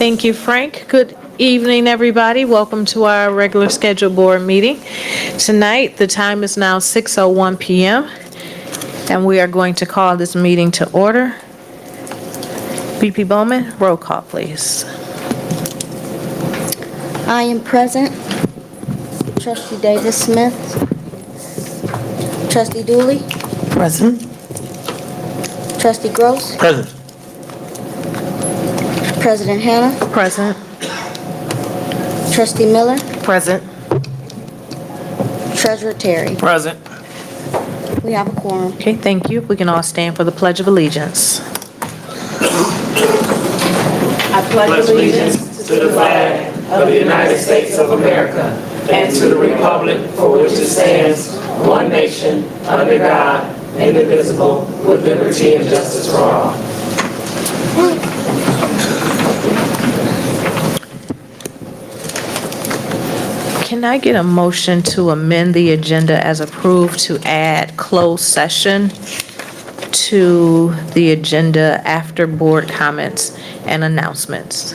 Thank you, Frank. Good evening, everybody. Welcome to our regular scheduled board meeting. Tonight, the time is now 6:01 p.m., and we are going to call this meeting to order. VP Bowman, roll call, please. I am present. Trustee Davis Smith. Trustee Dooley. Present. Trustee Gross. Present. President Hannah. Present. Trustee Miller. Present. Treasurer Terry. Present. We have a quorum. Okay, thank you. We can all stand for the Pledge of Allegiance. I pledge allegiance to the flag of the United States of America and to the republic for which it stands, one nation, under God, indivisible, with liberty and justice for all. Can I get a motion to amend the agenda as approved to add closed session to the agenda after board comments and announcements?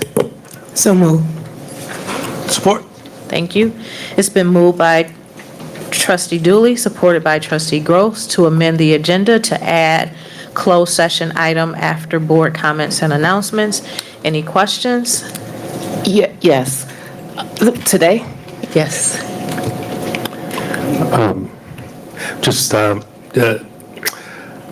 So moved. Support. Thank you. It's been moved by Trustee Dooley, supported by Trustee Gross, to amend the agenda to add closed session item after board comments and announcements. Any questions? Yes. Today? Yes.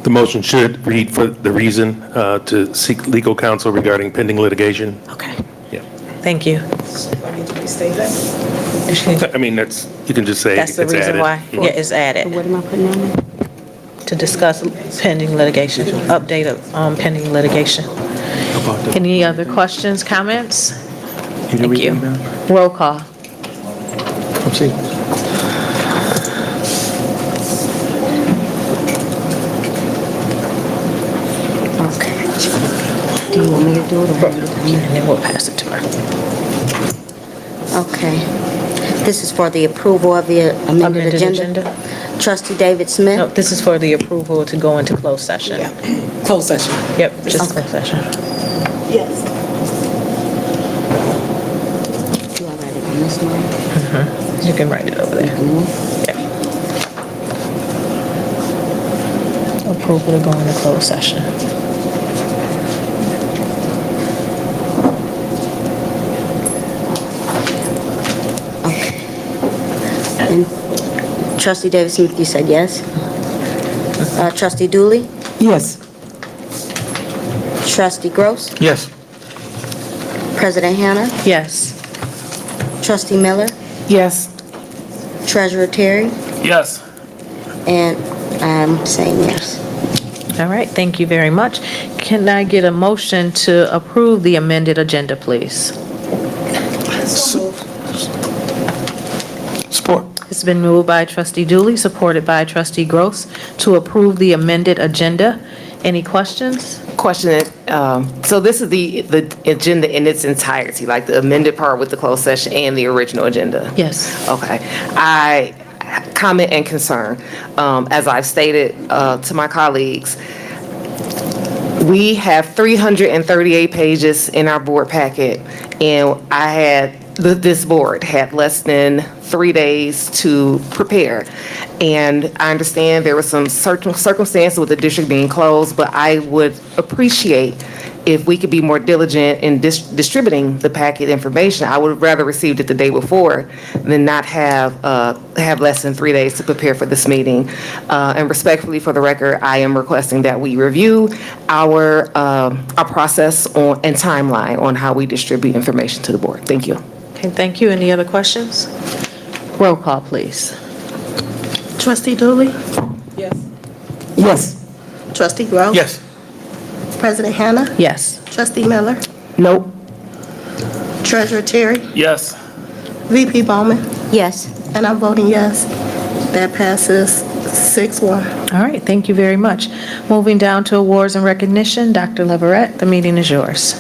The motion should read for the reason to seek legal counsel regarding pending litigation. Okay. Yeah. Thank you. I mean, you can just say That's the it's reason added. why. Yeah, it's added. What am I putting on there? To discuss pending litigation, update of pending litigation. Any other questions, comments? Thank you. Roll call. Proceed. Okay. Do you want me to do it or? And then we'll pass it to her. Okay. This is for the approval of the amended agenda. Trustee David Smith. No, this is for the approval to go into closed session. Closed session. Yep, just Okay. closed session. Yes. Do I write it on this one? You can write it over there. Yeah. Approval to go into closed session. Okay. And Trustee Davis Smith, you said yes? Trustee Dooley. Yes. Trustee Gross. Yes. President Hannah. Yes. Trustee Miller. Yes. Treasurer Terry. Yes. And I'm saying yes. All right, thank you very much. Can I get a motion to approve the amended agenda, please? Support. It's been moved by Trustee Dooley, supported by Trustee Gross, to approve the amended agenda. Any questions? Question, so this is the agenda in its entirety, like the amended part with the closed session and the original agenda? Yes. Okay. Comment and concern. As I've stated to my colleagues, we have 338 pages in our board packet, and this board had less than 3 days to prepare. And I understand there was some circumstances with the district being closed, but I would appreciate if we could be more diligent in distributing the packet information. I would have rather received it the day before than not have less than 3 days to prepare for this meeting. And respectfully, for the record, I am requesting that we review our process and timeline on how we distribute information to the board. Thank you. Okay, thank you. Any other questions? Roll call, please. Trustee Dooley. Yes. Trustee Gross. Yes. President Hannah. Yes. Trustee Miller. Nope. Treasurer Terry. Yes. VP Bowman. Yes. And I'm voting yes. That passes 6-1. All right, thank you very much. Moving down to awards and recognition, Dr. Leverett, the meeting is yours.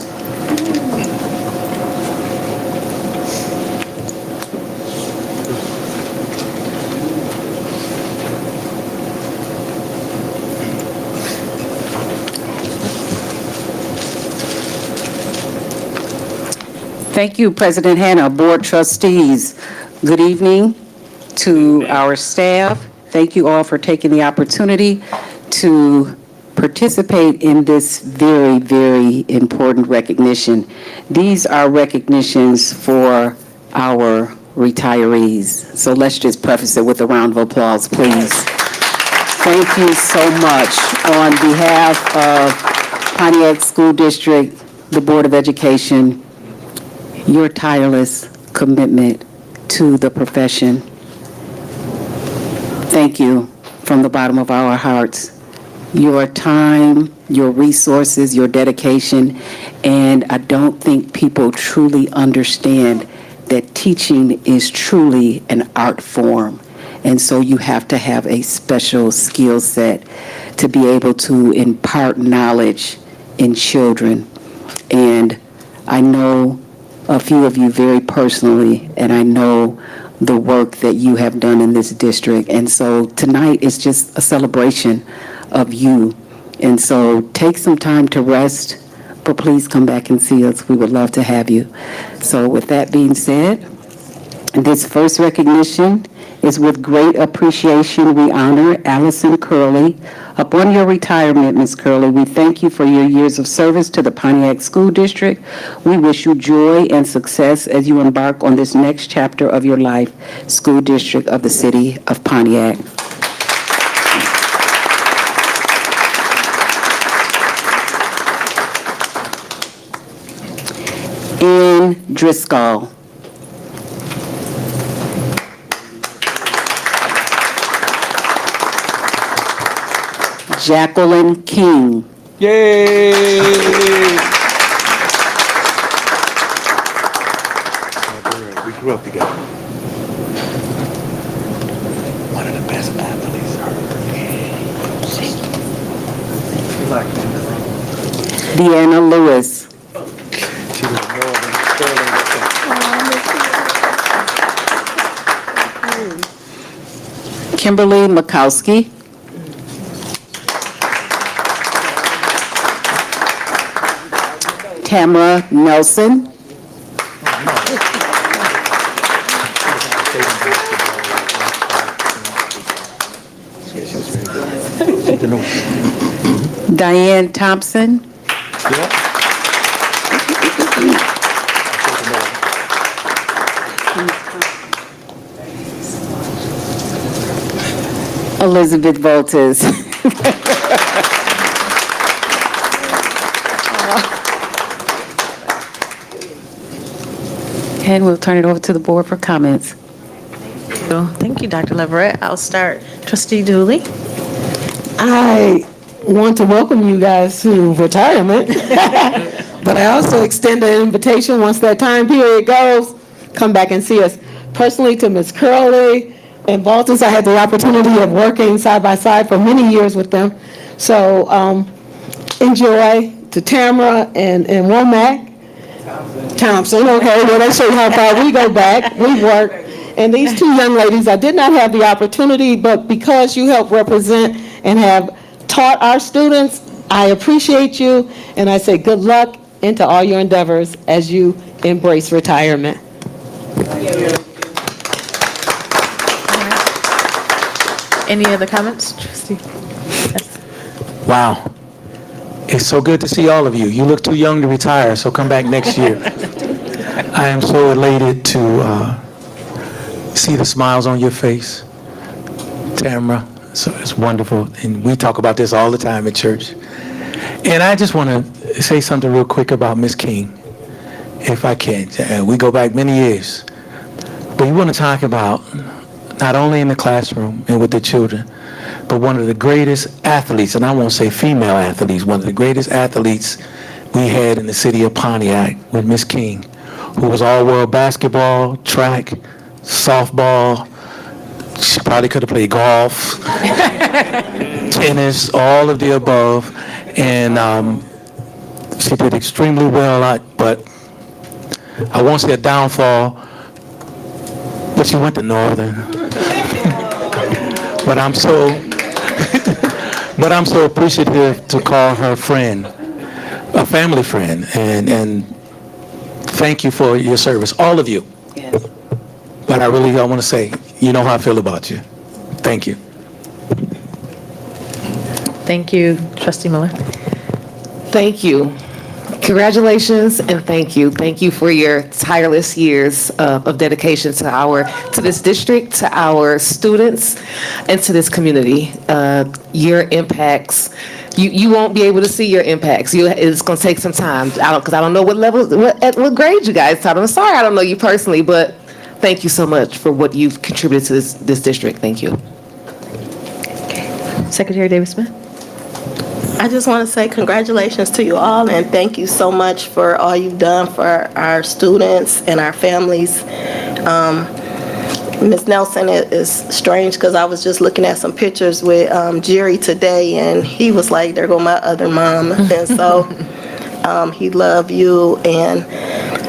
Thank you, President Hannah, Board Trustees. Good evening to our staff. Thank you all for taking the opportunity to participate in this very, very important recognition. These are recognitions for our retirees. So let's just preface it with a round of applause, please. Thank you so much. On behalf of Pontiac School District, the Board of Education, your tireless commitment to the profession. Thank you from the bottom of our hearts. Your time, your resources, your dedication, and I don't think people truly understand that teaching is truly an art form. And so you have to have a special skill set to be able to impart knowledge in children. And I know a few of you very personally, and I know the work that you have done in this district. And so tonight is just a celebration of you. And so take some time to rest, but please come back and see us. We would love to have you. So with that being said, this first recognition is with great appreciation we honor Allison Curley. Upon your retirement, Ms. Curley, we thank you for your years of service to the Pontiac School District. We wish you joy and success as you embark on this next chapter of your life, School District of the City of Pontiac. Ann Driscoll. Jacqueline King. Yay! We grew up together. One of the best athletes. Deanna Lewis. She was more than sterling. Kimberly Makowski. Tamara Nelson. Diane Thompson. Elizabeth Voltes. And we'll turn it over to the board for comments. Thank you, Dr. Leverett. I'll start. Trustee Dooley. I want to welcome you guys to retirement, but I also extend an invitation once that time period goes, come back and see us. Personally, to Ms. Curley and Baltus, I had the opportunity of working side by side for many years with them. So enjoy. To Tamara and Womack. Thompson, okay, well, let's show you how far we go back. We work. And these two young ladies, I did not have the opportunity, but because you help represent and have taught our students, I appreciate you, and I say good luck into all your endeavors as you embrace retirement. Any other comments? Trustee? Yes. Wow. It's so good to see all of you. You look too young to retire, so come back next year. I am so elated to see the smiles on your face, Tamara. So it's wonderful, and we talk about this all the time at church. And I just want to say something real quick about Miss King, if I can. We go back many years, but we want to talk about not only in the classroom and with the children, but one of the greatest athletes, and I won't say female athletes, one of the greatest athletes we had in the city of Pontiac with Miss King, who was all-world basketball, track, softball. She probably could have played golf, tennis, all of the above. And she did extremely well, but I won't say a downfall, but she went to Northern. But I'm so appreciative to call her friend, a family friend, and thank you for your service, all of you. Yes. But I want to say, you know how I feel about you. Thank you. Thank you, Trustee Miller. Thank you. Congratulations and thank you. Thank you for your tireless years of dedication to this district, to our students, and to this community. Your impacts, you won't be able to see your impacts. It's going to take some time. Because I don't know what grade you guys taught. I'm sorry, I don't know you personally, but thank you so much for what you've contributed to this district. Thank you. Secretary Davis-Smith. I just want to say congratulations to you all and thank you so much for all you've done for our students and our families. Ms. Nelson, it is strange because I was just looking at some pictures with Jerry today and he was like, there go my other mom. And so he loved you and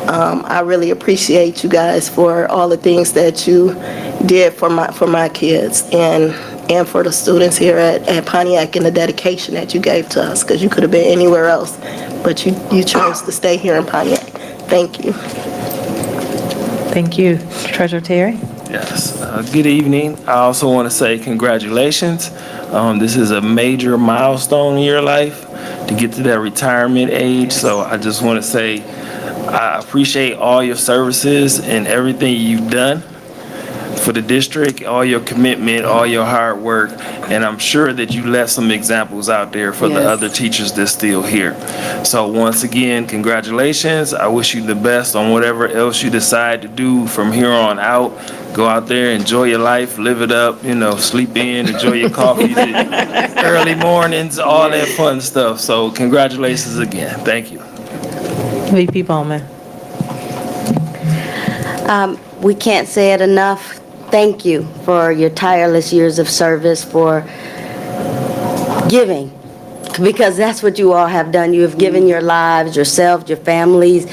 I really appreciate you guys for all the things that you did for my kids and for the students here at Pontiac and the dedication that you gave to us, because you could have been anywhere else, but you chose to stay here in Pontiac. Thank you. Thank you. Treasurer Terry. Yes. Good evening. I also want to say congratulations. This is a major milestone in your life to get to that retirement age. So I just want to say I appreciate all your services and everything you've done for the district, all your commitment, all your hard work, and I'm sure that you left some examples out there for the other teachers that's still here. So once again, congratulations. I wish you the best on whatever else you decide to do from here on out. Go out there, enjoy your life, live it up, sleep in, enjoy your coffee, early mornings, all that fun stuff. So congratulations again. Thank you. VP Bowman. We can't say it enough. Thank you for your tireless years of service, for giving, because that's what you all have done. You have given your lives, yourselves, your families,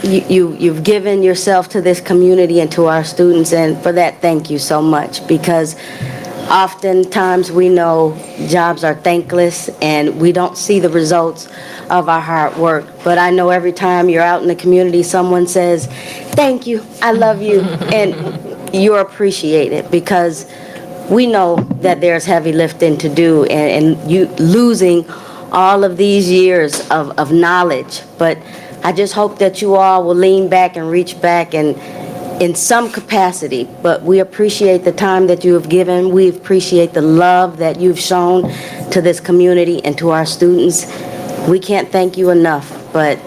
you've given yourself to this community and to our students, and for that, thank you so much, because oftentimes we know jobs are thankless and we don't see the results of our hard work. But I know every time you're out in the community, someone says, thank you, I love you, and you're appreciated, because we know that there's heavy lifting to do and you losing all of these years of knowledge. But I just hope that you all will lean back and reach back and in some capacity, but we appreciate the time that you have given. We appreciate the love that you've shown to this community and to our students. We can't thank you enough, but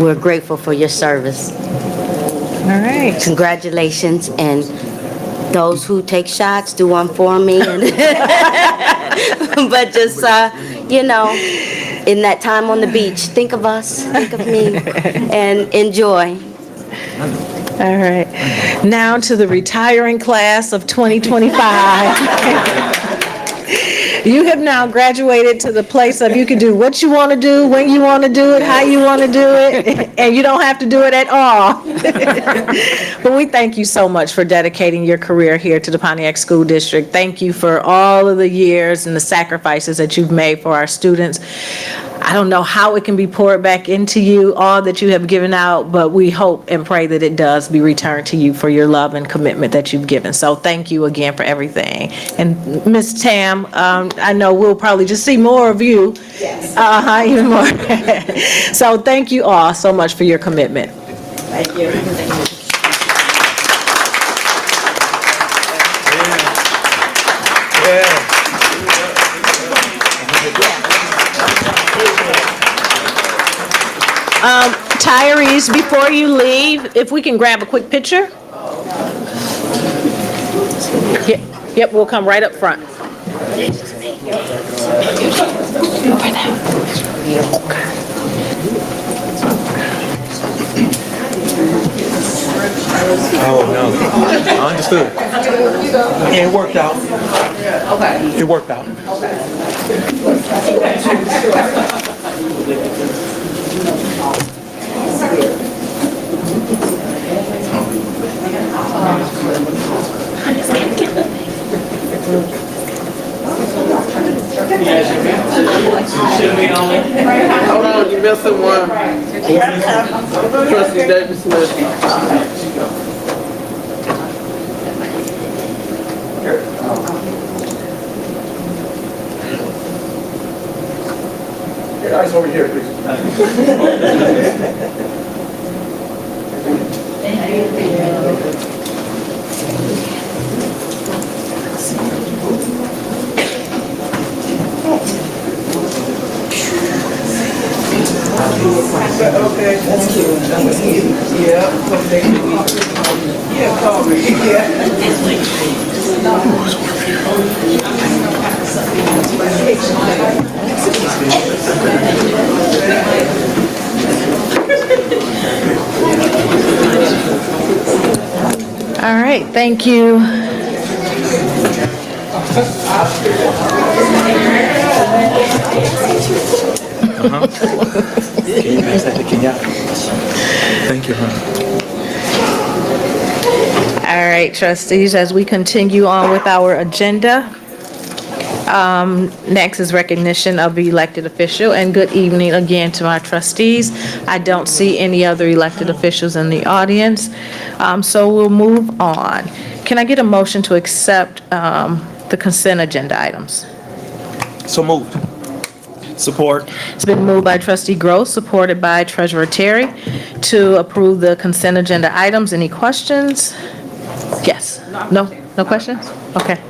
we're grateful for your service. All right. Congratulations, and those who take shots, do one for me. But just, in that time on the beach, think of us, think of me, and enjoy. All right. Now to the retiring class of 2025. You have now graduated to the place of you can do what you want to do, when you want to do it, how you want to do it, and you don't have to do it at all. But we thank you so much for dedicating your career here to the Pontiac School District. Thank you for all of the years and the sacrifices that you've made for our students. I don't know how it can be poured back into you, all that you have given out, but we hope and pray that it does be returned to you for your love and commitment that you've given. So thank you again for everything. And Ms. Tam, I know we'll probably just see more of you. Yes. Even more. So thank you all so much for your commitment. Thank you. Retirees, before you leave, if we can grab a quick picture. Yep, we'll come right up front. Oh, no. I understood. It worked out. Okay. It worked out. Hold on, you're missing one. Trustee Davis Smith. Guys over here, please. Okay, that's cute. Yeah, okay. Yeah, call me. All right, thank you. Thank you, All right, trustees, as we continue on with our agenda, next is recognition of the elected official, and good evening again to our trustees. I don't see any other elected officials in the audience, so we'll move on. Can I get a motion to accept the consent agenda items? So moved. Support. It's been moved by trustee Gross, supported by treasurer Terry, to approve the consent agenda items. Any questions? Yes. No? No questions? Okay.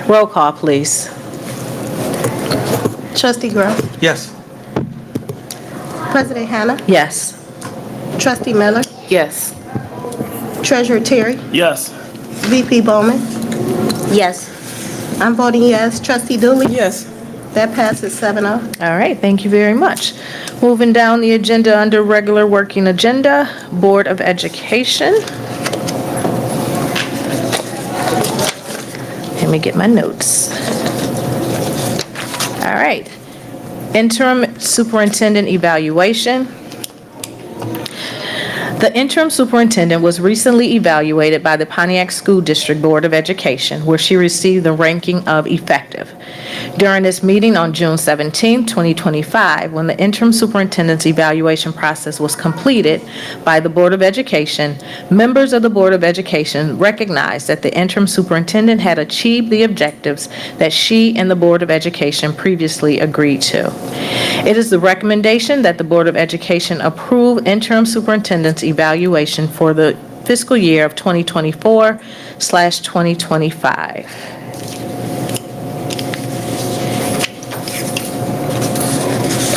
Roll call, please. Trustee Gross, Yes. President Hannah, Yes. Trustee Miller, Yes. Treasurer Terry, Yes. VP Bowman. Yes. I'm voting yes. Trustee Dooley. Yes. That passes 7-0. All right, thank you very much. Moving down the agenda under regular working agenda, Board of Education. Let me get my notes. All right. Interim superintendent evaluation. The interim superintendent was recently evaluated by the Pontiac School District Board of Education, where she received the ranking of effective. During this meeting on June 17, 2025, when the interim superintendent's evaluation process was completed by the Board of Education, members of the Board of Education recognized that the interim superintendent had achieved the objectives that she and the Board of Education previously agreed to. It is the recommendation that the Board of Education approve interim superintendent's evaluation for the fiscal year of 2024/2025.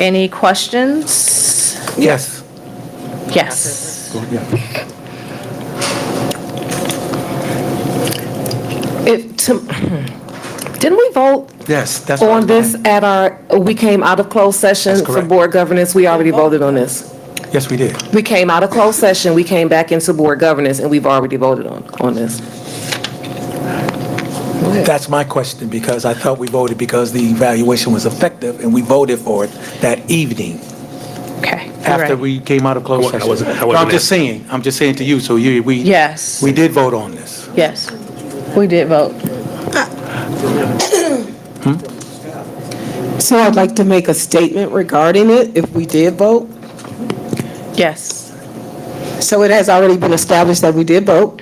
Any questions? Yes. Yes. Didn't we vote Yes, that's on this at we came out of closed session That's for correct. board governance? We already voted on this. Yes, we did. We came out of closed session, we came back into board governance, and we've already voted on this. That's my question, because I thought we voted because the evaluation was effective, and we voted for it that evening Okay. you're after right. we came out of closed I session. wasn't- I No, wasn't I'm just saying to you, so we. Yes. We did vote on this. Yes. We did vote. So I'd like to make a statement regarding it, if we did vote. Yes. So it has already been established that we did vote.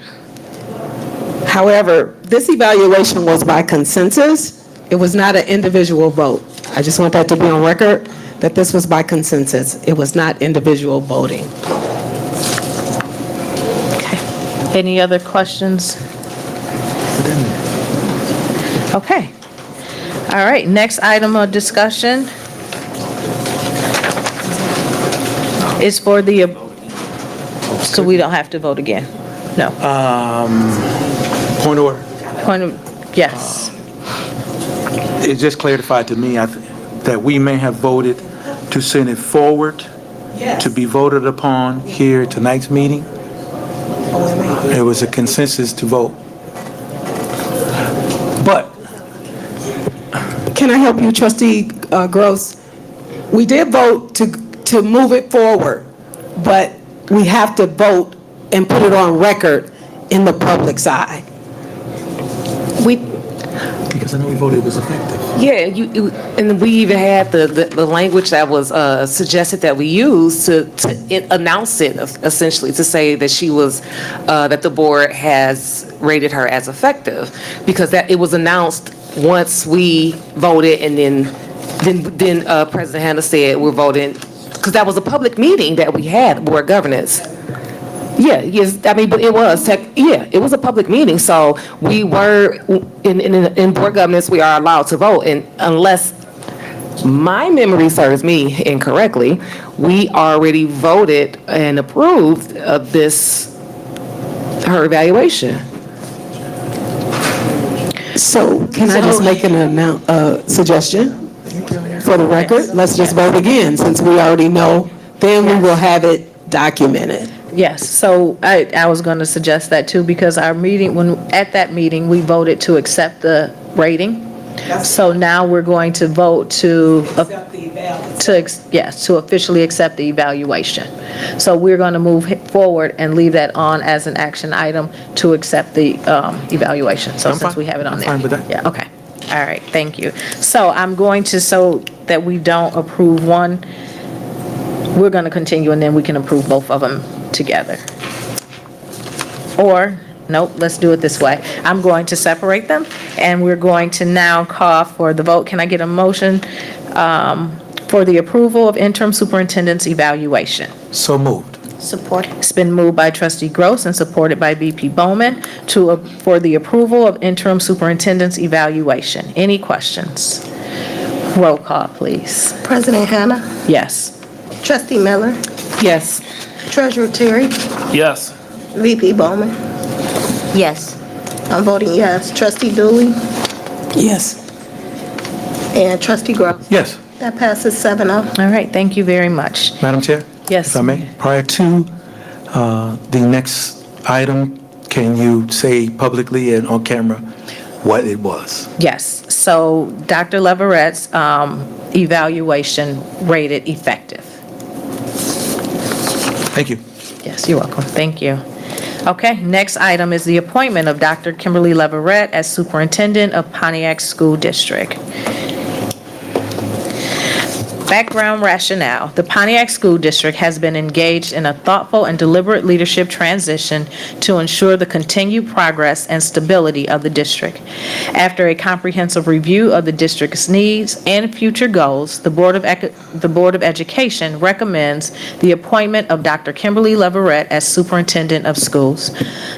However, this evaluation was by consensus. It was not an individual vote. I just want that to be on record, that this was by consensus. It was not individual voting. Okay. Any other questions? Okay. All right, next item of discussion is for the, so we don't have to vote again? No. Point of order. Point of, yes. It just clarified to me that we may have voted to send it forward to be voted upon here at tonight's meeting. It was a consensus to vote. But Can I help you, trustee Gross? We did vote to move it forward, but we have to vote and put it on record in the public's eye. Because I know we voted it was effective. Yeah, and we even had the language that was suggested that we use to announce it, essentially, to say that she was, that the board has rated her as effective, because that, it was announced once we voted, and then President Hannah said we're voting, because that was a public meeting that we had, board governance. Yeah, yes, I mean, but it was, it was a public meeting, so we were, in board governance, we are allowed to vote, and unless my memory serves me incorrectly, we already voted and approved of this, her evaluation. So can I just make suggestion for the record? Let's just vote again, since we already know, then we will have it documented. Yes, so I was going to suggest that too, because our meeting, at that meeting, we voted to accept the rating. So now we're going to vote to officially accept the evaluation. So we're going to move forward and leave that on as an action item to accept the evaluation. So since we have it on there. I'm fine with that. Yeah, okay. All right, thank you. So I'm going to, so that we don't approve one, we're going to continue, and then we can approve both of them together. Or, nope, let's do it this way. I'm going to separate them, and we're going to now call for the vote. Can I get a motion for the approval of interim superintendent's evaluation? So moved. Support. It's been moved by trustee Gross and supported by VP Bowman for the approval of interim superintendent's evaluation. Any questions? Roll call, please. President Hannah, Yes. Trustee Miller, Yes. Treasurer Terry, Yes. VP Bowman. Yes. I'm voting yes. Trustee Dooley Yes. and Trustee Gross. Yes. That passes 7-0. All right, thank you very much. Madam Chair? Yes. If I may, prior to the next item, can you say publicly and on camera what it was? Yes, so Dr. Leverette's evaluation rated effective. Thank you. Yes, you're welcome. Thank you. Okay, next item is the appointment of Dr. Kimberly Leverette as Superintendent of Pontiac School District. Background rationale. The Pontiac School District has been engaged in a thoughtful and deliberate leadership transition to ensure the continued progress and stability of the district. After a comprehensive review of the district's needs and future goals, the Board of Education recommends the appointment of Dr. Kimberly Leverette as Superintendent of Schools.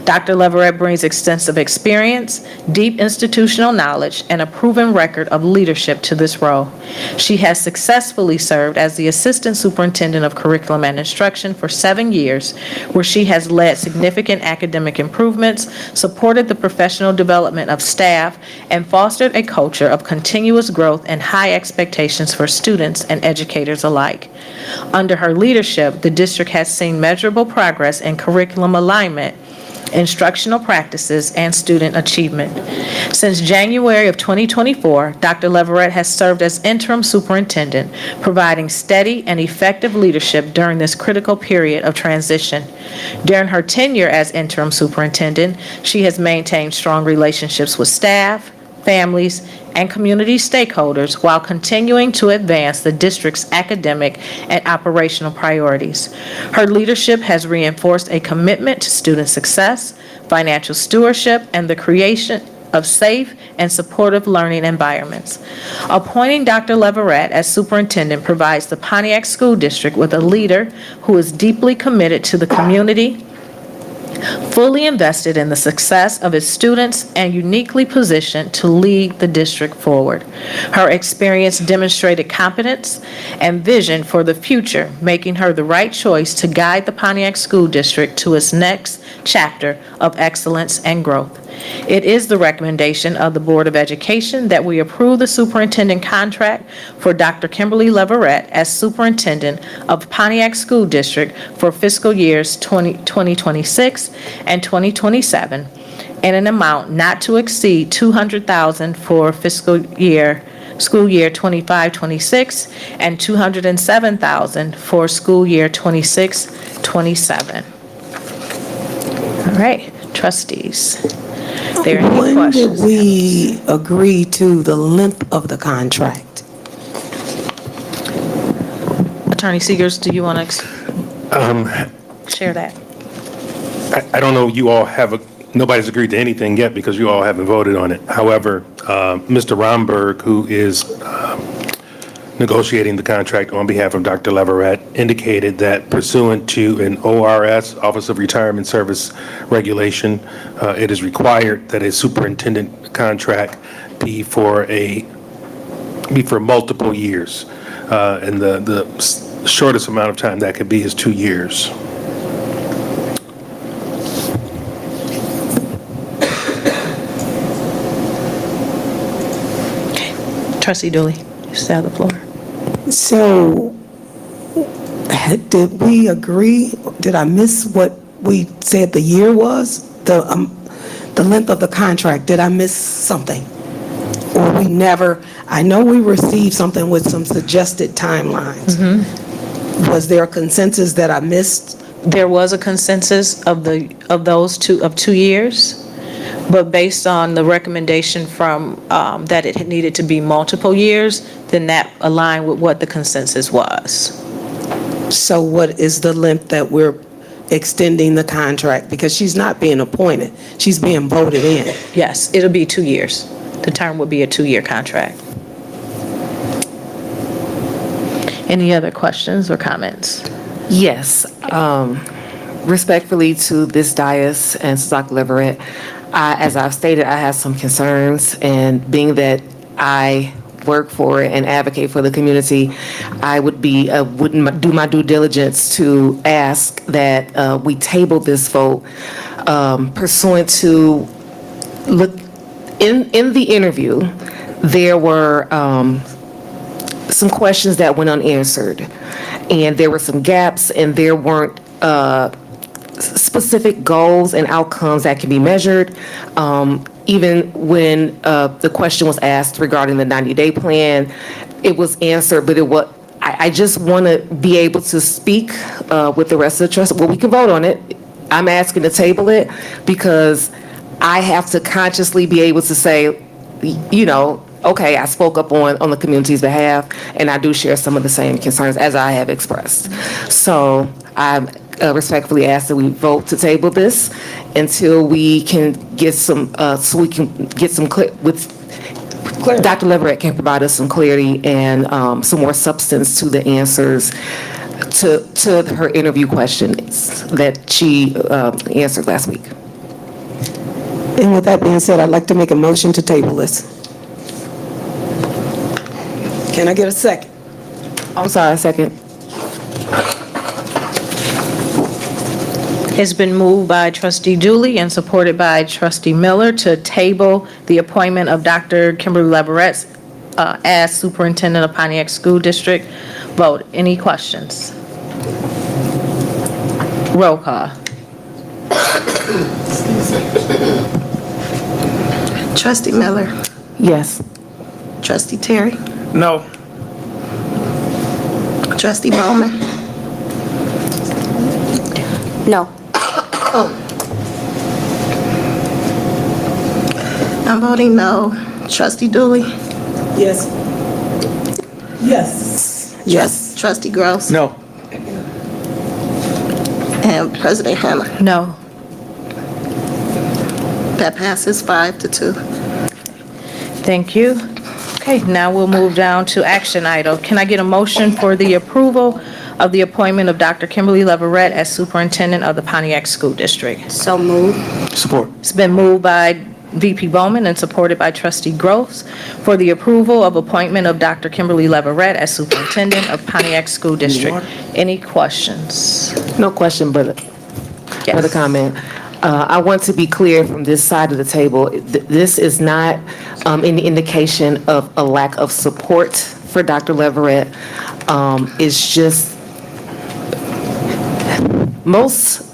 Dr. Leverette brings extensive experience, deep institutional knowledge, and a proven record of leadership to this role. She has successfully served as the Assistant Superintendent of Curriculum and Instruction for 7 years, where she has led significant academic improvements, supported the professional development of staff, and fostered a culture of continuous growth and high expectations for students and educators alike. Under her leadership, the district has seen measurable progress in curriculum alignment, instructional practices, and student achievement. Since January of 2024, Dr. Leverette has served as interim superintendent, providing steady and effective leadership during this critical period of transition. During her tenure as interim superintendent, she has maintained strong relationships with staff, families, and community stakeholders while continuing to advance the district's academic and operational priorities. Her leadership has reinforced a commitment to student success, financial stewardship, and the creation of safe and supportive learning environments. Appointing Dr. Leverette as superintendent provides the Pontiac School District with a leader who is deeply committed to the community, fully invested in the success of its students, and uniquely positioned to lead the district forward. Her experience demonstrated competence and vision for the future, making her the right choice to guide the Pontiac School District to its next chapter of excellence and growth. It is the recommendation of the Board of Education that we approve the superintendent contract for Dr. Kimberly Leverette as superintendent of Pontiac School District for fiscal years 2026 and 2027 in an amount not to exceed $200,000 for school year 25-26 and $207,000 for school year 26-27. All right, trustees. there any When did questions? we agree to the length of the contract? Attorney Seegers, do you want to share that? I don't know, you all nobody's agreed to anything yet because you all haven't voted on it. However, Mr. Romberg, who is negotiating the contract on behalf of Dr. Leverett, indicated that pursuant to an ORS, Office of Retirement Service Regulation, it is required that a superintendent contract be for multiple years. And the shortest amount of time that could be is 2 years. Trustee Dooley, you still have the floor. So, did we agree, did I miss what we said the year was? The length of the contract, did I miss something? Or we never, I know we received something with some suggested timelines. Was there a consensus that I missed? There was a consensus of those 2 years, but based on the recommendation from, that it needed to be multiple years, then that aligned with what the consensus was. So what is the length that we're extending the contract? Because she's not being appointed, she's being voted in. Yes, it'll be 2 years. The term would be a 2-year contract. Any other questions or comments? Yes, respectfully to this dais and to Dr. Leverett, as I've stated, I have some concerns, and being that I work for and advocate for the community, I would wouldn't do my due diligence to ask that we table this vote pursuant to, look, in the interview, there were some questions that went unanswered, and there were some gaps, and there weren't specific goals and outcomes that can be measured. Even when the question was asked regarding the 90-day plan, it was answered, but I just want to be able to speak with the rest of the trust. Well, we can vote on it. I'm asking to table it because I have to consciously be able to say, you know, okay, I spoke up on the community's behalf, and I do share some of the same concerns as I have expressed. So I respectfully ask that we vote to table this until we can get some, so we can get some Dr. Leverett can provide us some clarity and some more substance to the answers to her interview questions that she answered last week. And with that being said, I'd like to make a motion to table this. Can I get a second? I'm sorry, a second. It's been moved by Trustee Dooley and supported by Trustee Miller to table the appointment of Dr. Kimberly Leverett as Superintendent of Pontiac School District. Vote. Any questions? Roll call. Trustee Miller, Yes. Trustee Terry, No. Trustee Bowman, No. I'm voting no. Trustee Dooley, Yes. Yes. Yes. Trustee Gross, No. and President Hammer. No. That passes 5-2. Thank you. Okay, now we'll move down to action item. Can I get a motion for the approval of the appointment of Dr. Kimberly Leverett as Superintendent of the Pontiac School District? So moved. Support. It's been moved by VP Bowman and supported by Trustee Gross for the approval of appointment of Dr. Kimberly Leverett as Superintendent of Pontiac School District. Any questions? No question, but another comment. I want to be clear from this side of the table, this is not any indication of a lack of support for Dr. Leverett. It's just most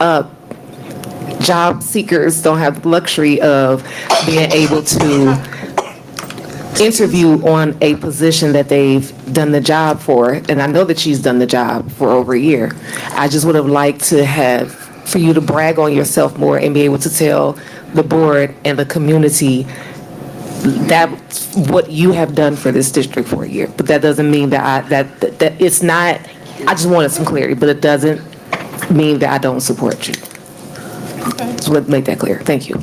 job seekers don't have the luxury of being able to interview on a position that they've done the job for, and I know that she's done the job for over a year. I just would have liked to have for you to brag on yourself more and be able to tell the board and the community that's what you have done for this district for a year. But that doesn't mean that that it's not, I just wanted some clarity, but it doesn't mean that I don't support you. So let's make that clear. Thank you.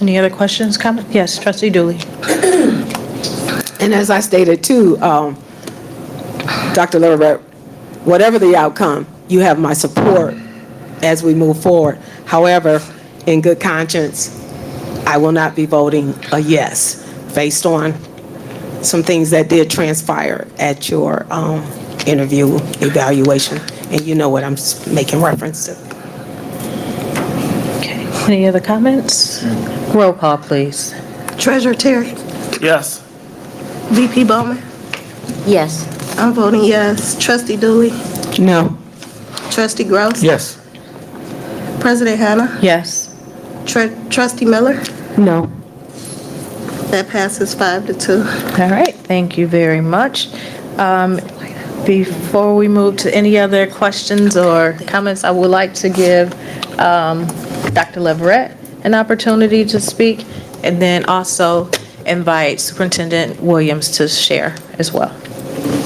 Any other questions, comments? Yes, trustee Dooley. And as I stated too, Dr. Leverett, whatever the outcome, you have my support as we move forward. However, in good conscience, I will not be voting a yes based on some things that did transpire at your interview evaluation. And you know what I'm making reference to. Okay, any other comments? Roll call, please. Treasurer Terry, Yes. VP Bowman, Yes. I'm voting yes. Trustee Dooley, No. Trustee Gross, Yes. President Hannah, Yes. Trustee Miller. No. That passes 5-2. All right, thank you very much. Before we move to any other questions or comments, I would like to give Dr. Leverett an opportunity to speak, and then also invite Superintendent Williams to share as well.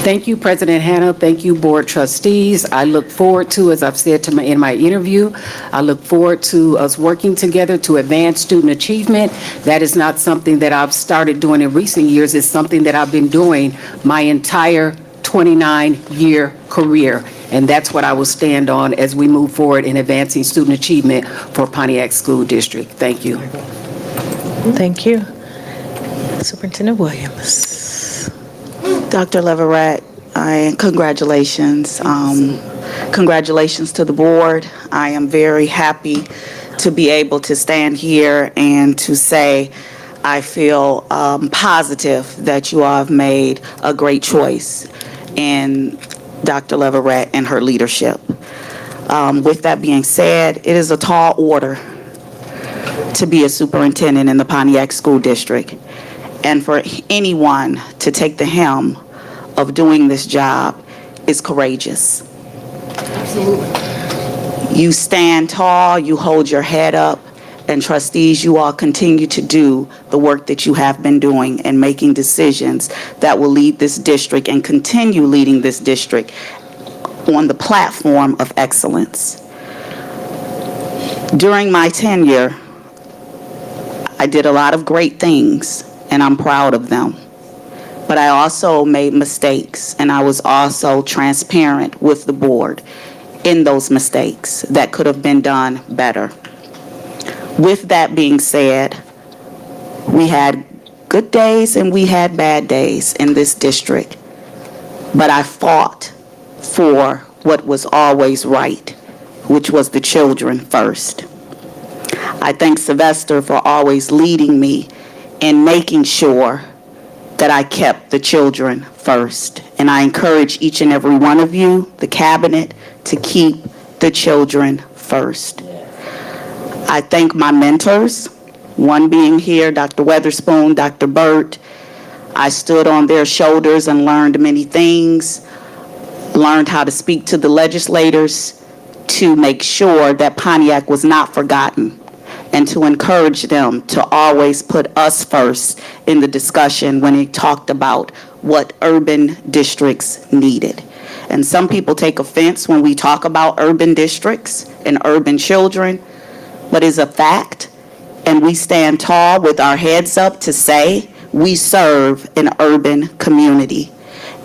Thank you, President Hannah. Thank you, Board Trustees. I look forward to, as I've said in my interview, I look forward to us working together to advance student achievement. That is not something that I've started doing in recent years. It's something that I've been doing my entire 29-year career. And that's what I will stand on as we move forward in advancing student achievement for Pontiac School District. Thank you. Thank you. Superintendent Williams. Dr. Leverett, congratulations. Congratulations to the board. I am very happy to be able to stand here and to say I feel positive that you all have made a great choice in Dr. Leverett and her leadership. With that being said, it is a tall order to be a superintendent in the Pontiac School District. And for anyone to take the helm of doing this job is courageous. Absolutely. You stand tall, you hold your head up, and trustees, you all continue to do the work that you have been doing and making decisions that will lead this district and continue leading this district on the platform of excellence. During my tenure, I did a lot of great things, and I'm proud of them. But I also made mistakes, and I was also transparent with the board in those mistakes that could have been done better. With that being said, we had good days and we had bad days in this district, but I fought for what was always right, which was the children first. I thank Sylvester for always leading me in making sure that I kept the children first. And I encourage each and every one of you, the cabinet, to keep the children first. I thank my mentors, one being here, Dr. Weatherspoon, Dr. Burt. I stood on their shoulders and learned many things, learned how to speak to the legislators to make sure that Pontiac was not forgotten, and to encourage them to always put us first in the discussion when he talked about what urban districts needed. And some people take offense when we talk about urban districts and urban children, but it's a fact, and we stand tall with our heads up to say we serve an urban community,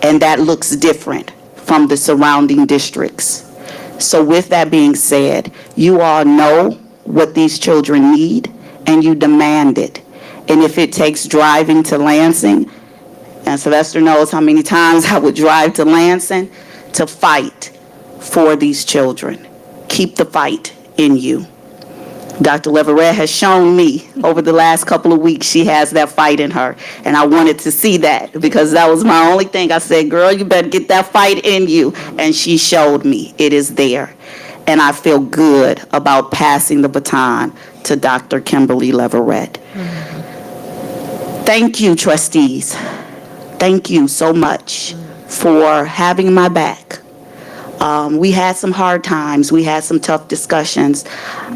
and that looks different from the surrounding districts. So with that being said, you all know what these children need, and you demand it. And if it takes driving to Lansing, and Sylvester knows how many times I would drive to Lansing to fight for these children. Keep the fight in you. Dr. Leverett has shown me over the last couple of weeks she has that fight in her, and I wanted to see that because that was my only thing. I said, girl, you better get that fight in you, and she showed me it is there. And I feel good about passing the baton to Dr. Kimberly Leverett. Thank you, trustees. Thank you so much for having my back. We had some hard times. We had some tough discussions.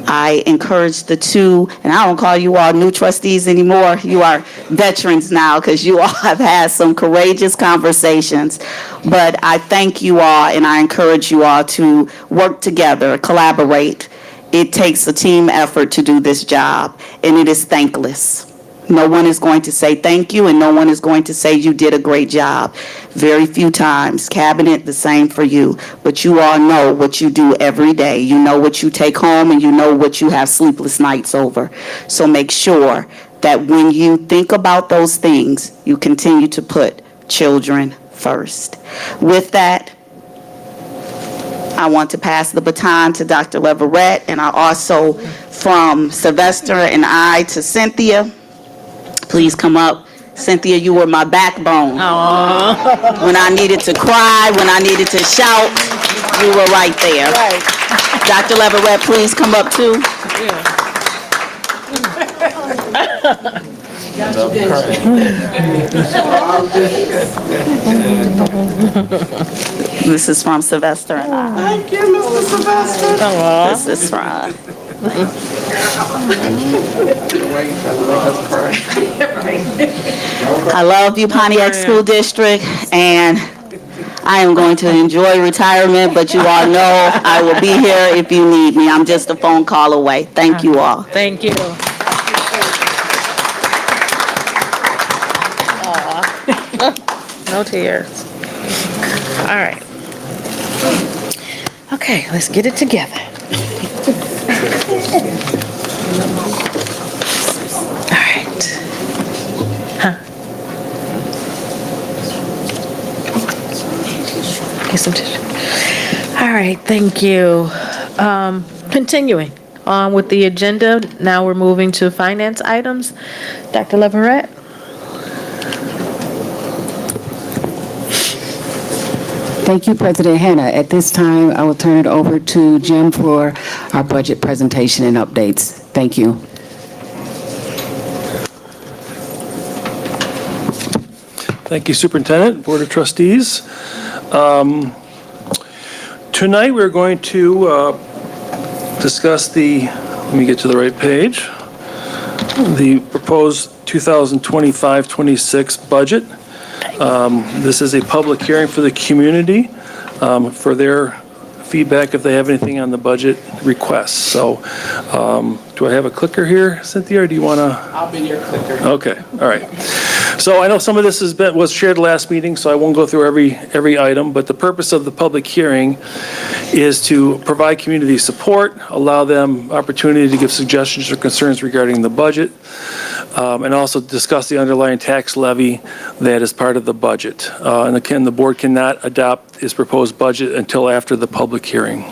I encouraged the two, and I don't call you all new trustees anymore. You are veterans now because you all have had some courageous conversations. But I thank you all, and I encourage you all to work together, collaborate. It takes a team effort to do this job, and it is thankless. No one is going to say thank you, and no one is going to say you did a great job. Very few times. Cabinet, the same for you. But you all know what you do every day. You know what you take home, and you know what you have sleepless nights over. So make sure that when you think about those things, you continue to put children first. With that, I want to pass the baton to Dr. Leverett, and I also, from Sylvester and I to Cynthia, please come up. Cynthia, you were my backbone. Aww. When I needed to cry, when I needed to shout, you were right there. Right. Dr. Leverett, please come up too. This is from Sylvester and I. Thank you, Mr. Sylvester. This is from. I love you, Pontiac School District, and I am going to enjoy retirement, but you all know I will be here if you need me. I'm just a phone call away. Thank you all. Thank you. No tears. All right. Okay, let's get it together. All right. Huh? Get some tissue. All right, thank you. Continuing on with the agenda, now we're moving to finance items. Dr. Leverett? Thank you, President Hanna. At this time, I will turn it over to Jim for our budget presentation and updates. Thank you. Thank you, Superintendent, Board of Trustees. Tonight, we're going to discuss let me get to the right page, the proposed 2025-26 budget. This is a public hearing for the community for their feedback if they have anything on the budget requests. So do I have a clicker here, Cynthia, or do you want to? I'll be your clicker. Okay, all right. So I know some of this was shared last meeting, so I won't go through every item, but the purpose of the public hearing is to provide community support, allow them opportunity to give suggestions or concerns regarding the budget, and also discuss the underlying tax levy that is part of the budget. And again, the board cannot adopt its proposed budget until after the public hearing.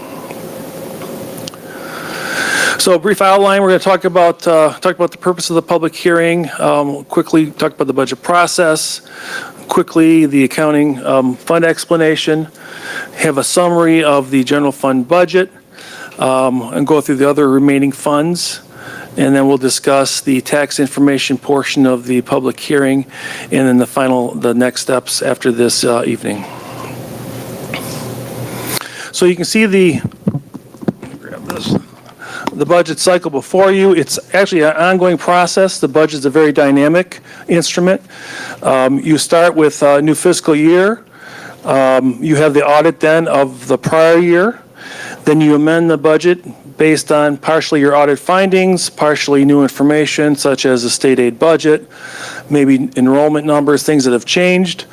So a brief outline, we're going to talk about the purpose of the public hearing, quickly talk about the budget process, quickly the accounting fund explanation, have a summary of the general fund budget, and go through the other remaining funds. And then we'll discuss the tax information portion of the public hearing, and then the next steps after this evening. So you can see grab this. The budget cycle before you. It's actually an ongoing process. The budget is a very dynamic instrument. You start with a new fiscal year. You have the audit then of the prior year. Then you amend the budget based on partially your audit findings, partially new information such as the state aid budget, maybe enrollment numbers, things that have changed.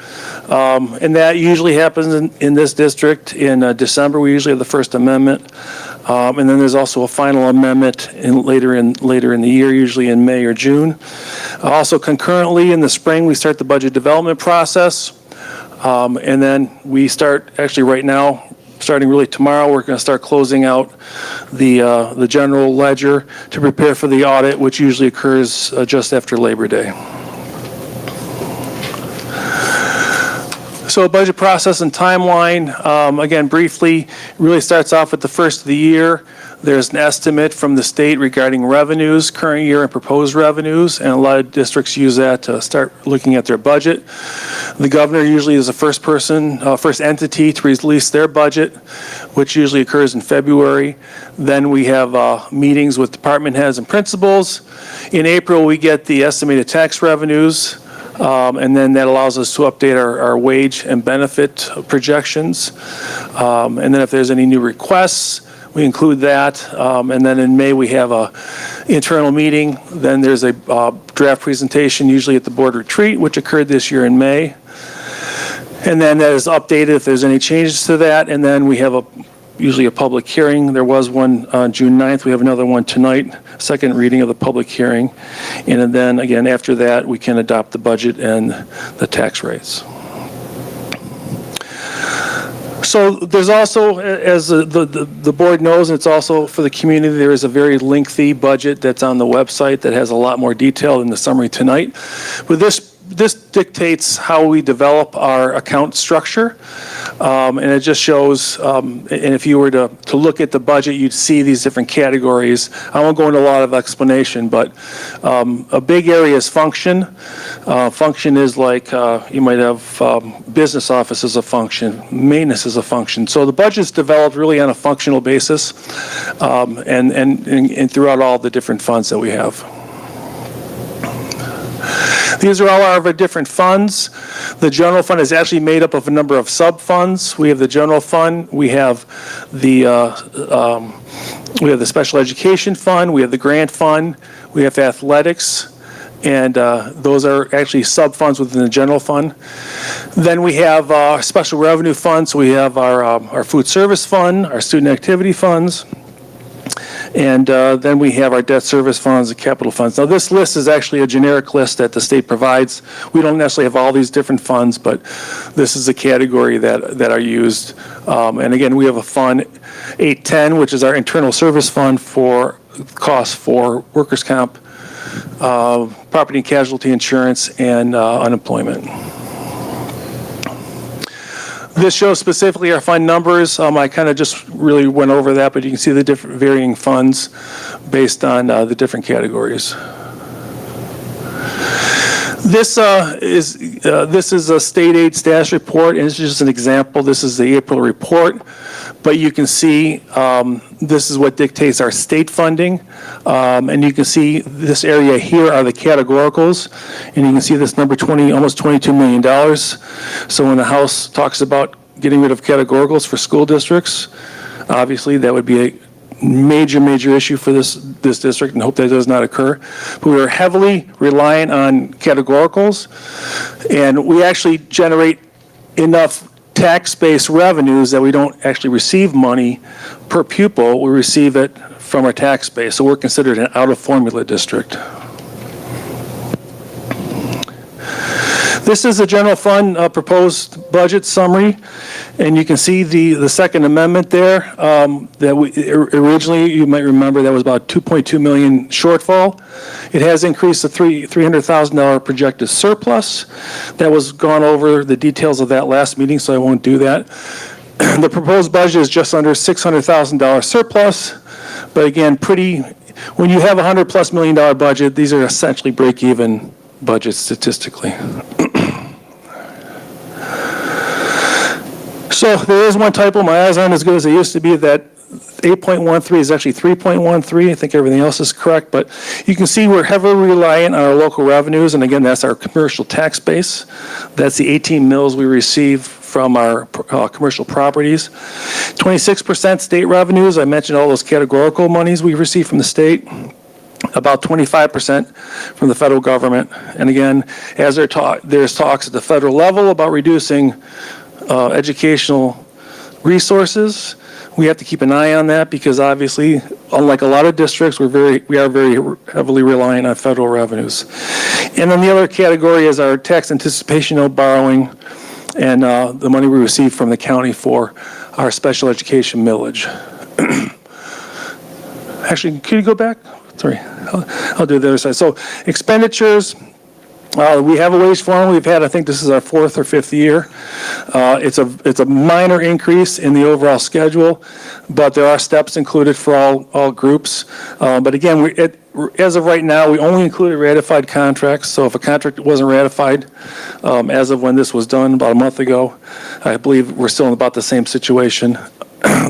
And that usually happens in this district in December. We usually have the first amendment. And then there's also a final amendment later in the year, usually in May or June. Also concurrently in the spring, we start the budget development process. And then we start, actually right now, starting really tomorrow, we're going to start closing out the general ledger to prepare for the audit, which usually occurs just after Labor Day. So budget process and timeline, again, briefly, really starts off with the first of the year. There's an estimate from the state regarding revenues, current year and proposed revenues, and a lot of districts use that to start looking at their budget. The governor usually is the first entity to release their budget, which usually occurs in February. Then we have meetings with department heads and principals. In April, we get the estimated tax revenues. And then that allows us to update our wage and benefit projections. And then if there's any new requests, we include that. And then in May, we have a internal meeting. Then there's a draft presentation, usually at the board retreat, which occurred this year in May. And then that is updated if there's any changes to that. And then we have usually a public hearing. There was one on June 9th. We have another one tonight, second reading of the public hearing. And then again, after that, we can adopt the budget and the tax rates. So there's also, as the board knows, and it's also for the community, there is a very lengthy budget that's on the website that has a lot more detail than the summary tonight. But this dictates how we develop our account structure. And it just shows, and if you were to look at the budget, you'd see these different categories. I won't go into a lot of explanation, but a big area is function. Function is like, you might have business office as a function, maintenance as a function. So the budget's developed really on a functional basis, and throughout all the different funds that we have. These are all our different funds. The general fund is actually made up of a number of sub-funds. We have the general fund, we have the special education fund, we have the grant fund, we have athletics, and those are actually sub-funds within the general fund. Then we have our special revenue fund, so we have our food service fund, our student activity funds, and then we have our debt service funds and capital funds. Now, this list is actually a generic list that the state provides. We don't necessarily have all these different funds, but this is a category that are used. And again, we have a fund 810, which is our internal service fund for costs for workers' comp, property and casualty insurance, and unemployment. This shows specifically our fund numbers. I kind of just really went over that, but you can see the different varying funds based on the different categories. This is a state aid status report, and it's just an example. This is the April report, but you can see this is what dictates our state funding, and you can see this area here are the categoricals, and you can see this number almost $22 million. So when the House talks about getting rid of categoricals for school districts, obviously that would be a major issue for this district, and hope that does not occur. But we are heavily reliant on categoricals, and we actually generate enough tax-based revenues that we don't actually receive money per pupil. We receive it from our tax base, so we're considered an out-of-formula district. This is a general fund proposed budget summary, and you can see the second amendment there. That we originally, you might remember, that was about 2.2 million shortfall. It has increased to $300,000 projected surplus. That was gone over the details of that last meeting, so I won't do that. The proposed budget is just under $600,000 surplus, but again, when you have a $100+ million budget, these are essentially break-even budgets statistically. So there is one typo. My eyes aren't as good as they used to be. That 8.13 is actually 3.13. I think everything else is correct, but you can see we're heavily reliant on our local revenues, and again, that's our commercial tax base. That's the 18 mills we receive from our commercial properties. 26% state revenues. I mentioned all those categorical monies we receive from the state. About 25% from the federal government. And again, as there's talks at the federal level about reducing educational resources, we have to keep an eye on that, because obviously, unlike a lot of districts, we are very heavily reliant on federal revenues. And then the other category is our tax anticipation note borrowing, and the money we receive from the county for our special education millage. Actually, can you go back? Sorry, I'll do the other side. So expenditures, We have a wage formula. We've had, I think this is our 4th or 5th year. It's a minor increase in the overall schedule, but there are steps included for all groups. But again, as of right now, we only included ratified contracts. So if a contract wasn't ratified as of when this was done about a month ago, I believe we're still in about the same situation.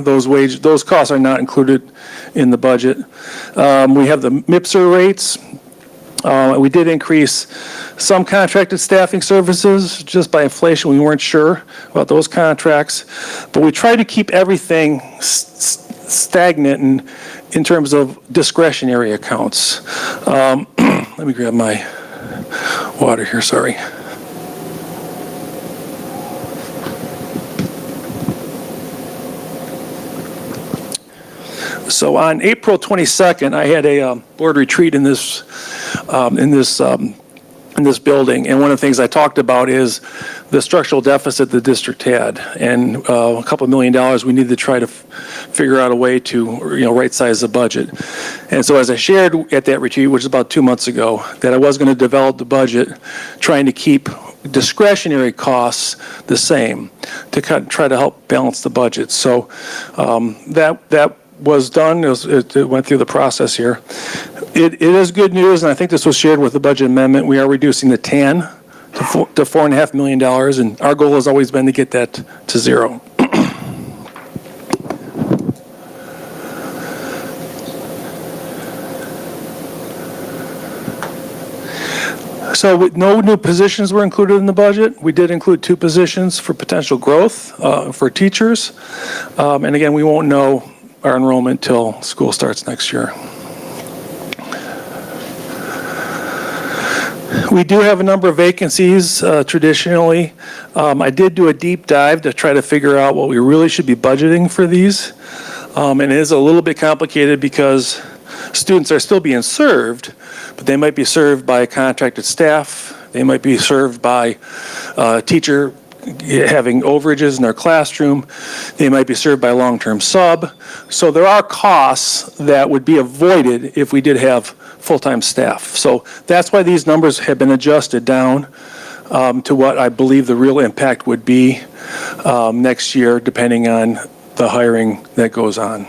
Those costs are not included in the budget. We have the MIPSR rates. We did increase some contracted staffing services just by inflation. We weren't sure about those contracts, but we tried to keep everything stagnant in terms of discretionary accounts. Let me grab my water here, sorry. So on April 22nd, I had a board retreat in this building, and one of the things I talked about is the structural deficit the district had, and a couple $1 million we need to try to figure out a way to right-size the budget. And so as I shared at that retreat, which is about 2 months ago, that I was going to develop the budget trying to keep discretionary costs the same to try to help balance the budget. So that was done. It went through the process here. It is good news, and I think this was shared with the budget amendment. We are reducing the TAN to $4.5 million, and our goal has always been to get that to zero. So no new positions were included in the budget. We did include 2 positions for potential growth for teachers. And again, we won't know our enrollment till school starts next year. We do have a number of vacancies traditionally. I did do a deep dive to try to figure out what we really should be budgeting for these. And it is a little bit complicated because students are still being served, but they might be served by contracted staff. They might be served by a teacher having overages in their classroom. They might be served by a long-term sub. So there are costs that would be avoided if we did have full-time staff. So that's why these numbers have been adjusted down to what I believe the real impact would be next year, depending on the hiring that goes on.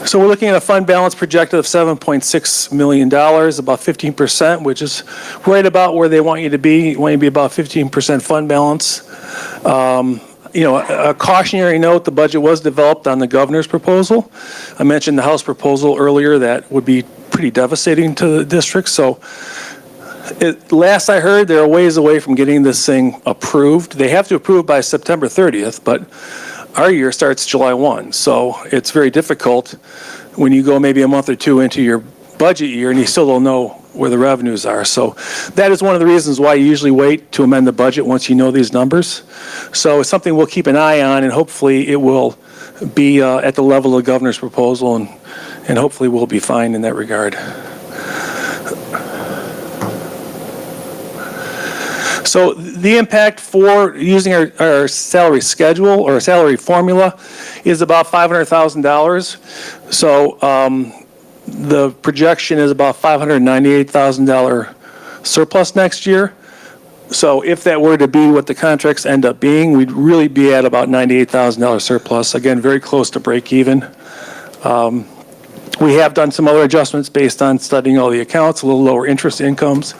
So we're looking at a fund balance projected of $7.6 million, about 15%, which is right about where they want you to be. You want you to be about 15% fund balance. A cautionary note, the budget was developed on the governor's proposal. I mentioned the House proposal earlier that would be pretty devastating to the district. So last I heard, they're a ways away from getting this thing approved. They have to approve by September 30th, but our year starts July 1, so it's very difficult when you go maybe a month or 2 into your budget year and you still don't know where the revenues are. So that is one of the reasons why you usually wait to amend the budget once you know these numbers. So it's something we'll keep an eye on, and hopefully it will be at the level of the governor's proposal, and hopefully we'll be fine in that regard. So the impact for using our salary schedule or salary formula is about $500,000. So the projection is about $598,000 surplus next year. So if that were to be what the contracts end up being, we'd really be at about $98,000 surplus. Again, very close to break even. We have done some other adjustments based on studying all the accounts, a little lower interest incomes.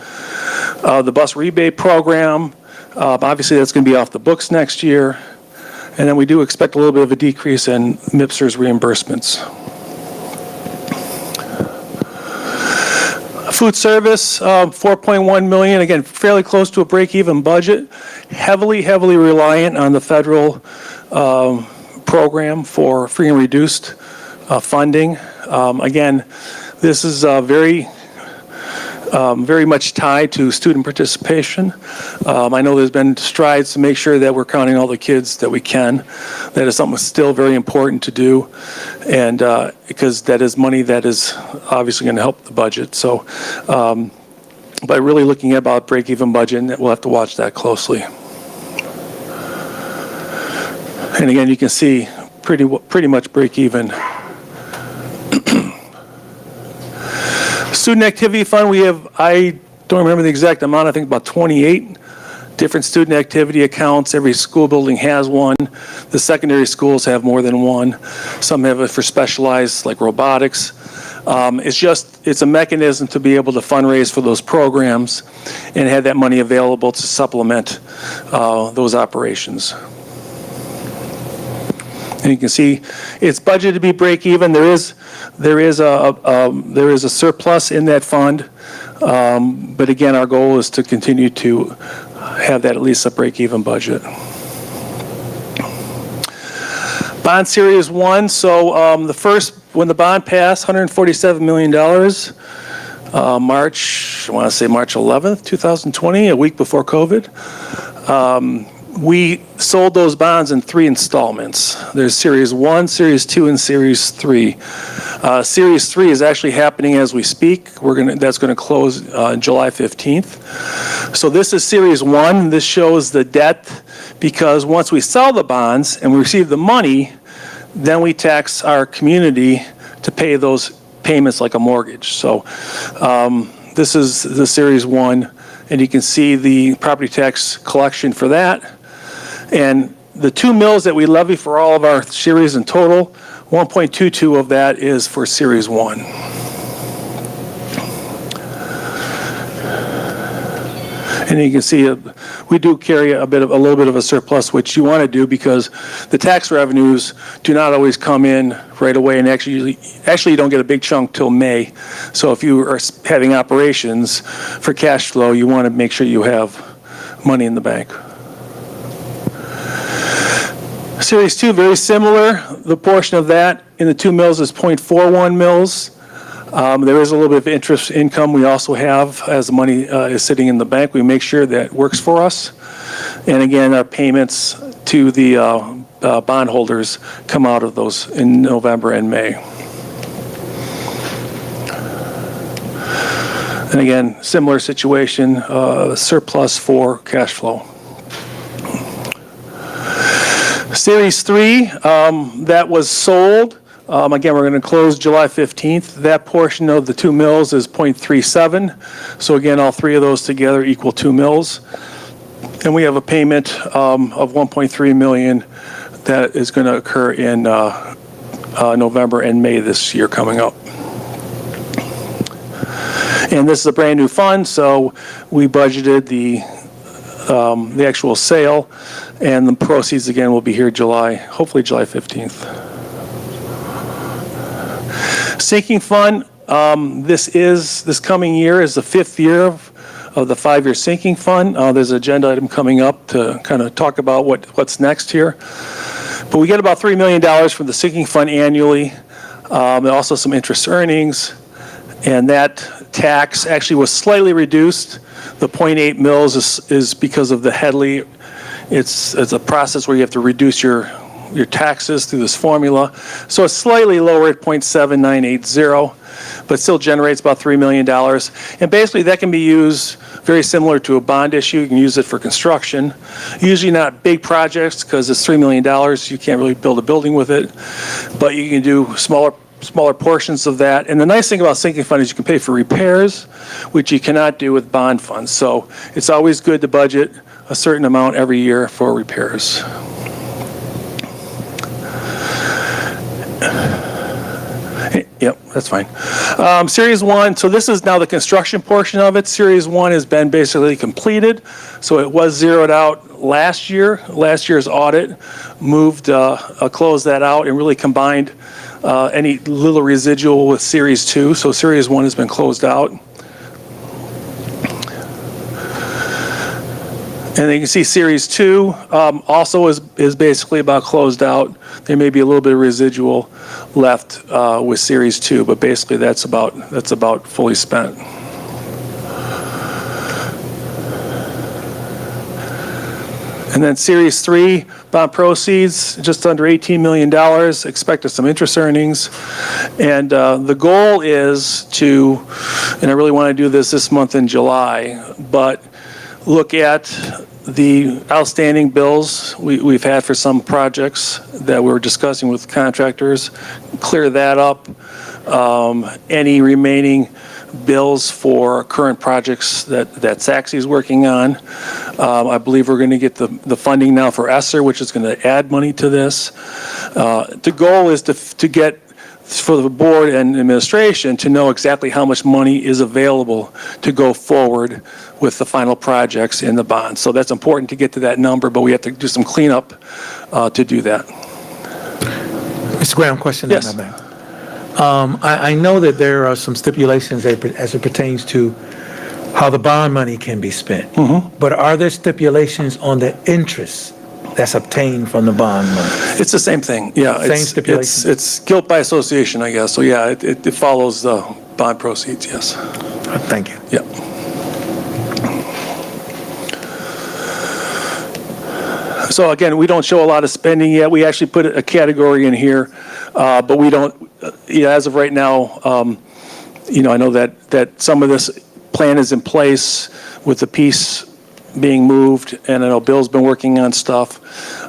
The bus rebate program, obviously that's going to be off the books next year. And then we do expect a little bit of a decrease in MIPSR's reimbursements. Food service, $4.1 million, again, fairly close to a break-even budget, heavily reliant on the federal program for free and reduced funding. Again, this is very much tied to student participation. I know there's been strides to make sure that we're counting all the kids that we can. That is something that's still very important to do, and because that is money that is obviously going to help the budget. So, by really looking at about break-even budget, and we'll have to watch that closely. And again, you can see pretty much break-even. Student Activity Fund, I don't remember the exact amount, I think about 28 different student activity accounts. Every school building has one. The secondary schools have more than one. Some have it for specialized, like robotics. It's a mechanism to be able to fundraise for those programs and have that money available to supplement those operations. And you can see it's budgeted to be break even. There is a surplus in that fund, but again, our goal is to continue to have that at least a break even budget. Bond Series 1. So when the bond passed, $147 million. March 11th, 2020, a week before COVID. We sold those bonds in 3 installments. There's Series 1, Series 2, and Series 3. Series 3 is actually happening as we speak. That's going to close July 15th. So this is Series 1. This shows the debt because once we sell the bonds and we receive the money, then we tax our community to pay those payments like a mortgage. So this is the Series 1, and you can see the property tax collection for that. And the 2 mills that we levy for all of our series in total, 1.22 of that is for Series 1. And you can see we do carry a little bit of a surplus, which you want to do because the tax revenues do not always come in right away, and actually you don't get a big chunk till May. So if you are having operations for cash flow, you want to make sure you have money in the bank. Series 2, very similar. The portion of that in the 2 mills is 0.41 mills. There is a little bit of interest income we also have as the money is sitting in the bank. We make sure that works for us. And again, our payments to the bondholders come out of those in November and May. And again, similar situation, surplus for cash flow. Series 3, that was sold. Again, we're going to close July 15th. That portion of the 2 mills is 0.37. So again, all 3 of those together equal 2 mills. And we have a payment of $1.3 million that is going to occur in November and May this year coming up. And this is a brand new fund, so we budgeted the actual sale, and the proceeds again will be here hopefully July 15th. Sinking fund, this coming year is the 5th year of the 5-year sinking fund. There's an agenda item coming up to kind of talk about what's next here. But we get about $3 million from the sinking fund annually, and also some interest earnings, and that tax actually was slightly reduced. The 0.8 mils is because of the Headley. It's a process where you have to reduce your taxes through this formula. So it's slightly lower at 0.7980, but still generates about $3 million. And basically that can be used very similar to a bond issue. You can use it for construction. Usually not big projects because it's $3 million. You can't really build a building with it, but you can do smaller portions of that. And the nice thing about sinking fund is you can pay for repairs, which you cannot do with bond funds. So it's always good to budget a certain amount every year for repairs. Yep, that's fine. Series 1, so this is now the construction portion of it. Series 1 has been basically completed. So it was zeroed out last year. Last year's audit closed that out and really combined any little residual with Series 2. So Series 1 has been closed out. And then you can see Series 2 also is basically about closed out. There may be a little bit of residual left with Series 2, but basically that's about fully spent. And then Series 3, bond proceeds, just under $18 million, expected some interest earnings. And the goal is to, and I really want to do this month in July, but look at the outstanding bills we've had for some projects that we're discussing with contractors, clear that up. Any remaining bills for current projects that SACSI is working on. I believe we're going to get the funding now for ESSER, which is going to add money to this. The goal is to get, for the board and administration, to know exactly how much money is available to go forward with the final projects in the bond. So that's important to get to that number, but we have to do some cleanup to do that. Mr. Graham, question? Yes. I know that there are some stipulations as it pertains to how the bond money can be spent. But are there stipulations on the interest that's obtained from the bond money? It's the same thing, yeah. Same stipulation? It's guilt by association, I guess. So yeah, it follows the bond proceeds, yes. Thank you. Yeah. So again, we don't show a lot of spending yet. We actually put a category in here, but we don't, as of right now, I know that some of this plan is in place with the piece being moved, and I know Bill's been working on stuff.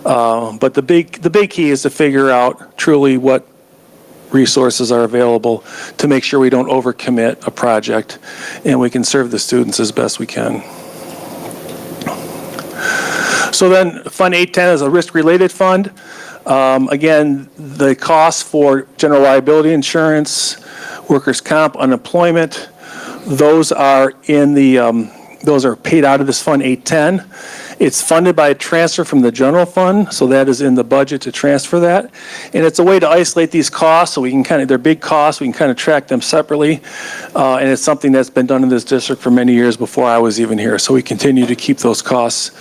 But the big key is to figure out truly what resources are available to make sure we don't overcommit a project and we can serve the students as best we can. So then Fund 810 is a risk-related fund. Again, the costs for general liability insurance, workers' comp, unemployment, those are paid out of this Fund 810. It's funded by a transfer from the general fund, so that is in the budget to transfer that. And it's a way to isolate these costs, so we can they're big costs, we can track them separately. And it's something that's been done in this district for many years before I was even here, so we continue to keep those costs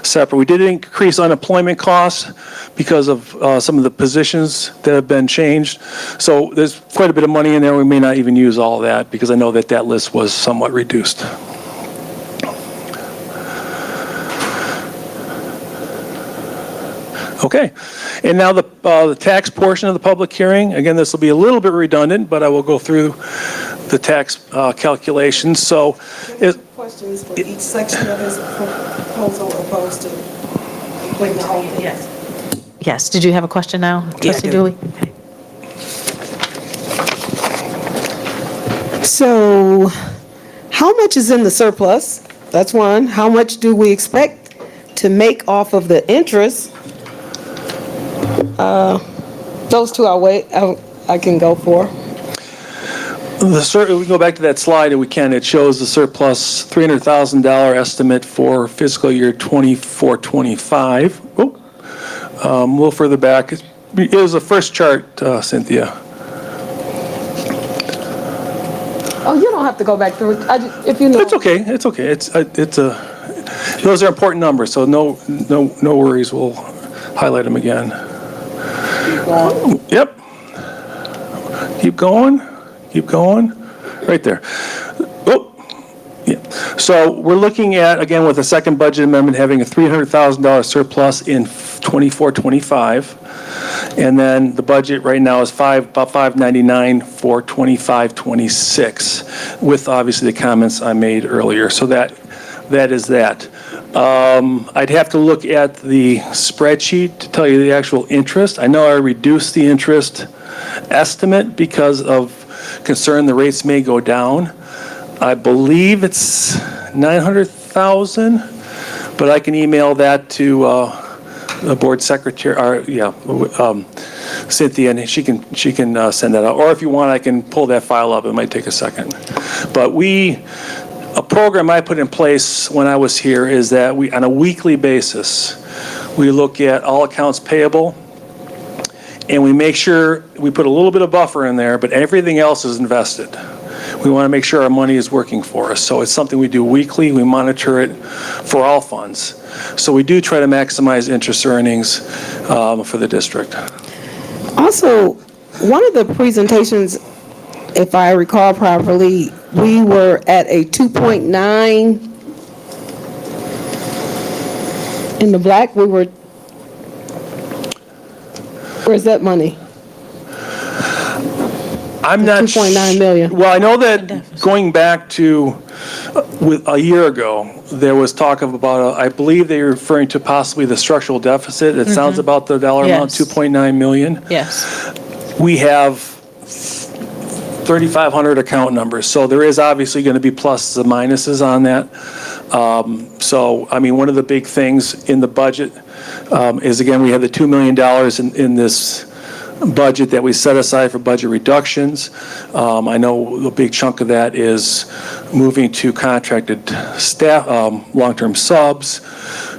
separate. We did increase unemployment costs because of some of the positions that have been changed. So there's quite a bit of money in there. We may not even use all that because I know that list was somewhat reduced. Okay, and now the tax portion of the public hearing. Again, this will be a little bit redundant, but I will go through the tax calculations. So, Questions for each section of his proposal opposed to including the whole thing? Yes, did you have a question now, Trustee Dooley? So, how much is in the surplus? That's one. How much do we expect to make off of the interest? Those two I can go for. we can go back to that slide if we can. It shows the surplus $300,000 estimate for fiscal year 24-25. A little further back. It was the first chart, Cynthia. Oh, you don't have to go back through it. If you know. It's okay. It's okay. Those are important numbers, so no worries. We'll highlight them again. Yep. Keep going. Keep going. Right there. Oh, yeah. So we're looking at, again, with the second budget amendment, having a $300,000 surplus in 24-25. And then the budget right now is about $599 for 25-26, with obviously the comments I made earlier. So that is that. I'd have to look at the spreadsheet to tell you the actual interest. I know I reduced the interest estimate because of concern the rates may go down. I believe it's 900,000, but I can email that to the board secretary, Cynthia, and she can send that out. Or if you want, I can pull that file up. It might take a second. But a program I put in place when I was here is that we, on a weekly basis, we look at all accounts payable, and we make sure we put a little bit of buffer in there, but everything else is invested. We want to make sure our money is working for us. So it's something we do weekly. We monitor it for all funds. So we do try to maximize interest earnings for the district. Also, one of the presentations, if I recall properly, we were at a 2.9 in the black. Where's that money? I'm not 2.9 million. Well, I know that going back to a year ago, there was talk of I believe they were referring to possibly the structural deficit. It sounds about the dollar amount, Yes. 2.9 million. Yes. We have 3,500 account numbers. So there is obviously going to be pluses and minuses on that. So, I mean, one of the big things in the budget is, again, we have the $2 million in this budget that we set aside for budget reductions. I know a big chunk of that is moving to contracted staff, long-term subs,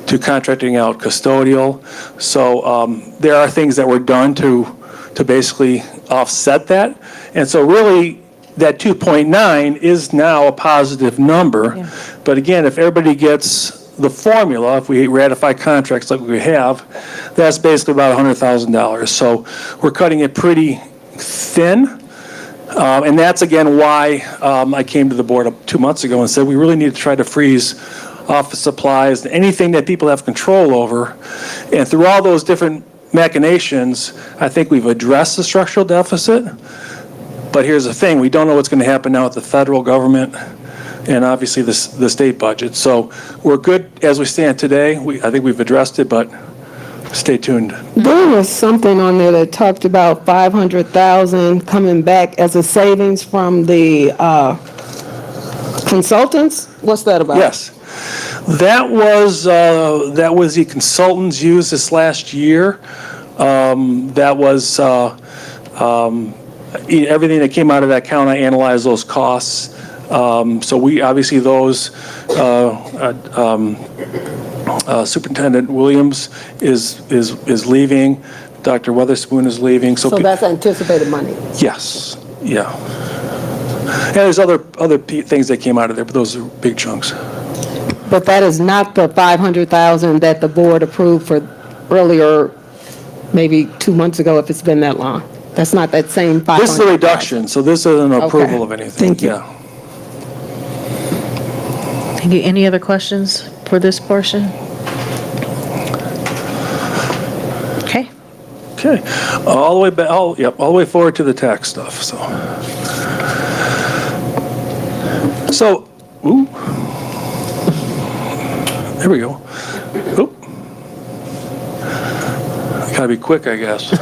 to contracting out custodial. So there are things that were done to basically offset that. And so really, that 2.9 is now a positive number. Yeah. But again, if everybody gets the formula, if we ratify contracts like we have, that's basically about $100,000. So we're cutting it pretty thin. And that's, again, why I came to the board 2 months ago and said we really need to try to freeze office supplies, anything that people have control over. And through all those different machinations, I think we've addressed the structural deficit. But here's the thing, we don't know what's going to happen now with the federal government and obviously the state budget. So we're good as we stand today. I think we've addressed it, but stay tuned. There was something on there that talked about $500,000 coming back as a savings from the consultants. What's that about? Yes. That was the consultants used this last year. That was everything that came out of that account. I analyzed those costs. So we obviously those Superintendent Williams is leaving. Dr. Weatherspoon is leaving. So that's anticipated money. Yes. Yeah. And there's other things that came out of there, but those are big chunks. But that is not the $500,000 that the board approved for earlier, maybe 2 months ago, if it's been that long. That's not that same $500,000. This is a reduction, so this isn't an approval of anything. Thank you. Yeah. Thank you. Any other questions for this portion? Okay. Okay. All the way back. All the way forward to the tax stuff. So, ooh. There we go. Oop. Gotta be quick, I guess.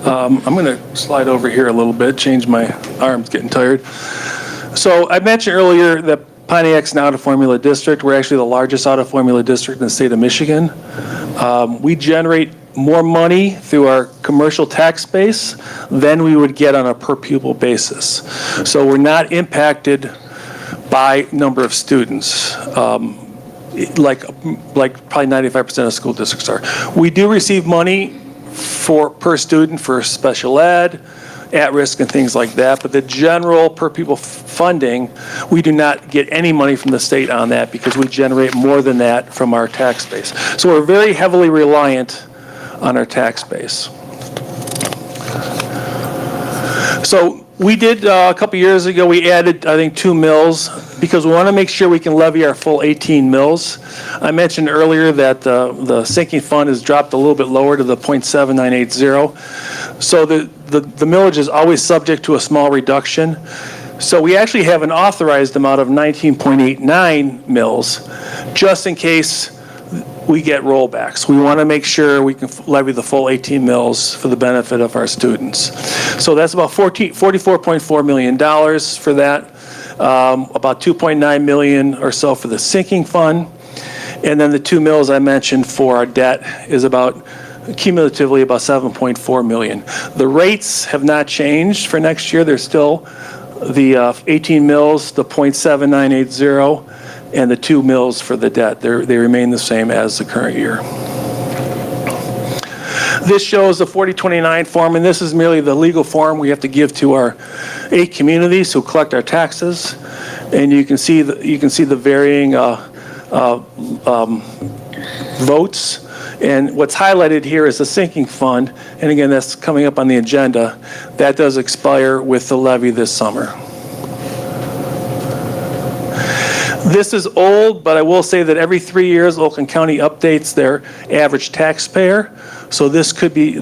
I'm going to slide over here a little bit, change my arms, getting tired. So I mentioned earlier that Pontiac's an out-of-formula district. We're actually the largest out-of-formula district in the state of Michigan. We generate more money through our commercial tax base than we would get on a per-pupil basis. So we're not impacted by number of students. Like probably 95% of school districts are. We do receive money per student for special ed, at-risk and things like that, but the general per pupil funding, we do not get any money from the state on that because we generate more than that from our tax base. So we're very heavily reliant on our tax base. So we did, a couple years ago, we added, I think, 2 mills because we want to make sure we can levy our full 18 mills. I mentioned earlier that the sinking fund has dropped a little bit lower to the 0.7980. So the millage is always subject to a small reduction. So we actually have an authorized amount of 19.89 mills just in case we get rollbacks. We want to make sure we can levy the full 18 mills for the benefit of our students. So that's about $44.4 million for that, about $2.9 million or so for the sinking fund, and then the 2 mills I mentioned for our debt is about cumulatively about $7.4 million. The rates have not changed for next year. They're still the 18 mills, the 0.7980, and the 2 mills for the debt. They remain the same as the current year. This shows the 4029 form, and this is merely the legal form we have to give to our 8 communities who collect our taxes. And you can see the varying votes. And what's highlighted here is the sinking fund, and again, that's coming up on the agenda. That does expire with the levy this summer. This is old, but I will say that every 3 years, Oakland County updates their average taxpayer. So this should be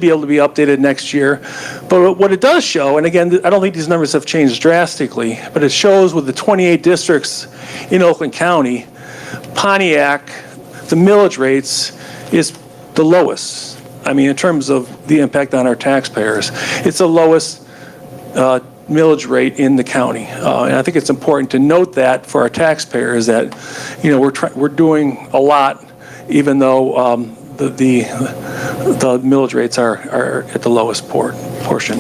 able to be updated next year. But what it does show, and again, I don't think these numbers have changed drastically, but it shows with the 28 districts in Oakland County, Pontiac, the millage rates is the lowest. I mean, in terms of the impact on our taxpayers, it's the lowest millage rate in the county. And I think it's important to note that for our taxpayers that, we're doing a lot, even though the millage rates are at the lowest portion.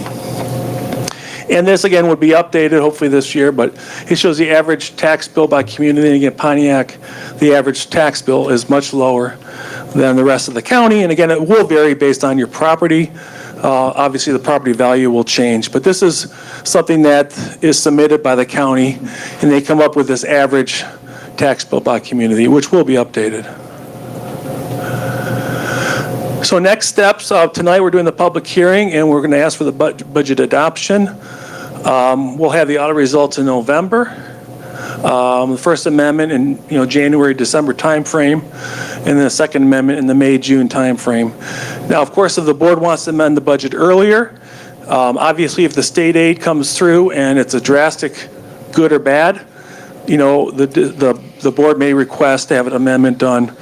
And this, again, would be updated hopefully this year, but it shows the average tax bill by community. And again, Pontiac, the average tax bill is much lower than the rest of the county. And again, it will vary based on your property. Obviously, the property value will change. But this is something that is submitted by the county, and they come up with this average tax bill by community, which will be updated. So next steps, tonight we're doing the public hearing, and we're going to ask for the budget adoption. We'll have the audit results in November. The First Amendment in January, December timeframe, and then the Second Amendment in the May, June timeframe. Now, of course, if the board wants to amend the budget earlier, obviously if the state aid comes through and it's a drastic good or bad, the board may request to have an amendment done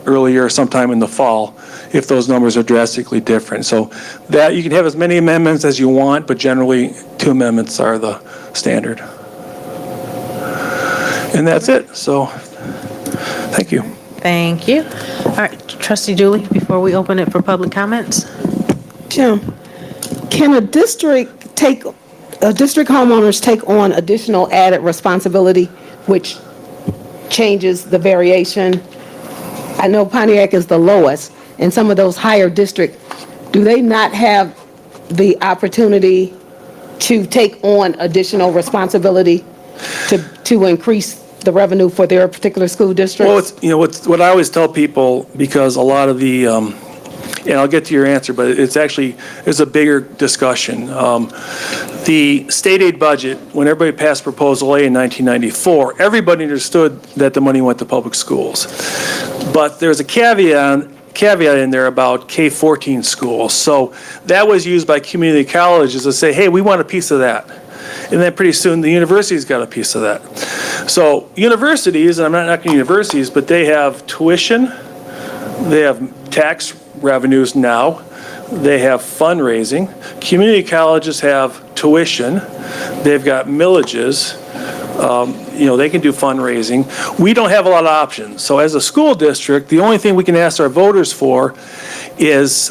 earlier sometime in the fall if those numbers are drastically different. So that you can have as many amendments as you want, but generally 2 amendments are the standard. And that's it. So thank you. Thank you. All right, Trustee Dooley, before we open it for public comments. Jim, can a district homeowners take on additional added responsibility, which changes the variation? I know Pontiac is the lowest, and some of those higher districts, do they not have the opportunity to take on additional responsibility to increase the revenue for their particular school district? Well, what I always tell people, because a lot of the, and I'll get to your answer, but it's a bigger discussion. The state aid budget, when everybody passed Proposal A in 1994, everybody understood that the money went to public schools. But there's a caveat in there about K-14 schools. So that was used by community colleges to say, hey, we want a piece of that. And then pretty soon the universities got a piece of that. So universities, and I'm not knocking universities, but they have tuition, they have tax revenues now, they have fundraising. Community colleges have tuition, they've got millages, they can do fundraising. We don't have a lot of options. So as a school district, the only thing we can ask our voters for is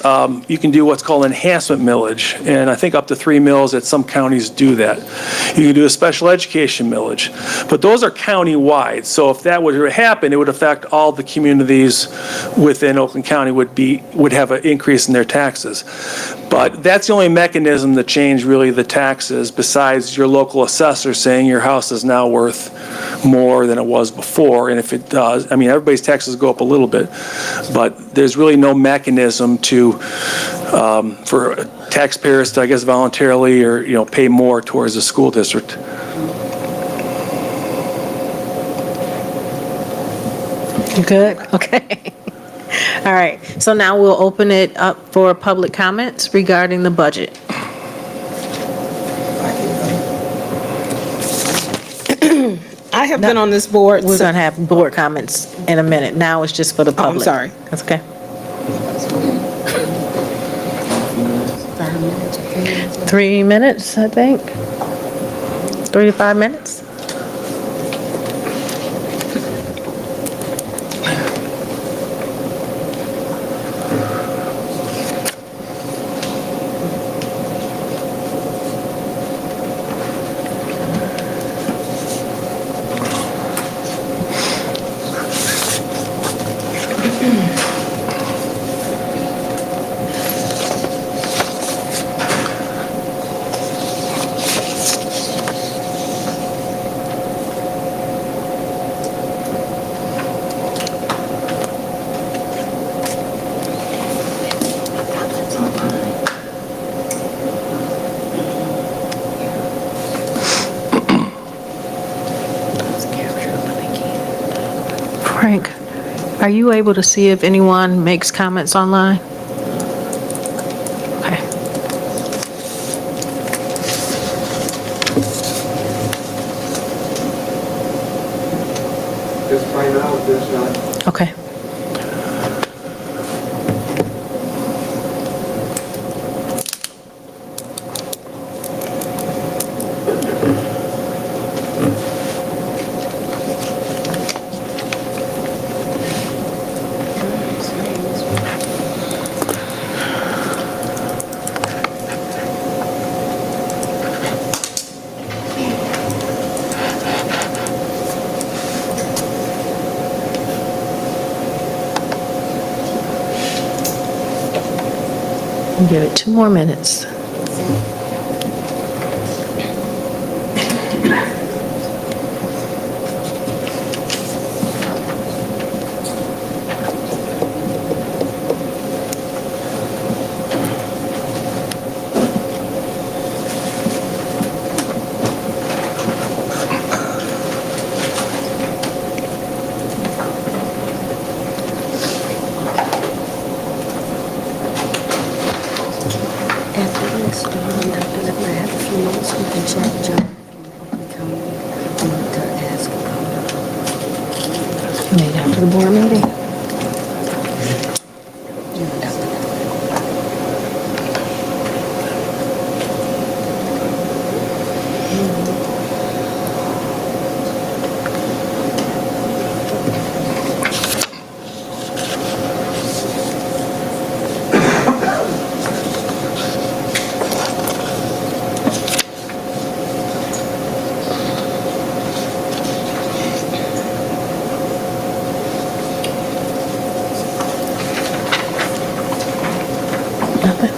you can do what's called enhancement millage. And I think up to 3 mills at some counties do that. You can do a special education millage. But those are county-wide. So if that were to happen, it would affect all the communities within Oakland County would have an increase in their taxes. But that's the only mechanism to change really the taxes besides your local assessor saying your house is now worth more than it was before. And if it does, everybody's taxes go up a little bit, but there's really no mechanism for taxpayers to, I guess, voluntarily or, pay more towards the school district. Good, okay. All right, so now we'll open it up for public comments regarding the budget. I have been on this board. We're going to have board comments in a minute. Now it's just for the public. I'm sorry. That's okay. 3 minutes, I think. 3 to 5 minutes. Frank, are you able to see if anyone makes comments online? Okay. Just find out if there's not. Okay. Give it 2 more minutes. After this, Dr. Lever, I have a few moments we can chat, Joe. I want to ask about Meet after the board meeting. you and Dr. Lever. Nothing?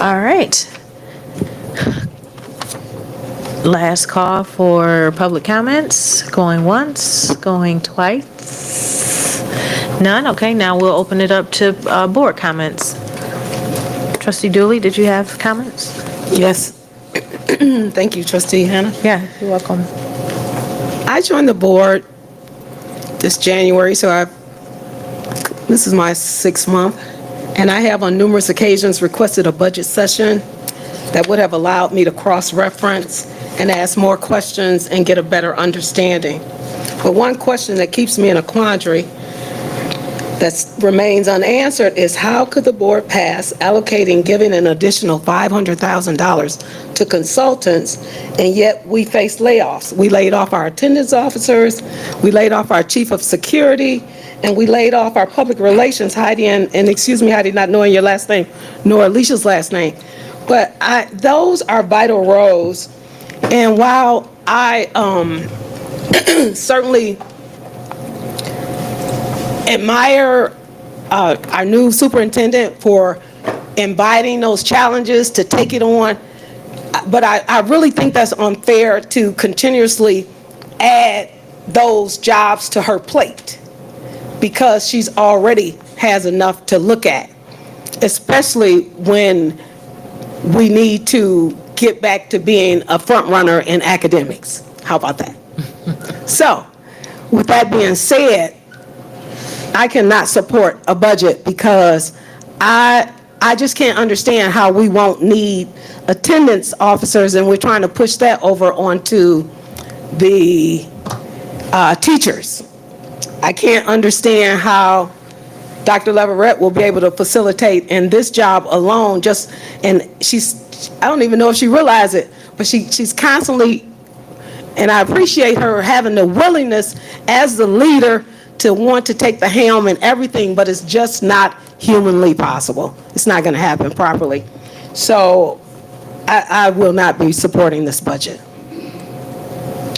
All right. Last call for public comments. Going once, going twice. None? Okay, now we'll open it up to board comments. Trustee Dooley, did you have comments? Yes. Thank you, Trustee Hannah. Yeah, you're welcome. I joined the board this January, so this is my 6th month, and I have on numerous occasions requested a budget session that would have allowed me to cross-reference and ask more questions and get a better understanding. But one question that keeps me in a quandary that remains unanswered is how could the board pass allocating, giving an additional $500,000 to consultants, and yet we face layoffs? We laid off our attendance officers, we laid off our chief of security, and we laid off our public relations, Heidi, and excuse me, Heidi, not knowing your last name, nor Alicia's last name. But those are vital roles, and while I certainly admire our new superintendent for inviting those challenges to take it on, but I really think that's unfair to continuously add those jobs to her plate because she's already has enough to look at, especially when we need to get back to being a front runner in academics. How about that? So, with that being said, I cannot support a budget because I just can't understand how we won't need attendance officers and we're trying to push that over onto the teachers. I can't understand how Dr. Leverett will be able to facilitate in this job alone and I don't even know if she realizes it, but she's constantly, and I appreciate her having the willingness as the leader to want to take the helm and everything, but it's just not humanly possible. It's not going to happen properly. So I will not be supporting this budget.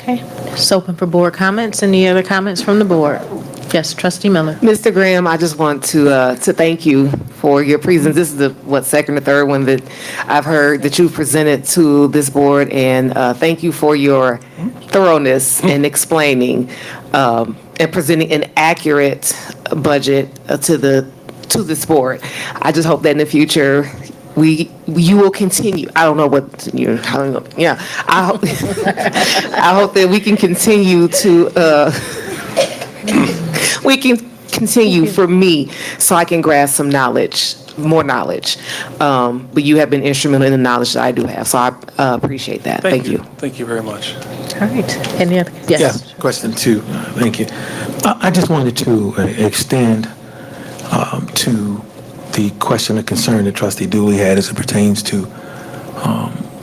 Okay, it's open for board comments. Any other comments from the board? Yes, Trustee Miller. Mr. Graham, I just want to thank you for your presence. This is the second or third one that I've heard that you've presented to this board, and thank you for your thoroughness in explaining and presenting an accurate budget to this board. I just hope that in the future you will continue. I don't know what you're telling them. Yeah, I hope that we can continue to. We can continue for me so I can grasp some knowledge more knowledge. But you have been instrumental in the knowledge that I do have, so I appreciate that. Thank you. Thank you very much. All right. Any other? Yes. Yeah, question two. Thank you. I just wanted to extend to the question of concern that Trustee Dooley had as it pertains to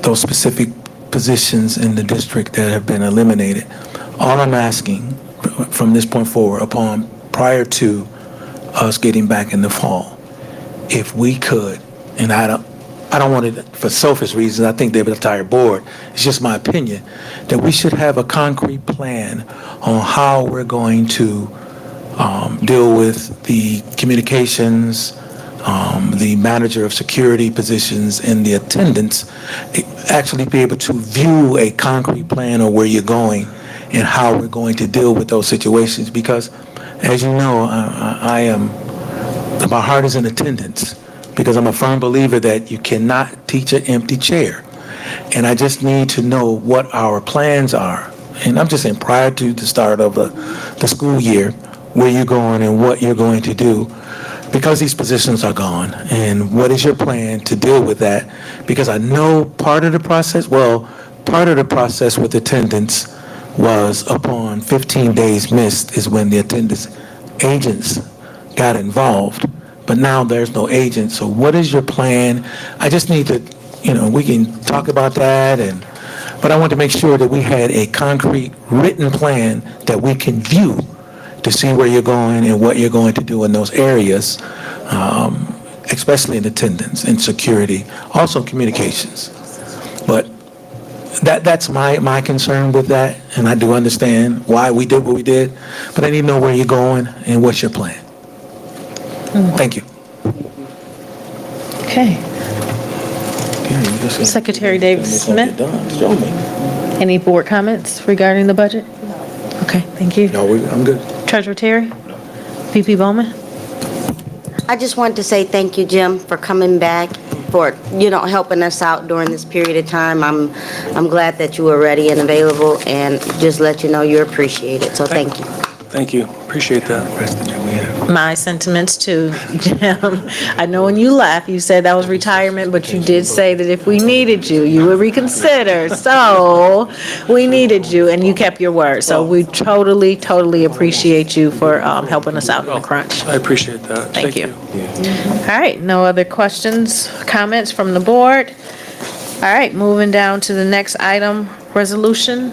those specific positions in the district that have been eliminated. All I'm asking from this point forward, prior to us getting back in the fall, if we could, and I don't want it for selfish reasons, I think the entire board, it's just my opinion, that we should have a concrete plan on how we're going to deal with the communications, the manager of security positions, and the attendants, actually be able to view a concrete plan of where you're going and how we're going to deal with those situations. Because, as you know, my heart is in attendance, because I'm a firm believer that you cannot teach an empty chair. And I just need to know what our plans are. And I'm just saying, prior to the start of the school year, where you're going and what you're going to do, because these positions are gone. And what is your plan to deal with that? Because I know part of the process with attendance was upon 15 days missed is when the attendance agents got involved. But now there's no agent. So what is your plan? I just need to, we can talk about that, but I want to make sure that we had a concrete written plan that we can view to see where you're going and what you're going to do in those areas, especially in attendance and security, also communications. But that's my concern with that, and I do understand why we did what we did, but I need to know where you're going and what's your plan. Thank you. Okay. Secretary David Smith. Any board comments regarding the budget? Okay, thank you. No, I'm good. Treasurer Terry? VP Bowman? I just wanted to say thank you, Jim, for coming back, for, helping us out during this period of time. I'm glad that you were ready and available, and just let you know you're appreciated, so thank you. Thank you. Appreciate that. My sentiments too, Jim. I know when you left, you said that was retirement, but you did say that if we needed you, you would reconsider. So we needed you, and you kept your word. So we totally appreciate you for helping us out in the crunch. I appreciate that. Thank you. All right, no other questions, comments from the board? All right, moving down to the next item, resolution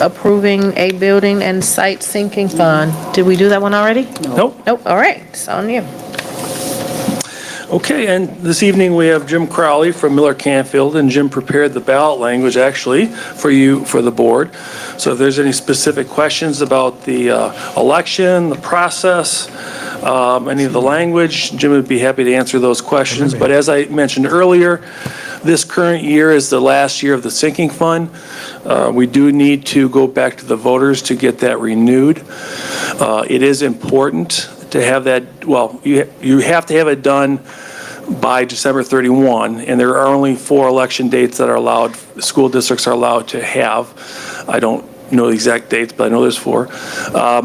approving a building and site sinking fund. Did we do that one already? Nope. Nope, all right, it's on you. Okay, and this evening we have Jim Crowley from Miller Canfield, and Jim prepared the ballot language actually for you, for the board. So if there's any specific questions about the election, the process, any of the language, Jim would be happy to answer those questions. But as I mentioned earlier, this current year is the last year of the sinking fund. We do need to go back to the voters to get that renewed. It is important to have that, well, you have to have it done by December 31, and there are only 4 election dates that are allowed, school districts are allowed to have. I don't know the exact dates, but I know there's 4.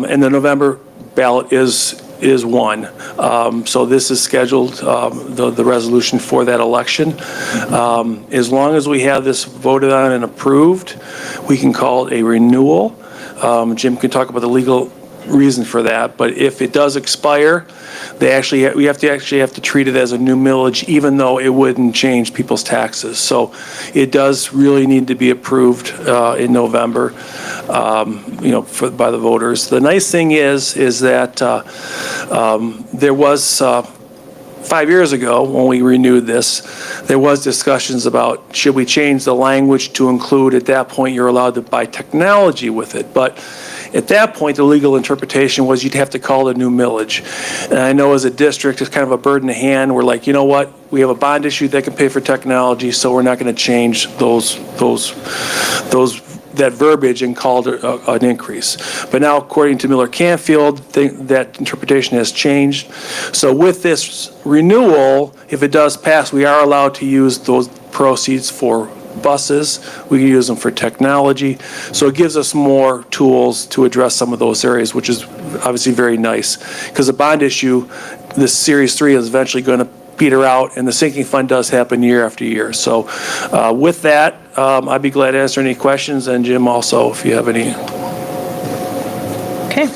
And the November ballot is one. So this is scheduled, the resolution for that election. As long as we have this voted on and approved, we can call it a renewal. Jim can talk about the legal reason for that, but if it does expire, we have to treat it as a new millage, even though it wouldn't change people's taxes. So it does really need to be approved in November, by the voters. The nice thing is that there was 5 years ago when we renewed this, there was discussions about should we change the language to include, at that point you're allowed to buy technology with it, but at that point, the legal interpretation was you'd have to call it a new millage. And I know as a district, it's kind of a bird in the hand. We're like, you know what? We have a bond issue that can pay for technology, so we're not going to change that verbiage and call it an increase. But now, according to Miller Canfield, that interpretation has changed. So with this renewal, if it does pass, we are allowed to use those proceeds for buses, we can use them for technology. So it gives us more tools to address some of those areas, which is obviously very nice. Because a bond issue this Series 3 is eventually going to peter out, and the sinking fund does happen year after year. So with that, I'd be glad to answer any questions, and Jim also, if you have any. Okay.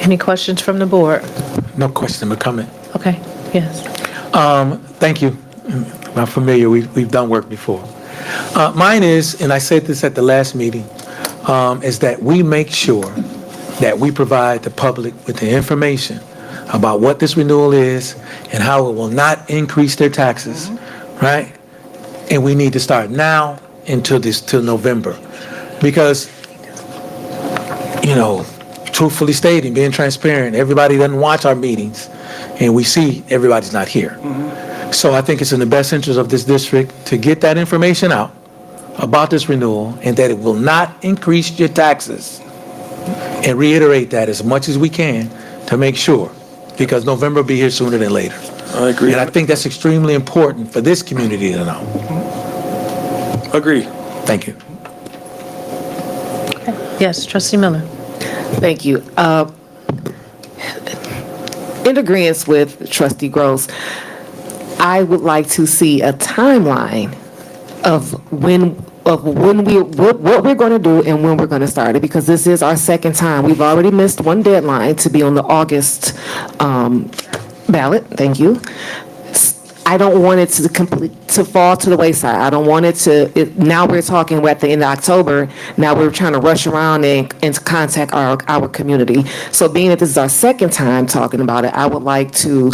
Any questions from the board? No question, but comment. Okay, yes. Thank you. I'm familiar. We've done work before. Mine is, and I said this at the last meeting, is that we make sure that we provide the public with the information about what this renewal is and how it will not increase their taxes, right? And we need to start now till November. Because, truthfully stating, being transparent, everybody doesn't watch our meetings, and we see everybody's not here. So I think it's in the best interest of this district to get that information out about this renewal and that it will not increase your taxes. And reiterate that as much as we can to make sure, because November will be here sooner than later. I agree. And I think that's extremely important for this community to know. Agree. Thank you. Yes, trustee Miller. Thank you. In agreement with trustee Gross, I would like to see a timeline of what we're going to do and when we're going to start it, because this is our second time. We've already missed one deadline to be on the August ballot. Thank you. I don't want it to fall to the wayside. I don't want it to. Now we're talking at the end of October. Now we're trying to rush around and contact our community. So being that this is our second time talking about it, I would like to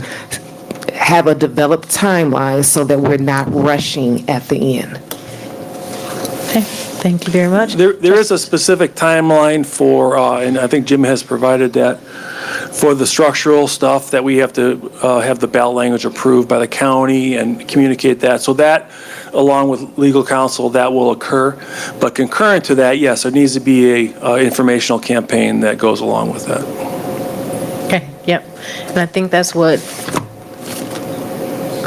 have a developed timeline so that we're not rushing at the end. Okay, thank you very much. There is a specific timeline for, and I think Jim has provided that, for the structural stuff that we have to have the ballot language approved by the county and communicate that. So that, along with legal counsel, that will occur. But concurrent to that, yes, there needs to be a informational campaign that goes along with that. Okay, yep. And I think that's what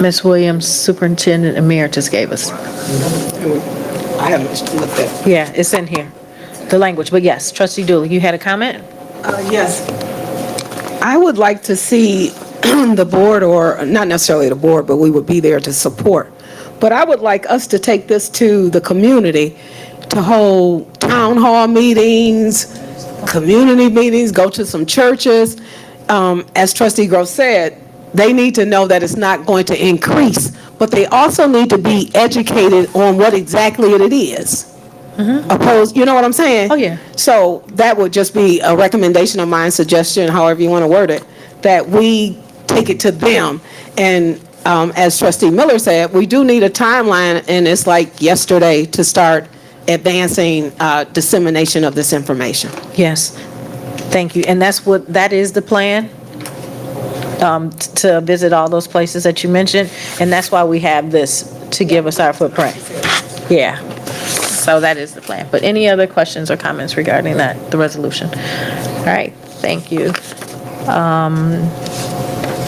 Ms. Williams, Superintendent Emeritus, gave us. I haven't looked at. Yeah, it's in here, the language, but yes, trustee Dooley, you had a comment? Yes. I would like to see the board, or not necessarily the board, but we would be there to support. But I would like us to take this to the community, to hold town hall meetings, community meetings, go to some churches. As trustee Gross said, they need to know that it's not going to increase, but they also need to be educated on what exactly it is. Opposed, you know what I'm saying? Oh, yeah. So that would just be a recommendation of mine, suggestion, however you want to word it, that we take it to them. And as trustee Miller said, we do need a timeline, and it's like yesterday to start advancing dissemination of this information. Yes, thank you. And that is the plan, to visit all those places that you mentioned, and that's why we have this, to give us our footprint. Yeah, so that is the plan. But any other questions or comments regarding that, the resolution? All right, thank you.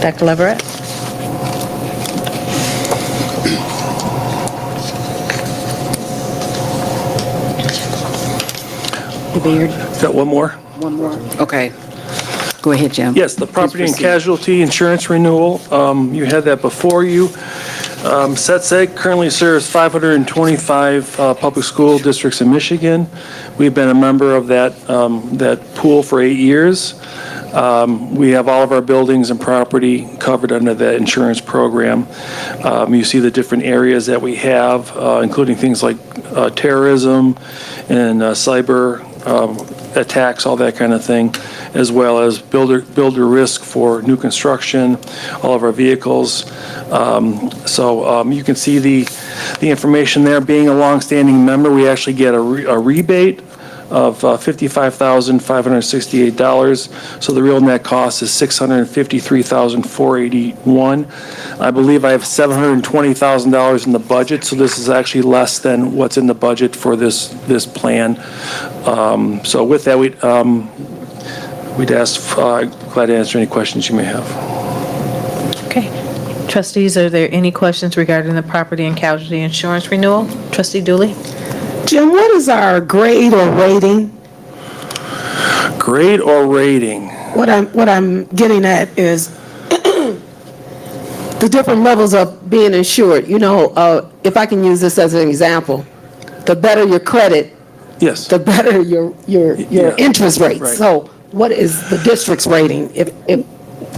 Dr. Leverett? Got one more? One more. Okay. Go ahead, Jim. Yes, the property and casualty insurance renewal, you had that before you. SETSEG currently serves 525 public school districts in Michigan. We've been a member of that pool for 8 years. We have all of our buildings and property covered under that insurance program. You see the different areas that we have, including things like terrorism and cyber attacks, all that kind of thing, as well as builder risk for new construction, all of our vehicles. So you can see the information there. Being a longstanding member, we actually get a rebate of $55,568. So the real net cost is $653,481. I believe I have $720,000 in the budget, so this is actually less than what's in the budget for this plan. So with that, we'd ask, glad to answer any questions you may have. Okay. Trustees, are there any questions regarding the property and casualty insurance renewal? Trustee Dooley? Jim, what is our grade or rating? Grade or rating? what I'm getting at is the different levels of being insured. You know, if I can use this as an example, the better your credit, Yes. the better your Yeah. interest rates. Right. So what is the district's rating? If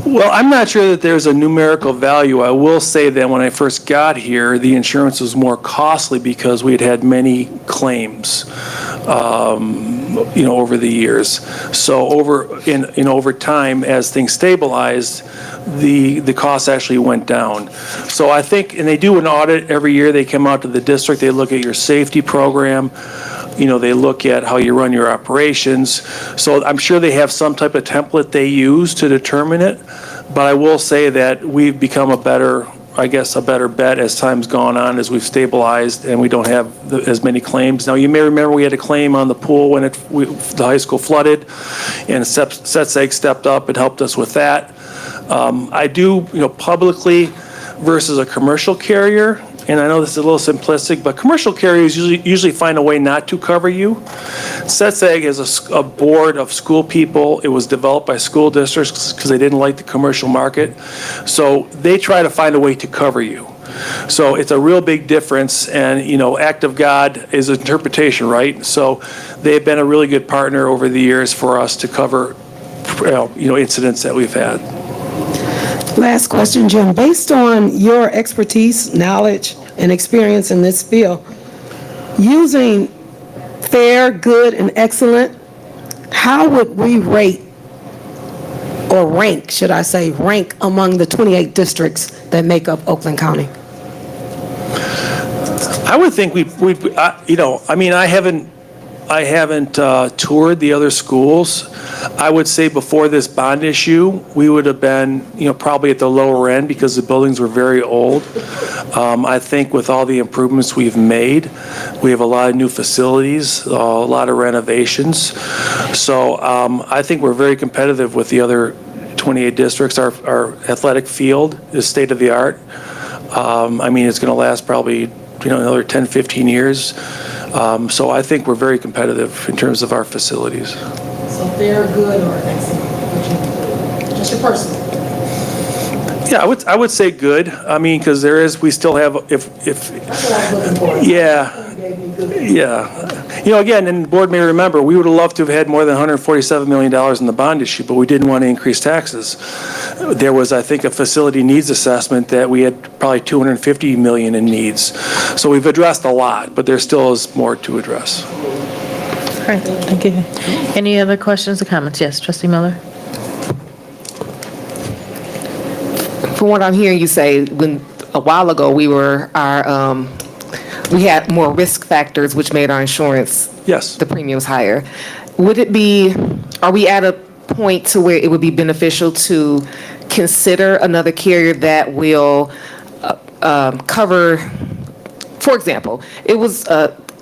Well, I'm not sure that there's a numerical value. I will say that when I first got here, the insurance was more costly because we had had many claims, over the years. So over time, as things stabilized, the costs actually went down. So I think, and they do an audit every year. They come out to the district, they look at your safety program, they look at how you run your operations. So I'm sure they have some type of template they use to determine it. But I will say that we've become a better bet as time's gone on, as we've stabilized and we don't have as many claims. Now, you may remember we had a claim on the pool when the high school flooded, and SETSEG stepped up and helped us with that. I do, publicly versus a commercial carrier, and I know this is a little simplistic, but commercial carriers usually find a way not to cover you. SETSEG is a board of school people. It was developed by school districts because they didn't like the commercial market. So they try to find a way to cover you. So it's a real big difference, and, act of God is interpretation, right? So they've been a really good partner over the years for us to cover, incidents that we've had. Last question, Jim. Based on your expertise, knowledge, and experience in this field, using fair, good, and excellent, how would we rate, or rank, should I say, rank among the 28 districts that make up Oakland County? I would think I haven't toured the other schools. I would say before this bond issue, we would have been, probably at the lower end because the buildings were very old. I think with all the improvements we've made, we have a lot of new facilities, a lot of renovations. So I think we're very competitive with the other 28 districts. Our athletic field is state of the art. It's going to last probably, another 10, 15 years. So I think we're very competitive in terms of our facilities. So fair, good, or excellent? Just your personal. Yeah, I would say good. Because we still have, if. That's what I was looking for. Yeah. Again, and the board may remember, we would have loved to have had more than $147 million in the bond issue, but we didn't want to increase taxes. There was, I think, a facility needs assessment that we had probably $250 million in needs. So we've addressed a lot, but there still is more to address. All right, thank you. Any other questions or comments? Yes, Trustee Miller? From what I'm hearing you say, a while ago, we had more risk factors, which made our insurance, Yes. the premiums higher. Are we at a point to where it would be beneficial to consider another carrier that will cover, for example,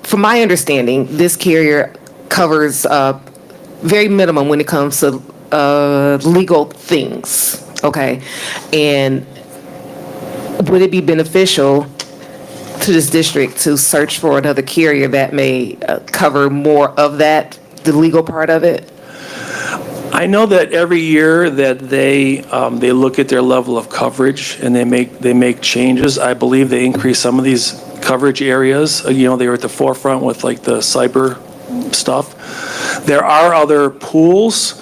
from my understanding, this carrier covers very minimum when it comes to legal things, okay? And would it be beneficial to this district to search for another carrier that may cover more of that, the legal part of it? I know that every year that they look at their level of coverage and they make changes. I believe they increase some of these coverage areas. They were at the forefront with like the cyber stuff. There are other pools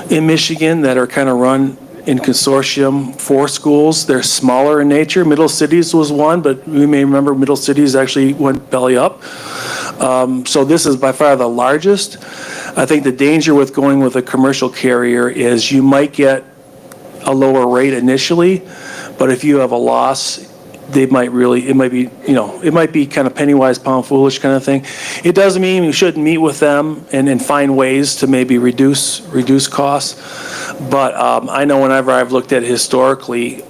in Michigan that are kind of run in consortium for schools. They're smaller in nature. Middle Cities was one, but we may remember Middle Cities actually went belly up. So this is by far the largest. I think the danger with going with a commercial carrier is you might get a lower rate initially, but if you have a loss, it might be kind of penny wise, pound foolish kind of thing. It doesn't mean you shouldn't meet with them and find ways to maybe reduce costs. But I know whenever I've looked at it historically,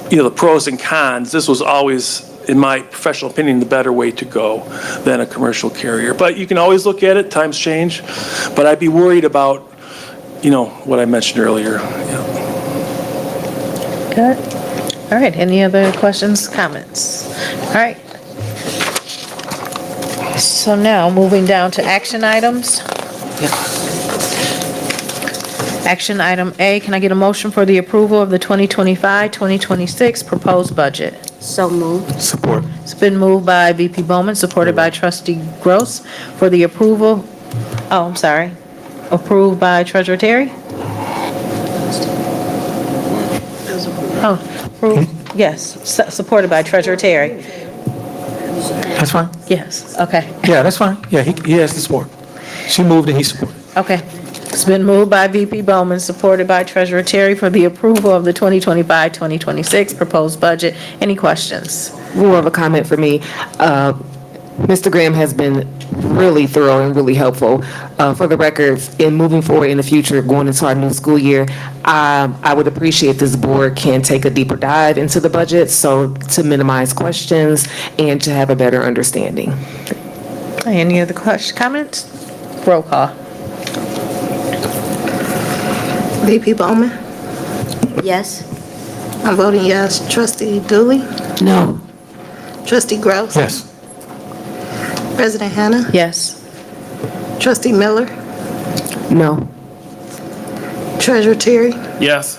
the pros and cons, this was always, in my professional opinion, the better way to go than a commercial carrier. But you can always look at it, times change. But I'd be worried about, what I mentioned earlier. Yeah. Good. All right, any other questions, comments? All right. So now, moving down to action items. Action item A, can I get a motion for the approval of the 2025-2026 proposed budget? So moved. Support. It's been moved by VP Bowman, supported by Trustee Gross for the approval, approved by Treasurer Terry? Oh, approved, yes, supported by Treasurer Terry. That's fine. Yes, okay, Yeah, that's fine. Yeah, he has the support. She moved and he supported. okay. It's been moved by VP Bowman, supported by Treasurer Terry for the approval of the 2025-2026 proposed budget. Any questions? More of a comment for me. Mr. Graham has been really thorough and really helpful. For the record, in moving forward in the future, going into our new school year, I would appreciate this board can take a deeper dive into the budget, so to minimize questions and to have a better understanding. Any other comments? Roll call. VP Bowman? Yes. I'm voting yes. Trustee Dooley? No. Trustee Grouse? Yes. President Hannah? Yes. Trustee Miller? No. Treasurer Terry? Yes.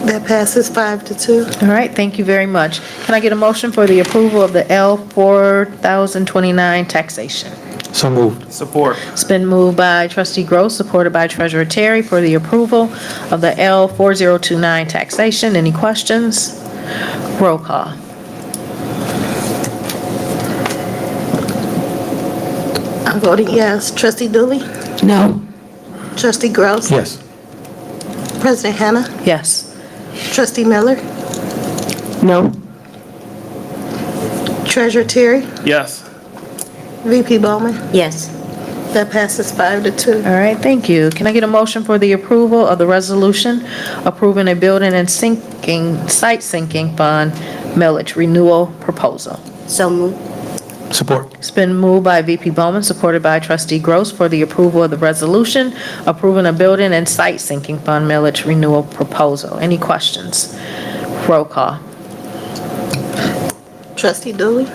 That passes 5-2. All right, thank you very much. Can I get a motion for the approval of the L 4029 taxation? So moved. Support. It's been moved by Trustee Gross, supported by Treasurer Terry for the approval of the L 4029 taxation. Any questions? Roll call. I'm voting yes. Trustee Dooley? No. Trustee Grouse? Yes. President Hannah? Yes. Trustee Miller? No. Treasurer Terry? Yes. VP Bowman? Yes. That passes 5-2. All right, thank you. Can I get a motion for the approval of the resolution approving a building and site sinking fund millage renewal proposal? So moved. Support. It's been moved by VP Bowman, supported by Trustee Gross for the approval of the resolution approving a building and site sinking fund millage renewal proposal. Any questions? Roll call. Trustee Dooley?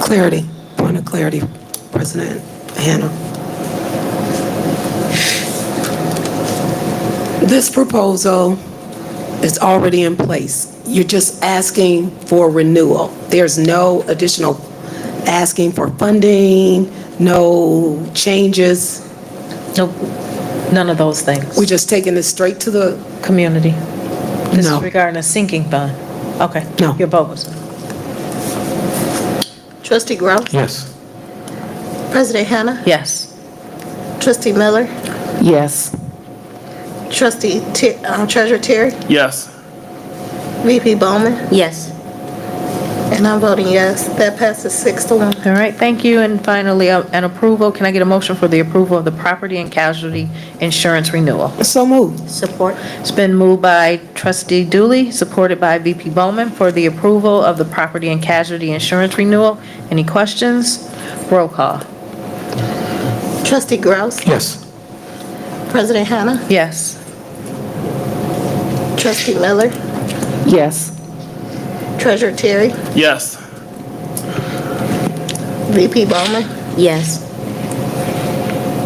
Clarity. Point of clarity, President Hannah. This proposal is already in place. You're just asking for renewal. There's no additional asking for funding, no changes. Nope, none of those things. We're just taking this straight to the, Community. This is No. regarding a sinking fund. Okay. No. You're bogus. Trustee Grouse? Yes. President Hannah? Yes. Trustee Miller? Yes. Treasurer Terry? Yes. VP Bowman? Yes. And I'm voting yes. That passes 6-1. All right, thank you. And finally, an approval. Can I get a motion for the approval of the property and casualty insurance renewal? so moved. Support. It's been moved by Trustee Dooley, supported by VP Bowman for the approval of the property and casualty insurance renewal. Any questions? Roll call. Trustee Grouse? Yes. President Hannah? Yes. Trustee Miller? Yes. Treasurer Terry? Yes. VP Bowman? Yes.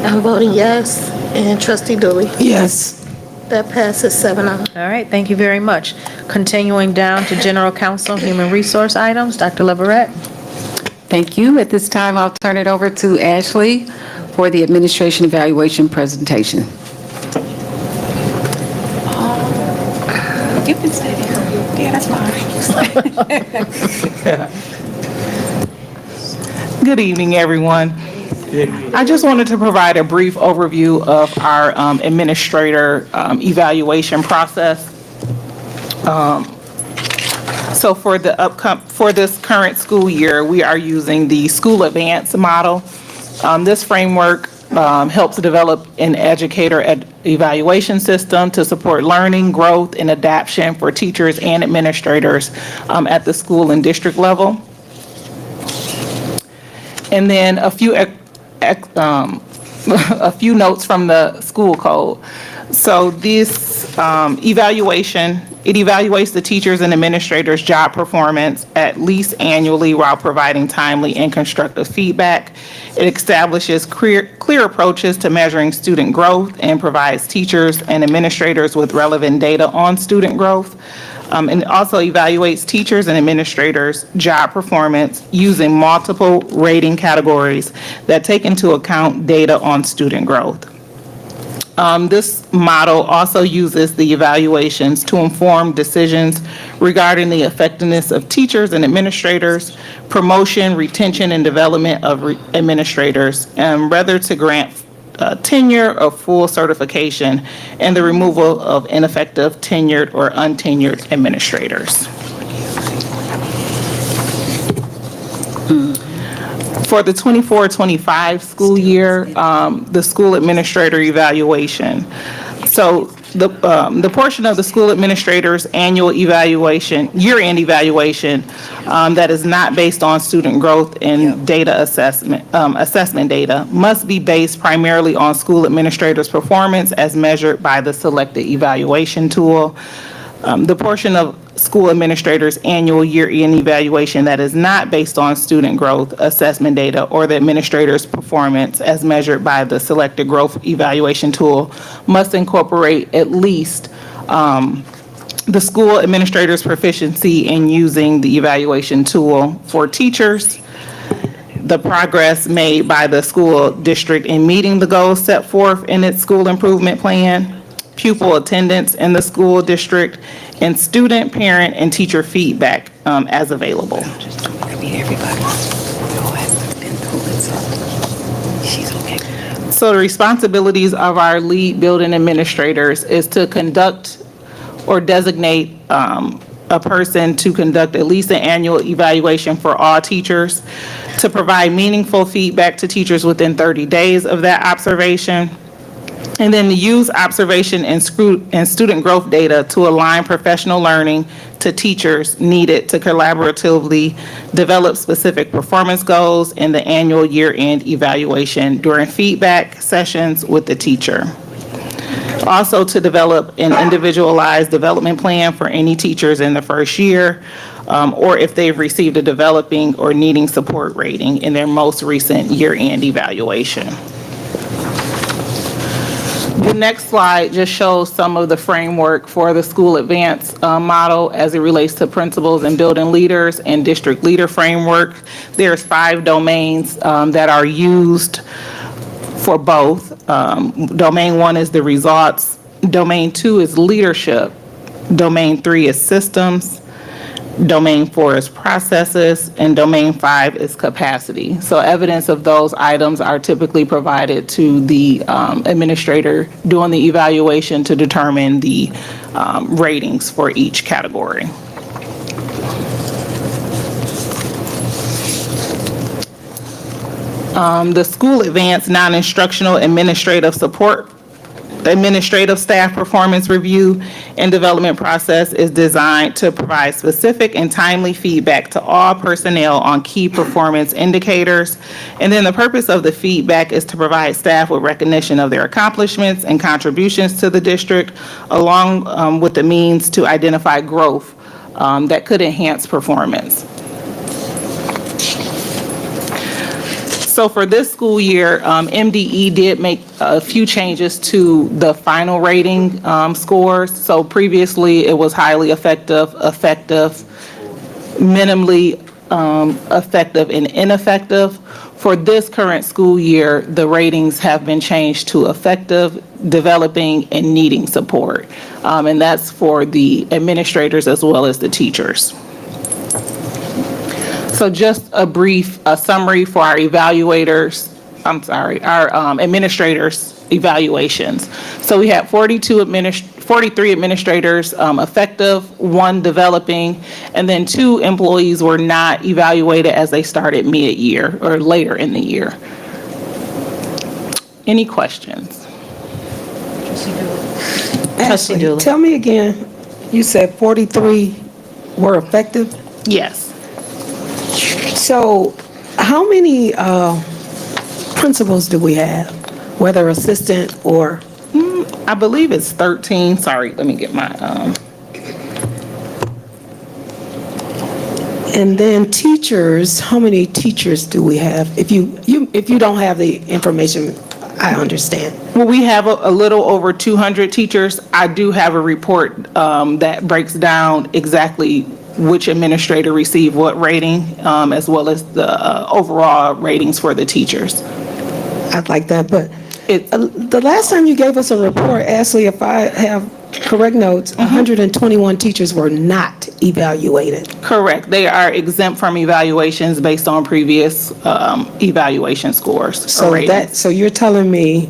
I'm voting yes. And Trustee Dooley? Yes. That passes 7-0. All right, thank you very much. Continuing down to General Counsel, Human Resource items, Dr. Leverett. Thank you. At this time, I'll turn it over to Ashley for the administration evaluation presentation. You can stay there. Yeah, that's fine. Good evening, everyone. I just wanted to provide a brief overview of our administrator evaluation process. So for this current school year, we are using the School Advance model. This framework helps develop an educator evaluation system to support learning, growth, and adaptation for teachers and administrators at the school and district level. And then a few notes from the school code. So this evaluation, it evaluates the teachers and administrators' job performance at least annually while providing timely and constructive feedback. It establishes clear approaches to measuring student growth and provides teachers and administrators with relevant data on student growth. And it also evaluates teachers and administrators' job performance using multiple rating categories that take into account data on student growth. This model also uses the evaluations to inform decisions regarding the effectiveness of teachers and administrators, promotion, retention, and development of administrators, and whether to grant tenure or full certification, and the removal of ineffective tenured or untenured administrators. For the 24-25 school year, the school administrator evaluation. So the portion of the school administrator's annual evaluation, year-end evaluation, that is not based on student growth and data assessment data must be based primarily on school administrators' performance as measured by the selected evaluation tool. The portion of school administrators' annual year-end evaluation that is not based on student growth assessment data or the administrator's performance as measured by the selected growth evaluation tool must incorporate at least the school administrator's proficiency in using the evaluation tool for teachers, the progress made by the school district in meeting the goals set forth in its school improvement plan, pupil attendance in the school district, and student, parent, and teacher feedback as available. So the responsibilities of our lead building administrators is to conduct or designate a person to conduct at least an annual evaluation for all teachers, to provide meaningful feedback to teachers within 30 days of that observation, and then to use observation and student growth data to align professional learning to teachers needed to collaboratively develop specific performance goals in the annual year-end evaluation during feedback sessions with the teacher. Also, to develop an individualized development plan for any teachers in the first year, or if they've received a developing or needing support rating in their most recent year-end evaluation. The next slide just shows some of the framework for the school advance model as it relates to principals and building leaders and district leader framework. There's 5 domains that are used for both. Domain 1 is the results. Domain 2 is leadership. Domain 3 is systems. Domain 4 is processes, and Domain 5 is capacity. So evidence of those items are typically provided to the administrator doing the evaluation to determine the ratings for each category. The school advanced non-instructional administrative staff performance review and development process is designed to provide specific and timely feedback to all personnel on key performance indicators. And then the purpose of the feedback is to provide staff with recognition of their accomplishments and contributions to the district, along with the means to identify growth that could enhance performance. So for this school year, MDE did make a few changes to the final rating scores. So previously, it was highly effective, minimally effective, and ineffective. For this current school year, the ratings have been changed to effective, developing, and needing support. And that's for the administrators as well as the teachers. So just a brief summary for our administrators' evaluations. So we had 43 administrators effective, 1 developing, and then 2 employees were not evaluated as they started mid-year or later in the year. Any questions? Ashley, tell me again, you said 43 were effective? Yes. So how many principals do we have, whether assistant or? I believe it's 13. Sorry, let me get my, And then teachers, how many teachers do we have? If you don't have the information, I understand. well, we have a little over 200 teachers. I do have a report that breaks down exactly which administrator received what rating, as well as the overall ratings for the teachers. I'd like that, but the last time you gave us a report, Ashley, if I have correct notes, 121 teachers were not evaluated. Correct. They are exempt from evaluations based on previous evaluation scores or ratings. So you're telling me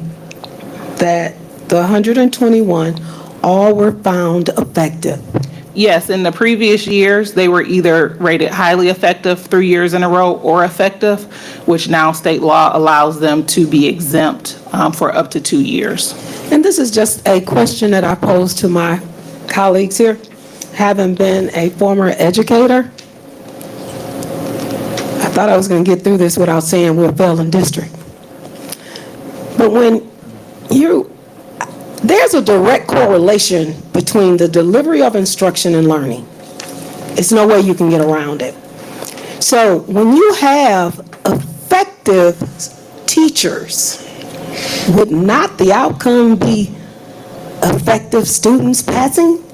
that the 121 all were found effective? Yes, in the previous years, they were either rated highly effective 3 years in a row or effective, which now state law allows them to be exempt for up to 2 years. And this is just a question that I pose to my colleagues here. Having been a former educator, I thought I was going to get through this without saying we're a failing district. But there's a direct correlation between the delivery of instruction and learning. There's no way you can get around it. So when you have effective teachers, would not the outcome be effective students passing?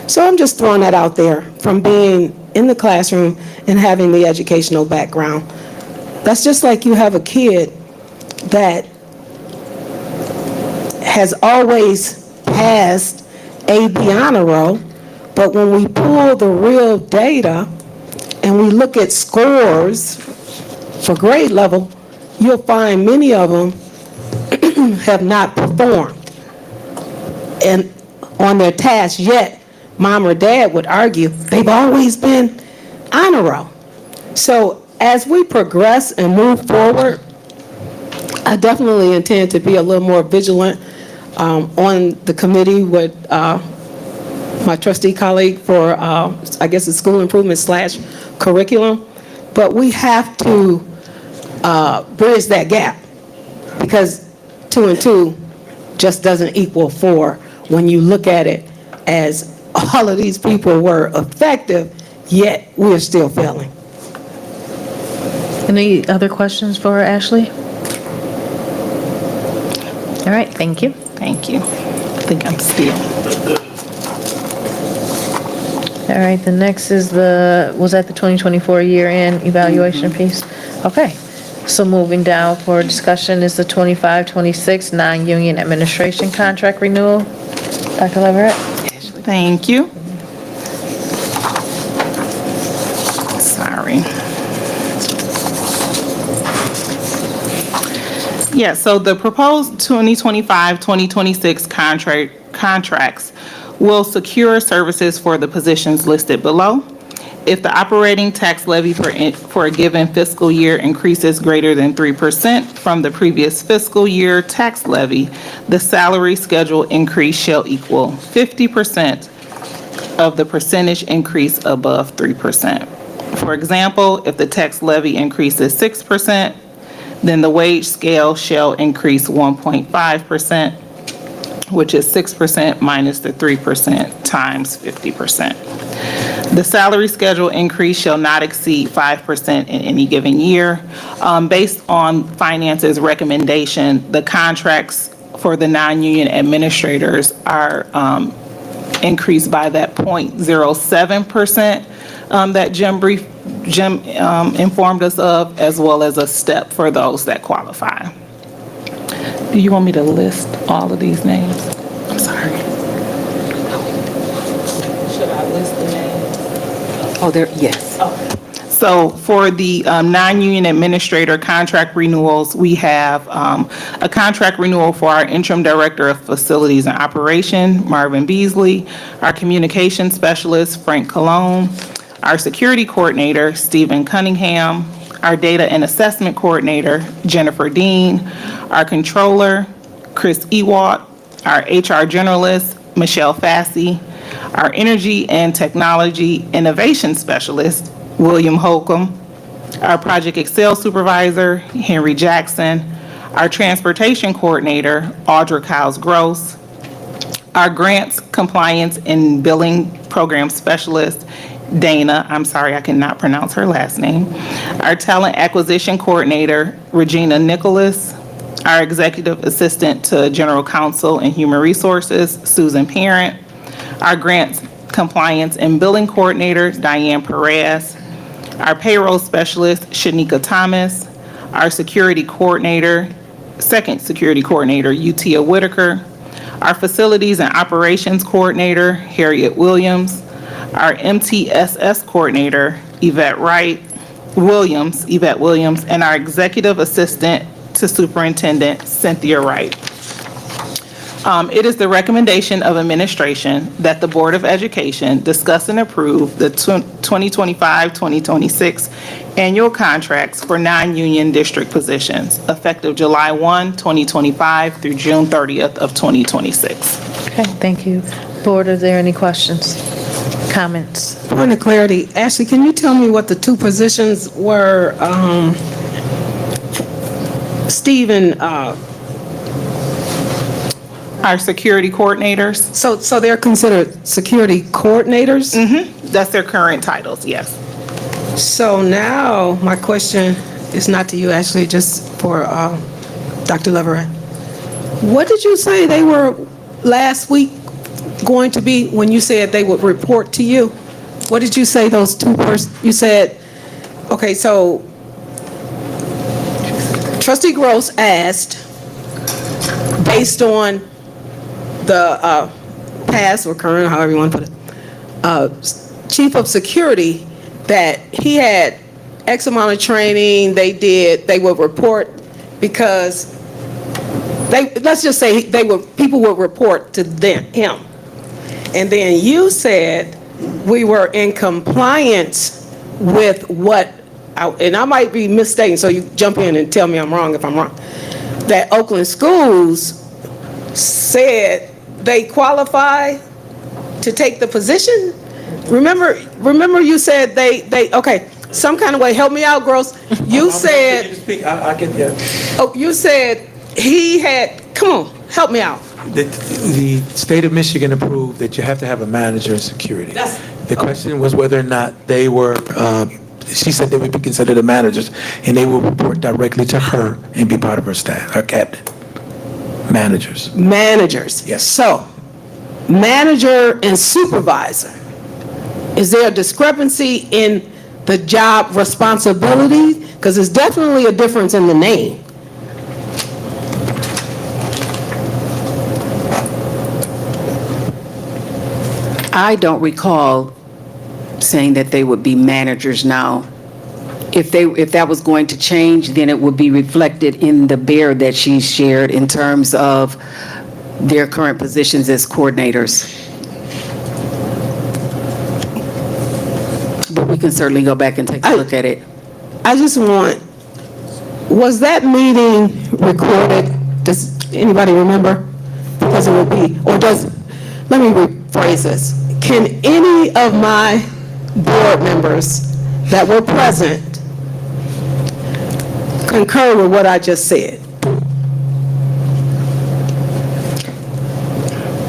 So I'm just throwing that out there from being in the classroom and having the educational background. That's just like you have a kid that has always passed AB honor roll, but when we pull the real data and we look at scores for grade level, you'll find many of them have not performed and on their tasks, yet mom or dad would argue they've always been honor roll. So as we progress and move forward, I definitely intend to be a little more vigilant on the committee with my trustee colleague for, I guess it's school improvement / curriculum. But we have to bridge that gap, because 2 and 2 just doesn't equal 4 when you look at it as all of these people were effective, yet we're still failing. Any other questions for Ashley? All right, thank you. Thank you. I think I'm still. All right, the next is was that the 2024 year-end evaluation piece? Okay, so moving down for discussion is the 25-26 non-union administration contract renewal. Dr. Leverett? Thank you. Sorry. Yeah, so the proposed 2025-2026 contracts will secure services for the positions listed below. If the operating tax levy for a given fiscal year increases greater than 3% from the previous fiscal year tax levy, the salary schedule increase shall equal 50% of the percentage increase above 3%. For example, if the tax levy increases 6%, then the wage scale shall increase 1.5%, which is 6% minus the 3% times 50%. The salary schedule increase shall not exceed 5% in any given year. Based on Finance's recommendation, the contracts for the non-union administrators are increased by that 0.07% that Jim informed us of, as well as a step for those that qualify. Do you want me to list all of these names? I'm sorry. Should I list the names? Oh, yes. So for the non-union administrator contract renewals, we have a contract renewal for our interim director of facilities and operation, Marvin Beasley, our communication specialist, Frank Colon, our security coordinator, Stephen Cunningham, our data and assessment coordinator, Jennifer Dean, our controller, Chris Ewalt, our HR generalist, Michelle Fassey, our energy and technology innovation specialist, William Holcomb, our Project Excel supervisor, Henry Jackson, our transportation coordinator, Audra Kyles Gross, Our grants, compliance, and billing program specialist, Dana, I'm sorry, I cannot pronounce her last name. Our talent acquisition coordinator, Regina Nicholas. Our executive assistant to general counsel and human resources, Susan Parent. Our grants, compliance, and billing coordinator, Diane Perez. Our payroll specialist, Shanika Thomas. Our security coordinator, second security coordinator, Utia Whitaker. Our facilities and operations coordinator, Harriet Williams. Our MTSS coordinator, Yvette Williams, and our executive assistant to superintendent, Cynthia Wright. It is the recommendation of administration that the Board of Education discuss and approve the 2025-2026 annual contracts for non-union district positions effective July 1, 2025 through June 30th of 2026. Okay, thank you. Board, are there any questions, comments? Point of clarity, Ashley, can you tell me what the two positions were? Stephen, Our security coordinators, so they're considered security coordinators? that's their current titles, yes. So now, my question is not to you, Ashley, just for Dr. Leverett. What did you say they were last week going to be when you said they would report to you? What did you say those two you said, okay, so Trustee Gross asked, based on the past or current, however you want to put it, Chief of Security, that he had X amount of training, they would report because let's just say people would report to him. And then you said we were in compliance with what, and I might be mistaken, so you jump in and tell me I'm wrong if I'm wrong, that Oakland Schools said they qualify to take the position? Remember you said they okay, some kind of way, help me out, Gross. You said, I can, yeah. oh, you said he had, come on, help me out. The state of Michigan approved that you have to have a manager of security. The question was whether or not they were, she said they would be considered the managers, and they will report directly to her and be part of her staff, her cabinet. Managers. Yes. So, manager and supervisor, is there a discrepancy in the job responsibility? Because there's definitely a difference in the name. I don't recall saying that they would be managers now. If that was going to change, then it would be reflected in the bear that she shared in terms of their current positions as coordinators. But we can certainly go back and take a look at it. I just was that meeting recorded? Does anybody remember? Because it would be, let me rephrase this. Can any of my board members that were present concur with what I just said?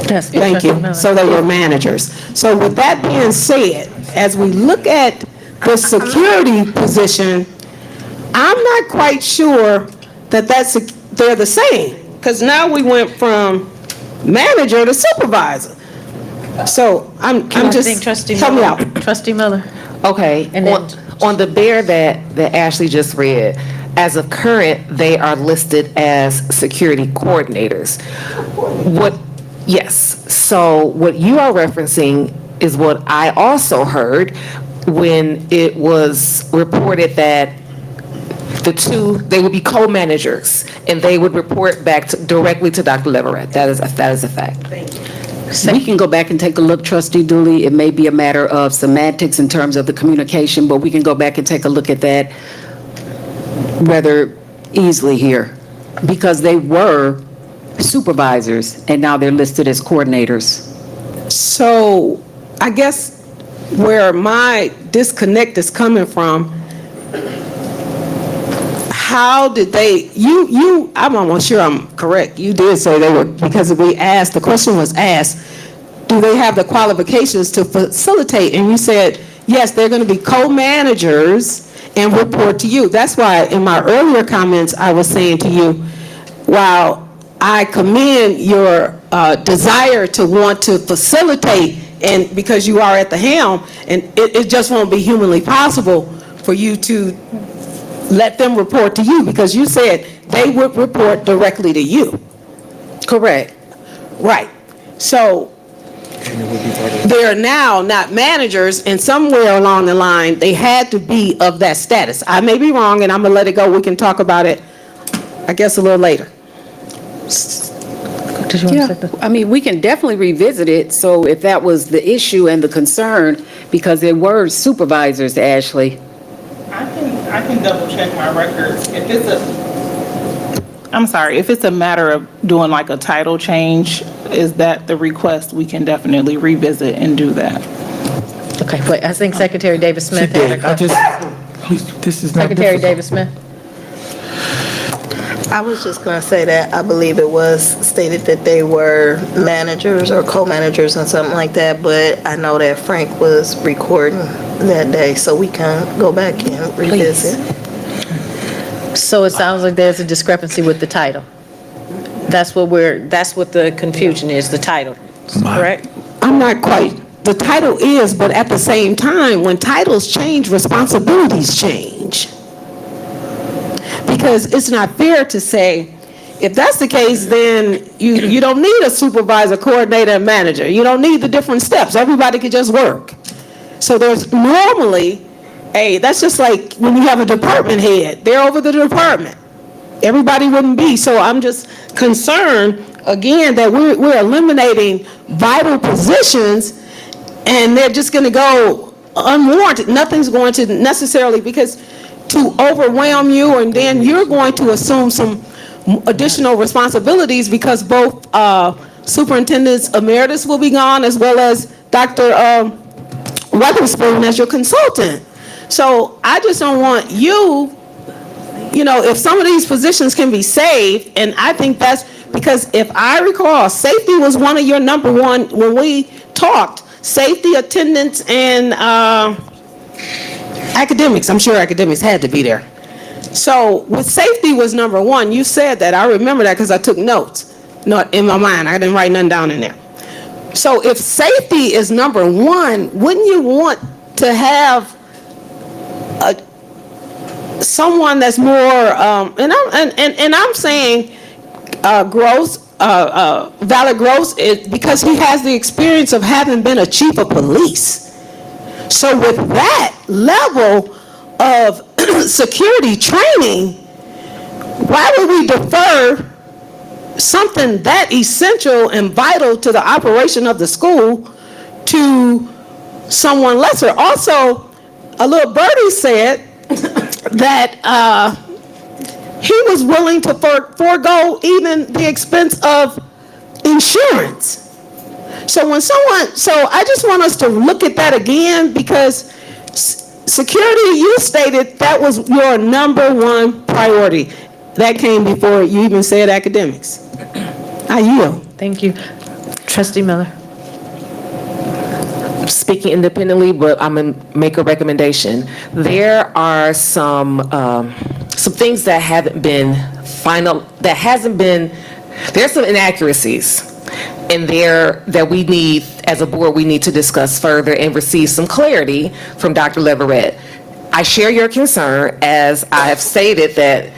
Yes. Thank you. So they were managers. So with that being said, as we look at the security position, I'm not quite sure that they're the same, because now we went from manager to supervisor. So I'm just, Trustee help me Miller. out. Trustee Miller. Okay, And then- on the bear that Ashley just read, as of current, they are listed as security coordinators. Yes, so what you are referencing is what I also heard when it was reported that they would be co-managers, and they would report back directly to Dr. Leverett. That is a fact. Thank you. We can go back and take a look, Trustee Dooley. It may be a matter of semantics in terms of the communication, but we can go back and take a look at that rather easily here, because they were supervisors and now they're listed as coordinators. So I guess where my disconnect is coming from, how did they, I'm almost sure I'm correct. You did say they were, because we asked, the question was asked, do they have the qualifications to facilitate? And you said, yes, they're going to be co-managers and report to you. That's why in my earlier comments, I was saying to you, while I commend your desire to want to facilitate, and because you are at the helm, and it just won't be humanly possible for you to let them report to you, because you said they would report directly to you. Correct. Right. So they are now not managers, and somewhere along the line, they had to be of that status. I may be wrong, and I'm gonna let it go. We can talk about it, I guess, a little later. Did you want to say Yeah, that? I mean, we can definitely revisit it, so if that was the issue and the concern, because there were supervisors, Ashley. I can double check my records. If it's a matter of doing like a title change, is that the request, we can definitely revisit and do that. Okay, wait, I think Secretary Davis She Smith had did. This is not Secretary difficult. Davis Smith. I was just going to say that I believe it was stated that they were managers or co-managers and something like that, but I know that Frank was recording that day, so we can go back and revisit. So it sounds like there's a discrepancy with the title. That's what the confusion is, the title, correct? I'm not quite, the title is, but at the same time, when titles change, responsibilities change. Because it's not fair to say, if that's the case, then you don't need a supervisor, coordinator, and manager. You don't need the different steps. Everybody can just work. So there's normally, that's just like when you have a department head. They're over the department. Everybody wouldn't be. So I'm just concerned, again, that we're eliminating vital positions, and they're just going to go unwarranted. Nothing's going to necessarily, because to overwhelm you, and then you're going to assume some additional responsibilities, because both superintendents emeritus will be gone, as well as Dr. Weatherspoon as your consultant. So I just don't want you, if some of these positions can be saved, and I think that's, because if I recall, safety was one of your number one, when we talked, safety, attendance, and academics. I'm sure academics had to be there. So with safety was number one. You said that. I remember that because I took notes. Not in my mind. I didn't write nothing down in there. So if safety is number one, wouldn't you want to have someone that's more, and I'm saying Valid Gross, because he has the experience of having been a chief of police. So with that level of security training, why would we defer something that essential and vital to the operation of the school to someone lesser? Also, a little birdie said that he was willing to forego even the expense of insurance. So I just want us to look at that again, because security, you stated that was your number one priority. That came before you even said academics. I yield. Thank you. Trustee Miller. Speaking independently, but I'm going to make a recommendation. There are some things that haven't been there's some inaccuracies in there that we need, as a board, we need to discuss further and receive some clarity from Dr. Leverett. I share your concern, as I have stated, that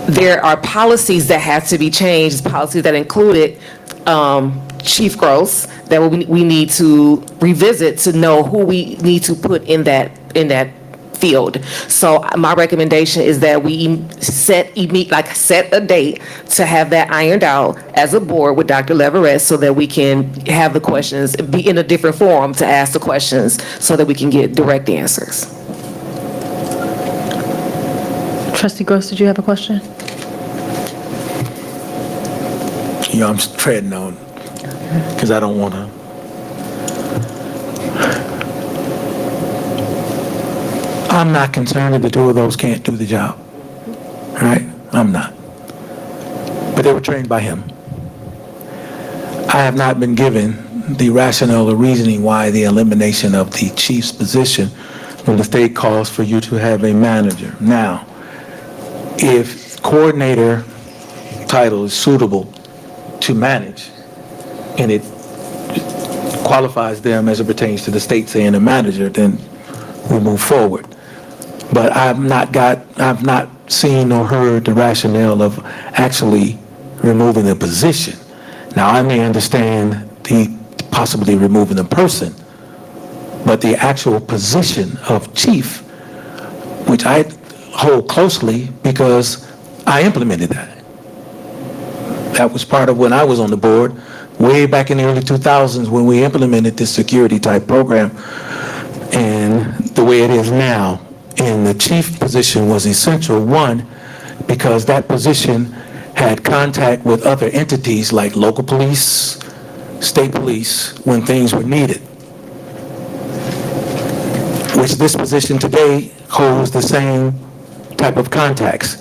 there are policies that have to be changed, policies that included Chief Gross, that we need to revisit to know who we need to put in that field. So my recommendation is that we set a date to have that ironed out as a board with Dr. Leverett, so that we can have the questions, be in a different forum to ask the questions, so that we can get direct answers. Trustee Gross, did you have a question? I'm treading on, because I don't want to. I'm not concerned that the two of those can't do the job. right? I'm not. But they were trained by him. I have not been given the rationale or reasoning why the elimination of the chief's position when the state calls for you to have a manager. Now, if coordinator title is suitable to manage, and it qualifies them as it pertains to the state saying a manager, then we move forward. But I've not seen or heard the rationale of actually removing the position. Now, I may understand the possibly removing the person, but the actual position of chief, which I hold closely because I implemented that. That was part of when I was on the board, way back in the early 2000s when we implemented this security type program. And the way it is now, and the chief position was essential, one, because that position had contact with other entities like local police, state police, when things were needed. Which this position today holds the same type of contacts.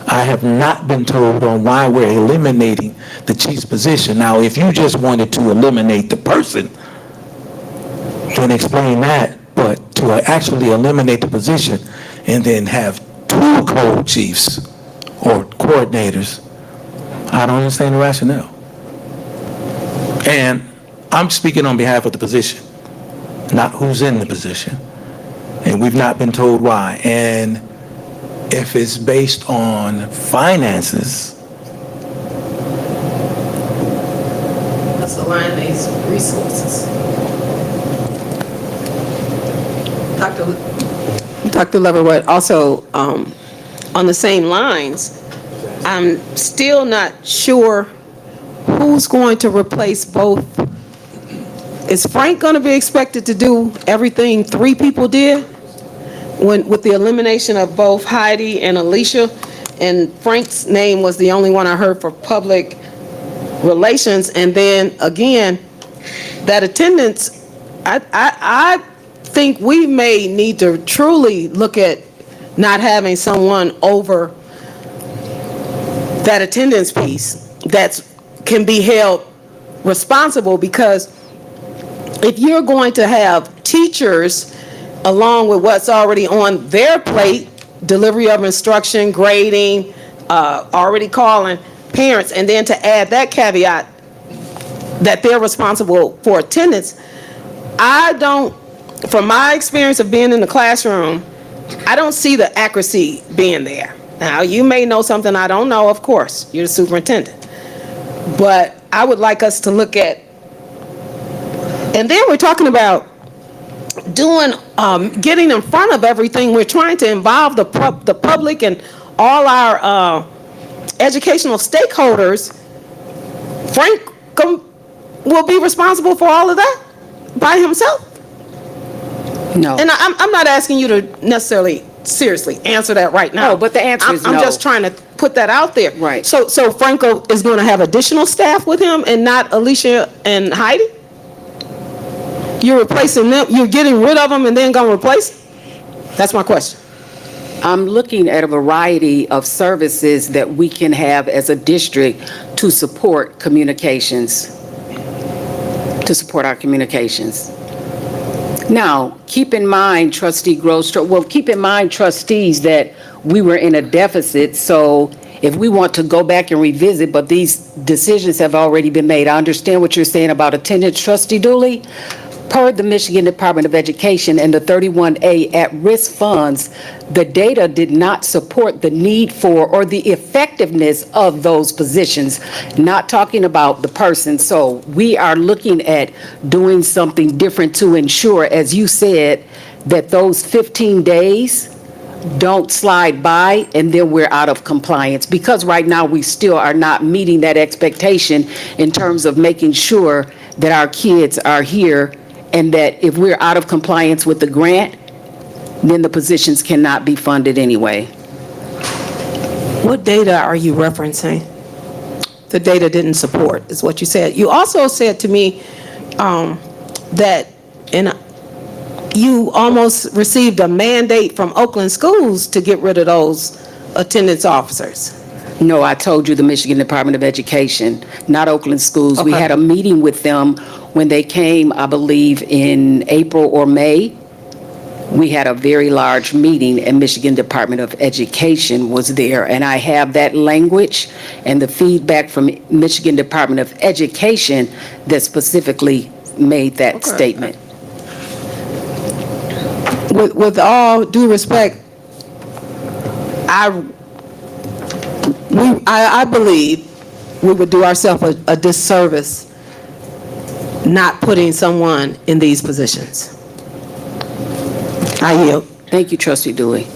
I have not been told on why we're eliminating the chief's position. Now, if you just wanted to eliminate the person, then explain that. But to actually eliminate the position and then have two co-chiefs or coordinators, I don't understand the rationale. And I'm speaking on behalf of the position, not who's in the position. And we've not been told why. And if it's based on finances, Let's align these resources. Dr. Leverett, also on the same lines, I'm still not sure who's going to replace both. Is Frank going to be expected to do everything three people did? With the elimination of both Heidi and Alicia, and Frank's name was the only one I heard for public relations, and then again, that attendance, I think we may need to truly look at not having someone over that attendance piece that can be held responsible, because if you're going to have teachers along with what's already on their plate, delivery of instruction, grading, already calling parents, and then to add that caveat that they're responsible for attendance, I don't, from my experience of being in the classroom, I don't see the accuracy being there. Now, you may know something I don't know, of course, you're the superintendent. But I would like us to look at, and then we're talking about doing, getting in front of everything. We're trying to involve the public and all our educational stakeholders. Frank will be responsible for all of that by himself? No. And I'm not asking you to necessarily seriously answer that right now. No, but the answer is no. I'm just trying to put that out there. Right. So Franco is going to have additional staff with him and not Alicia and Heidi? You're replacing them, you're getting rid of them and then going to replace them? That's my question. I'm looking at a variety of services that we can have as a district to support communications, to support our communications. Now, keep in mind, Trustee Gross, keep in mind, trustees, that we were in a deficit, so if we want to go back and revisit, but these decisions have already been made. I understand what you're saying about attendance, Trustee Dooley. Per the Michigan Department of Education and the 31A at-risk funds, the data did not support the need for or the effectiveness of those positions, not talking about the person. So we are looking at doing something different to ensure, as you said, that those 15 days don't slide by and then we're out of compliance, because right now we still are not meeting that expectation in terms of making sure that our kids are here, and that if we're out of compliance with the grant, then the positions cannot be funded anyway. What data are you referencing? The data didn't support, is what you said. You also said to me that you almost received a mandate from Oakland schools to get rid of those attendance officers? No, I told you the Michigan Department of Education, not Oakland Schools. We Okay. had a meeting with them when they came, I believe, in April or May. We had a very large meeting, and Michigan Department of Education was there. And I have that language and the feedback from Michigan Department of Education that specifically made that statement. With all due respect, I believe we would do ourselves a disservice not putting someone in these positions. I yield. Thank you, Trustee Dooley.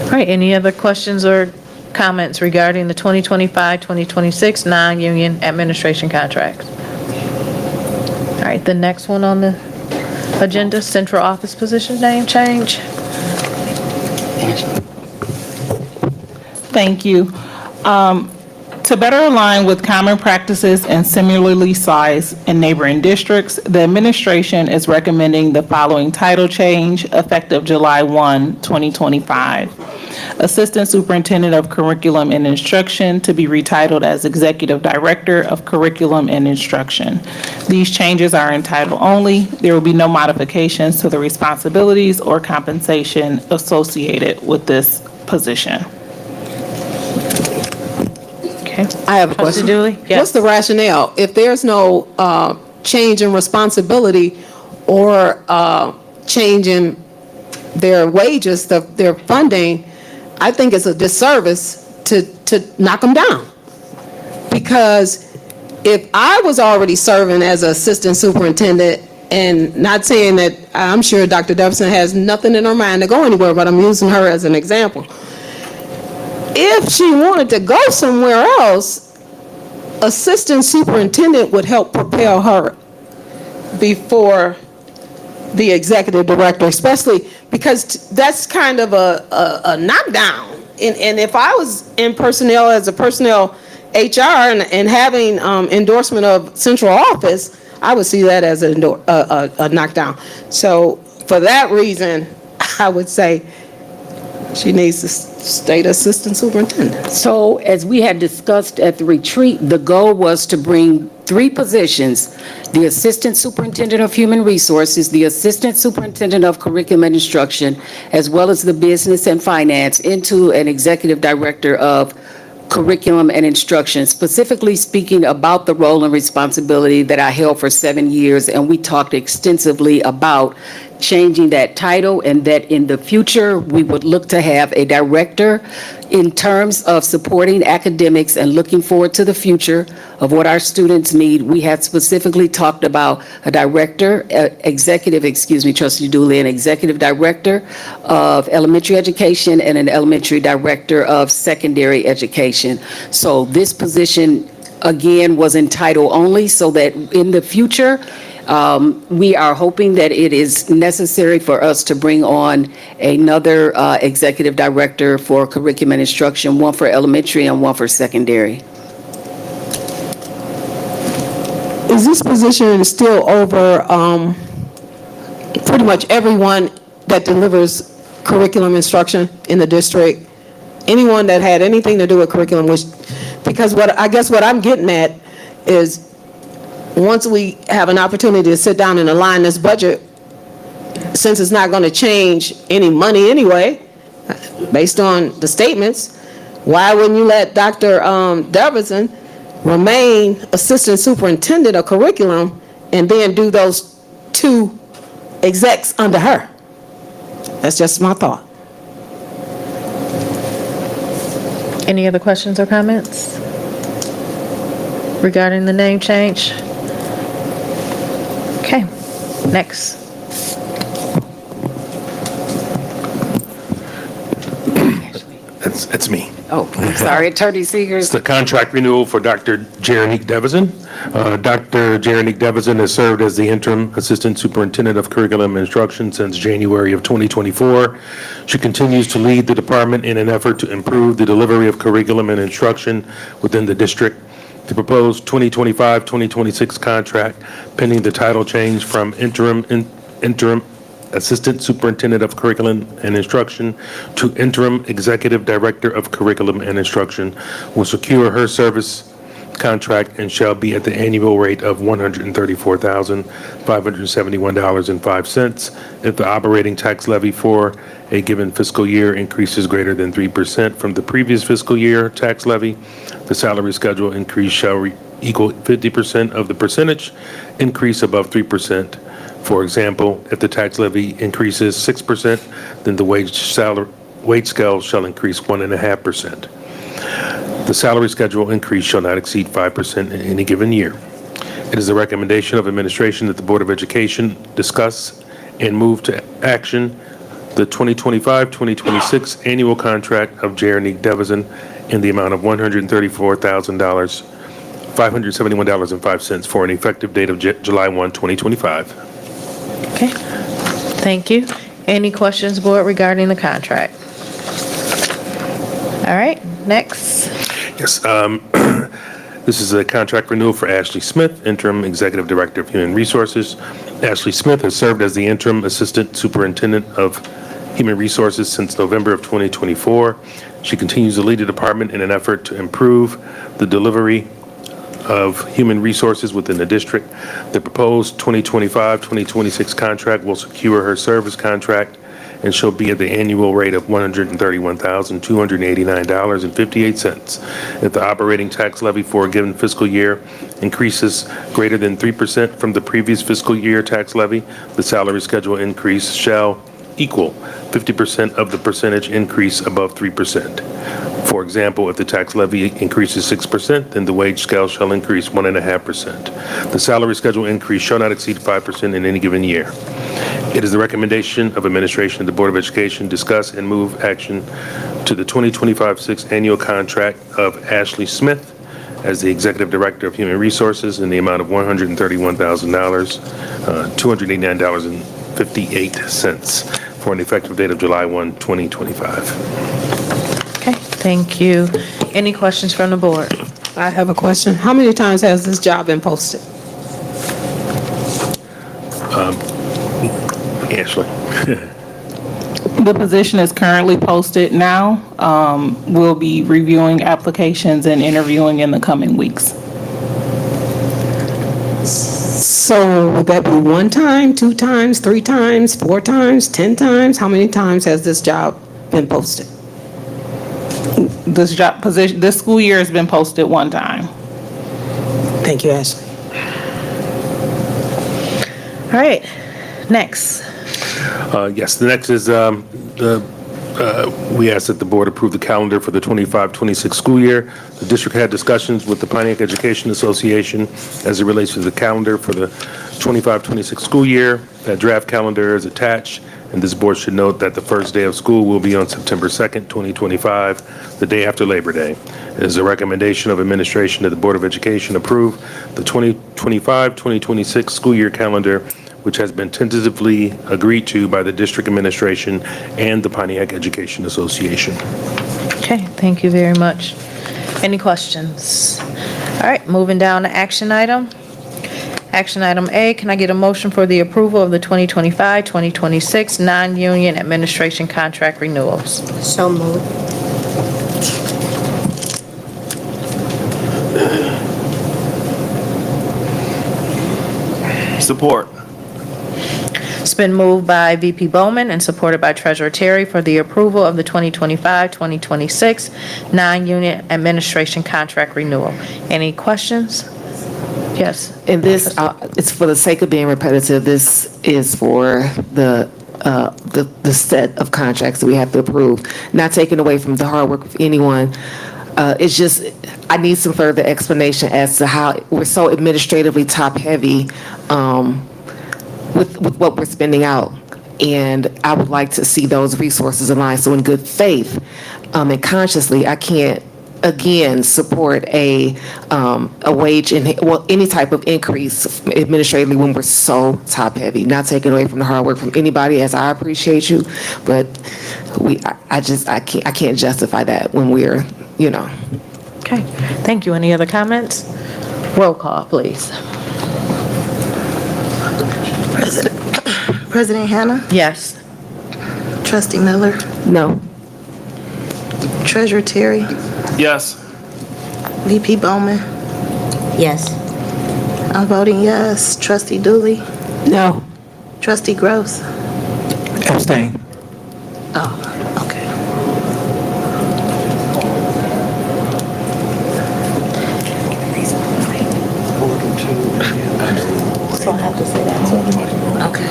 All right, any other questions or comments regarding the 2025-2026 non-union administration contracts? All right, the next one on the agenda, central office position name change. Thank you. To better align with common practices and similarly sized in neighboring districts, the administration is recommending the following title change effective July 1, 2025. Assistant Superintendent of Curriculum and Instruction to be retitled as Executive Director of Curriculum and Instruction. These changes are in title only. There will be no modifications to the responsibilities or compensation associated with this position. I have a Trustee question. Dooley? Yes. What's the rationale? If there's no change in responsibility or change in their wages, their funding, I think it's a disservice to knock them down. Because if I was already serving as assistant superintendent, and not saying that, I'm sure Dr. Deverson has nothing in her mind to go anywhere, but I'm using her as an example. If she wanted to go somewhere else, assistant superintendent would help propel her before the executive director, especially because that's kind of a knockdown. And if I was in personnel as a personnel HR and having endorsement of central office, I would see that as a knockdown. So for that reason, I would say she needs to stay the assistant superintendent. So as we had discussed at the retreat, the goal was to bring 3 positions, the Assistant Superintendent of Human Resources, the Assistant Superintendent of Curriculum and Instruction, as well as the Business and Finance, into an Executive Director of Curriculum and Instruction, specifically speaking about the role and responsibility that I held for 7 years, and we talked extensively about changing that title, and that in the future, we would look to have a director in terms of supporting academics and looking forward to the future of what our students need. We had specifically talked about a director, Trustee Dooley, an executive director of elementary education and an elementary director of secondary education. So this position, again, was in title only, so that in the future, we are hoping that it is necessary for us to bring on another executive director for curriculum and instruction, one for elementary and one for secondary. Is this position still over pretty much everyone that delivers curriculum instruction in the district? Anyone that had anything to do with curriculum, because what I'm getting at is, once we have an opportunity to sit down and align this budget, since it's not going to change any money anyway, based on the statements, why wouldn't you let Dr. Deverson remain assistant superintendent of curriculum and then do those 2 execs under her? That's just my thought. Any other questions or comments regarding the name change? Okay, next. That's me. Oh, sorry, Attorney It's Seegers. the contract renewal for Dr. Jeronique Deverson. Dr. Jeronique Deverson has served as the interim assistant superintendent of curriculum and instruction since January of 2024. She continues to lead the department in an effort to improve the delivery of curriculum and instruction within the district. The proposed 2025-2026 contract, pending the title change from interim Assistant Superintendent of Curriculum and Instruction to Interim Executive Director of Curriculum and Instruction will secure her service contract and shall be at the annual rate of $134,571.05 if the operating tax levy for a given fiscal year increases greater than 3% from the previous fiscal year tax levy. The salary schedule increase shall equal 50% of the percentage increase above 3%. For example, if the tax levy increases 6%, then the wage scale shall increase 1.5%. The salary schedule increase shall not exceed 5% in any given year. It is the recommendation of administration that the Board of Education discuss and move to action the 2025-2026 annual contract of Jeremy Devison in the amount of $134,571.05 for an effective date of July 1, 2025. Okay, thank you. Any questions, board, regarding the contract? All right, next. Yes, this is a contract renewal for Ashley Smith, Interim Executive Director of Human Resources. Ashley Smith has served as the Interim Assistant Superintendent of Human Resources since November of 2024. She continues to lead the department in an effort to improve the delivery of human resources within the district. The proposed 2025-2026 contract will secure her service contract and shall be at the annual rate of $131,289.58. If the operating tax levy for a given fiscal year increases greater than 3% from the previous fiscal year tax levy, the salary schedule increase shall equal 50% of the percentage increase above 3%. For example, if the tax levy increases 6%, then the wage scale shall increase 1.5%. The salary schedule increase shall not exceed 5% in any given year. It is the recommendation of administration of the Board of Education discuss and move action to the 2025-6 annual contract of Ashley Smith as the Executive Director of Human Resources in the amount of $131,000, $289.58 for an effective date of July 1, 2025. Okay, thank you. Any questions from the board? I have a question. How many times has this job been posted? Ashley. The position is currently posted now. We'll be reviewing applications and interviewing in the coming weeks. So would that be 1 time, 2 times, 3 times, 4 times, 10 times? How many times has this job been posted? This job position, this school year has been posted 1 time. Thank you, Ashley. All right, next. Yes, the next is we ask that the board approve the calendar for the 25-26 school year. The district had discussions with the Pontiac Education Association as it relates to the calendar for the 25-26 school year. That draft calendar is attached, and this board should note that the first day of school will be on September 2nd, 2025, the day after Labor Day. It is a recommendation of administration that the Board of Education approve the 2025-2026 school year calendar, which has been tentatively agreed to by the district administration and the Pontiac Education Association. Okay, thank you very much. Any questions? All right, moving down to action item. Action item A, can I get a motion for the approval of the 2025-2026 non-union administration contract renewals? So moved. Support. It's been moved by VP Bowman and supported by Treasurer Terry for the approval of the 2025-2026 non-union administration contract renewal. Any questions? Yes. And this, it's for the sake of being repetitive, this is for the set of contracts that we have to approve, not taking away from the hard work of anyone. It's just, I need some further explanation as to how we're so administratively top-heavy with what we're spending out. And I would like to see those resources aligned. So in good faith and consciously, I can't, again, support a wage, any type of increase administratively when we're so top-heavy. Not taking away from the hard work from anybody, as I appreciate you, but I can't justify that when we're, Okay, thank you. Any other comments? Roll call, please. President Hannah, Yes. Trustee Miller, No. Treasurer Terry, Yes. VP Bowman. Yes. I'm voting yes. Trustee Dooley, No. Trustee Gross. Abstain. Oh, okay. So I have to say that too? Okay.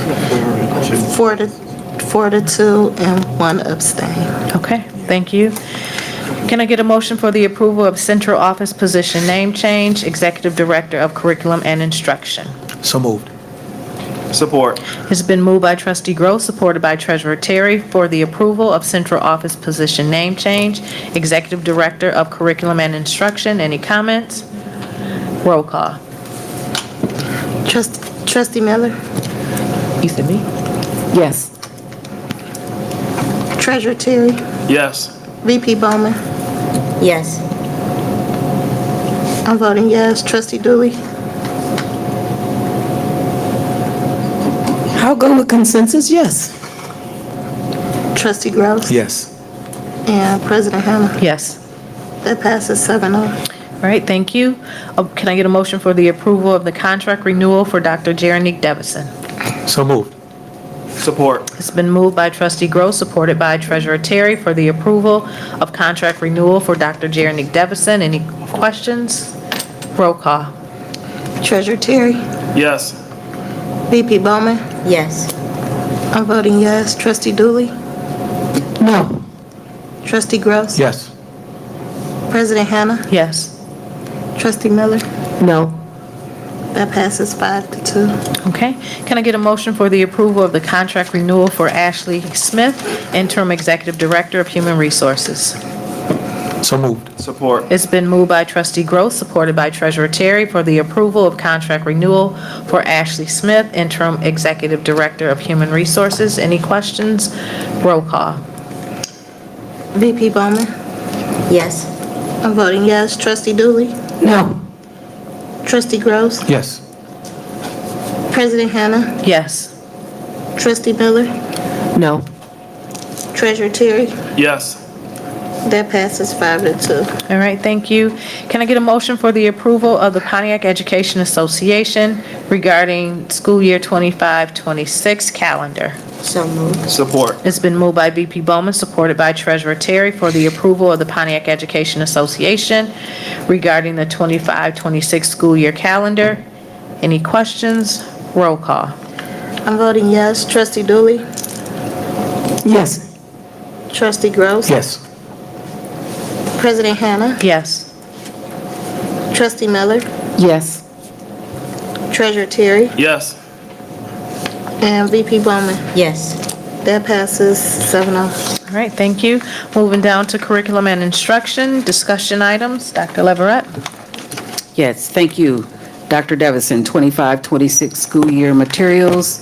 4-2 and 1 abstain. Okay, thank you. Can I get a motion for the approval of central office position name change, Executive Director of Curriculum and Instruction? So moved. Support. It's been moved by Trustee Gross, supported by Treasurer Terry, for the approval of central office position name change, Executive Director of Curriculum and Instruction. Any comments? Roll call. Trustee Miller, You said me? Yes. Treasurer Terry, Yes. VP Bowman. Yes. I'm voting yes. Trustee Dooley, I'll go with consensus, yes. Trustee Gross. Yes. And President Hannah. Yes. That passes 7-0. All right, thank you. Can I get a motion for the approval of the contract renewal for Dr. Jeronique Devison? So moved. Support. It's been moved by Trustee Gross, supported by Treasurer Terry, for the approval of contract renewal for Dr. Jeronique Devison. Any questions? Roll call. Treasurer Terry, Yes. VP Bowman. Yes. I'm voting yes. Trustee Dooley, No. Trustee Gross. Yes. President Hannah, Yes. Trustee Miller. No. That passes 5-2. Okay. Can I get a motion for the approval of the contract renewal for Ashley Smith, Interim Executive Director of Human Resources? So moved. Support. It's been moved by Trustee Gross, supported by Treasurer Terry, for the approval of contract renewal for Ashley Smith, Interim Executive Director of Human Resources. Any questions? Roll call. VP Bowman. Yes. I'm voting yes. Trustee Dooley, No. Trustee Gross, Yes. President Hannah, Yes. Trustee Miller, No. Treasurer Terry. Yes. That passes 5-2. All right, thank you. Can I get a motion for the approval of the Pontiac Education Association regarding school year 25-26 calendar? So moved. Support. It's been moved by VP Bowman, supported by Treasurer Terry, for the approval of the Pontiac Education Association regarding the 25-26 school year calendar. Any questions? Roll call. I'm voting yes. Trustee Dooley, Yes. Trustee Gross, Yes. President Hannah, Yes. Trustee Miller, Yes. Treasurer Terry, Yes. and VP Bowman. Yes. That passes 7-0. All right, thank you. Moving down to curriculum and instruction, discussion items. Dr. Leverett? Yes, thank you. Dr. Devison, 25-26 school year materials,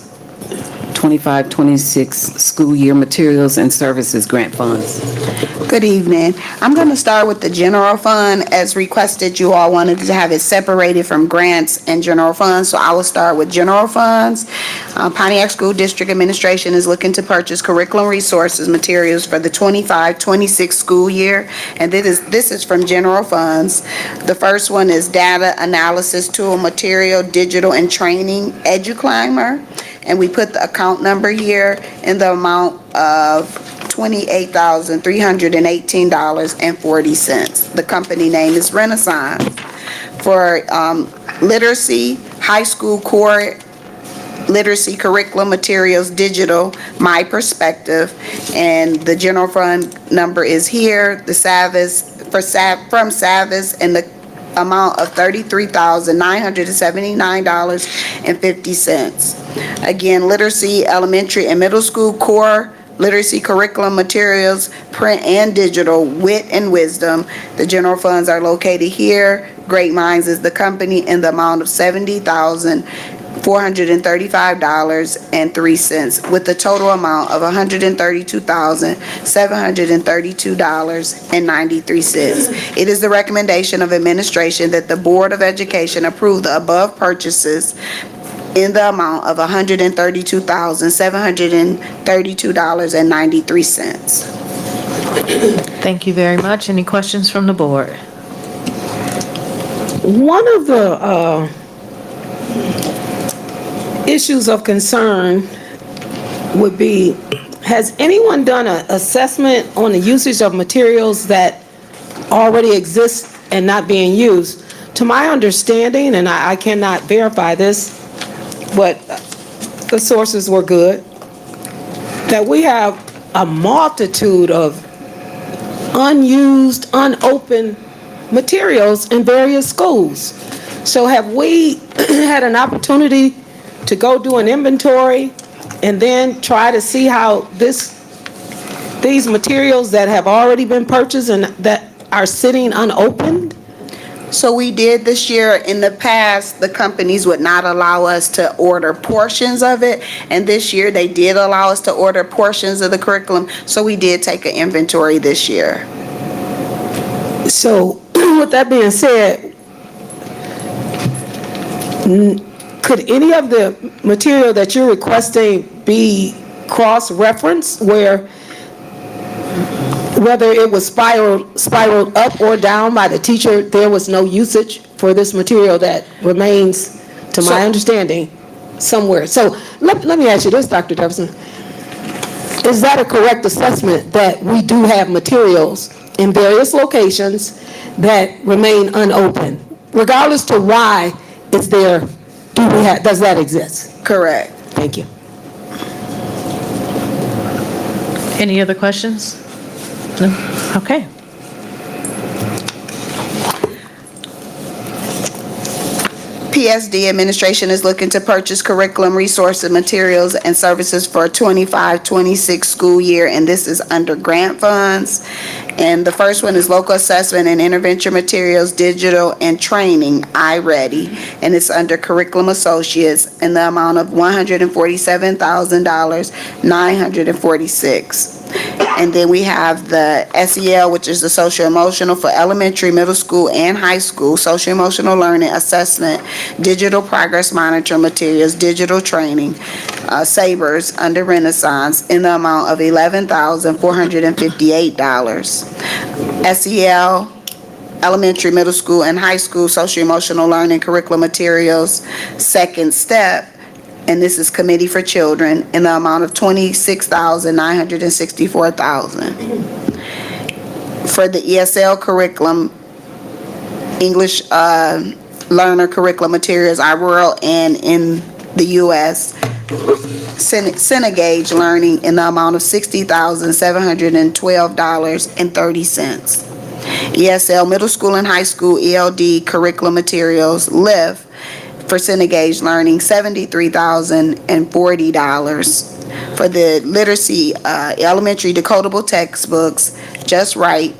25-26 school year materials and services grant funds. Good evening. I'm going to start with the general fund. As requested, you all wanted to have it separated from grants and general funds, so I will start with general funds. Pontiac School District Administration is looking to purchase curriculum resources materials for the 25-26 school year, and this is from general funds. The first one is data analysis tool material, digital and training, EduClimber, and we put the account number here in the amount of $28,318.40. The company name is Renaissance. For literacy, high school core literacy curriculum materials, digital, My Perspective, and the general fund number is here. The from Savas, and the amount of $33,979.50. Again, literacy, elementary and middle school core literacy curriculum materials, print and digital, Wit and Wisdom. The general funds are located here. Great Minds is the company, in the amount of $70,435.03, with the total amount of $132,732.93. It is the recommendation of administration that the Board of Education approve the above purchases in the amount of $132,732.93. Thank you very much. Any questions from the board? One of the issues of concern would be, has anyone done an assessment on the usage of materials that already exist and not being used? To my understanding, and I cannot verify this, but the sources were good, that we have a multitude of unused, unopened materials in various schools. So have we had an opportunity to go do an inventory and then try to see how these materials that have already been purchased and that are sitting unopened? So we did this year. In the past, the companies would not allow us to order portions of it, and this year they did allow us to order portions of the curriculum, so we did take an inventory this year. So with that being said, could any of the material that you're requesting be cross-referenced, where whether it was spiraled up or down by the teacher, there was no usage for this material that remains, to my understanding, somewhere? So let me ask you this, Dr. Jefferson. Is that a correct assessment that we do have materials in various locations that remain unopened? Regardless to why it's there, does that exist? Correct. Thank you. Any other questions? No? Okay. PSD administration is looking to purchase curriculum, resources, materials, and services for 25-26 school year, and this is under grant funds. And the first one is local assessment and intervention materials, digital, and training, iReady, and it's under curriculum associates in the amount of $147,946. And then we have the SEL, which is the social emotional for elementary, middle school, and high school, social emotional learning assessment, digital progress monitor materials, digital training, Sabers under Renaissance in the amount of $11,458. SEL, elementary, middle school, and high school, social emotional learning curriculum materials, second step, and this is Committee for Children, in the amount of $26,964,000. For the ESL curriculum, English learner curriculum materials, our rural and in the U.S., Cengage Learning in the amount of $60,712.30. ESL middle school and high school ELD curriculum materials, LIFT, for Cengage Learning, $73,040. For the literacy elementary decodable textbooks, Just Right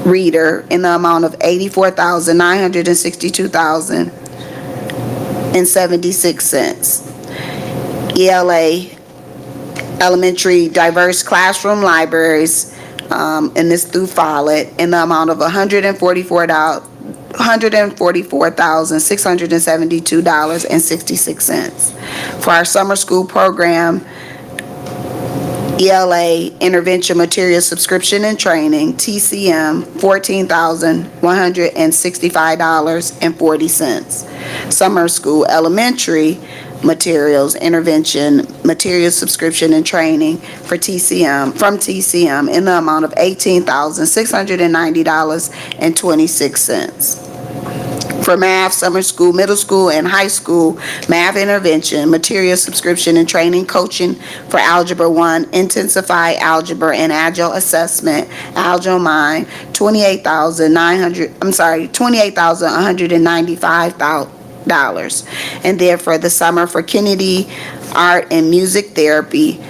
Reader in the amount of $84,962.76. ELA elementary diverse classroom libraries, and this through Follett, in the amount of $144,672.66. For our summer school program, ELA intervention material subscription and training, TCM, $14,165.40. Summer school elementary materials intervention material subscription and training for TCM, from TCM, in the amount of $18,690.26. For math, summer school, middle school, and high school math intervention, material subscription and training, coaching for Algebra 1, Intensify Algebra and Agile Assessment, Agile Mind, $28,195. And then for the summer for Kennedy Art and Music Therapy,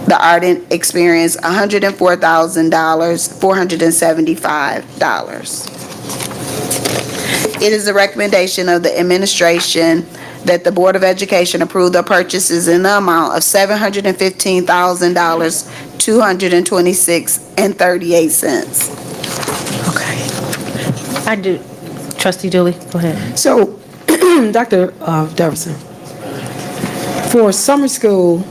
the Art and Experience, $104,475. It is the recommendation of the administration that the Board of Education approve the purchases in the amount of $715,226.38. Okay. I do. Trustee Dooley, go ahead. So, Dr. Jefferson, for summer school,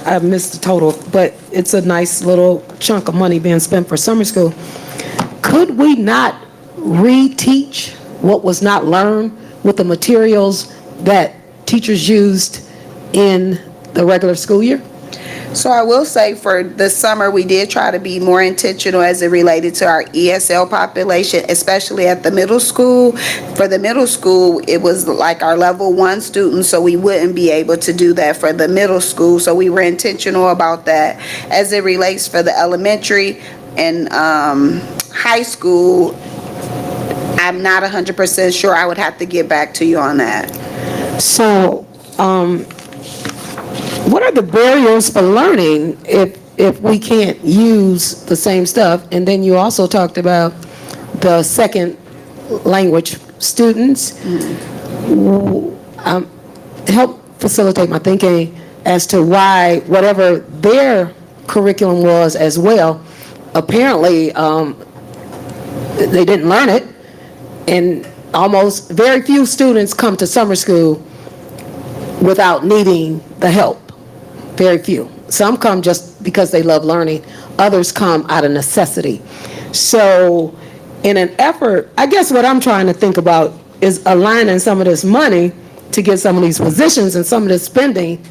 I missed the total, but it's a nice little chunk of money being spent for summer school. Could we not reteach what was not learned with the materials that teachers used in the regular school year? So I will say for the summer, we did try to be more intentional as it related to our ESL population, especially at the middle school. For the middle school, it was like our level 1 students, so we wouldn't be able to do that for the middle school. So we were intentional about that. As it relates for the elementary and high school, I'm not 100% sure. I would have to get back to you on that. So, what are the barriers for learning if we can't use the same stuff? And then you also talked about the second language students. Help facilitate my thinking as to why whatever their curriculum was as well, apparently they didn't learn it, and almost very few students come to summer school without needing the help. Very few. Some come just because they love learning. Others come out of necessity. So in an effort, I guess what I'm trying to think about is aligning some of this money to get some of these positions and some of this spending.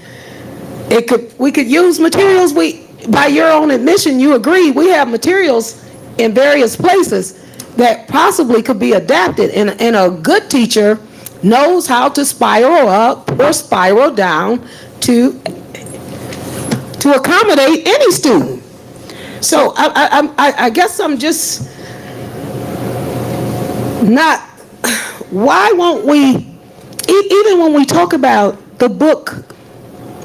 We could use materials. By your own admission, you agree, we have materials in various places that possibly could be adapted. And a good teacher knows how to spiral up or spiral down to accommodate any student. So I guess I'm just not, why won't we, even when we talk about the book,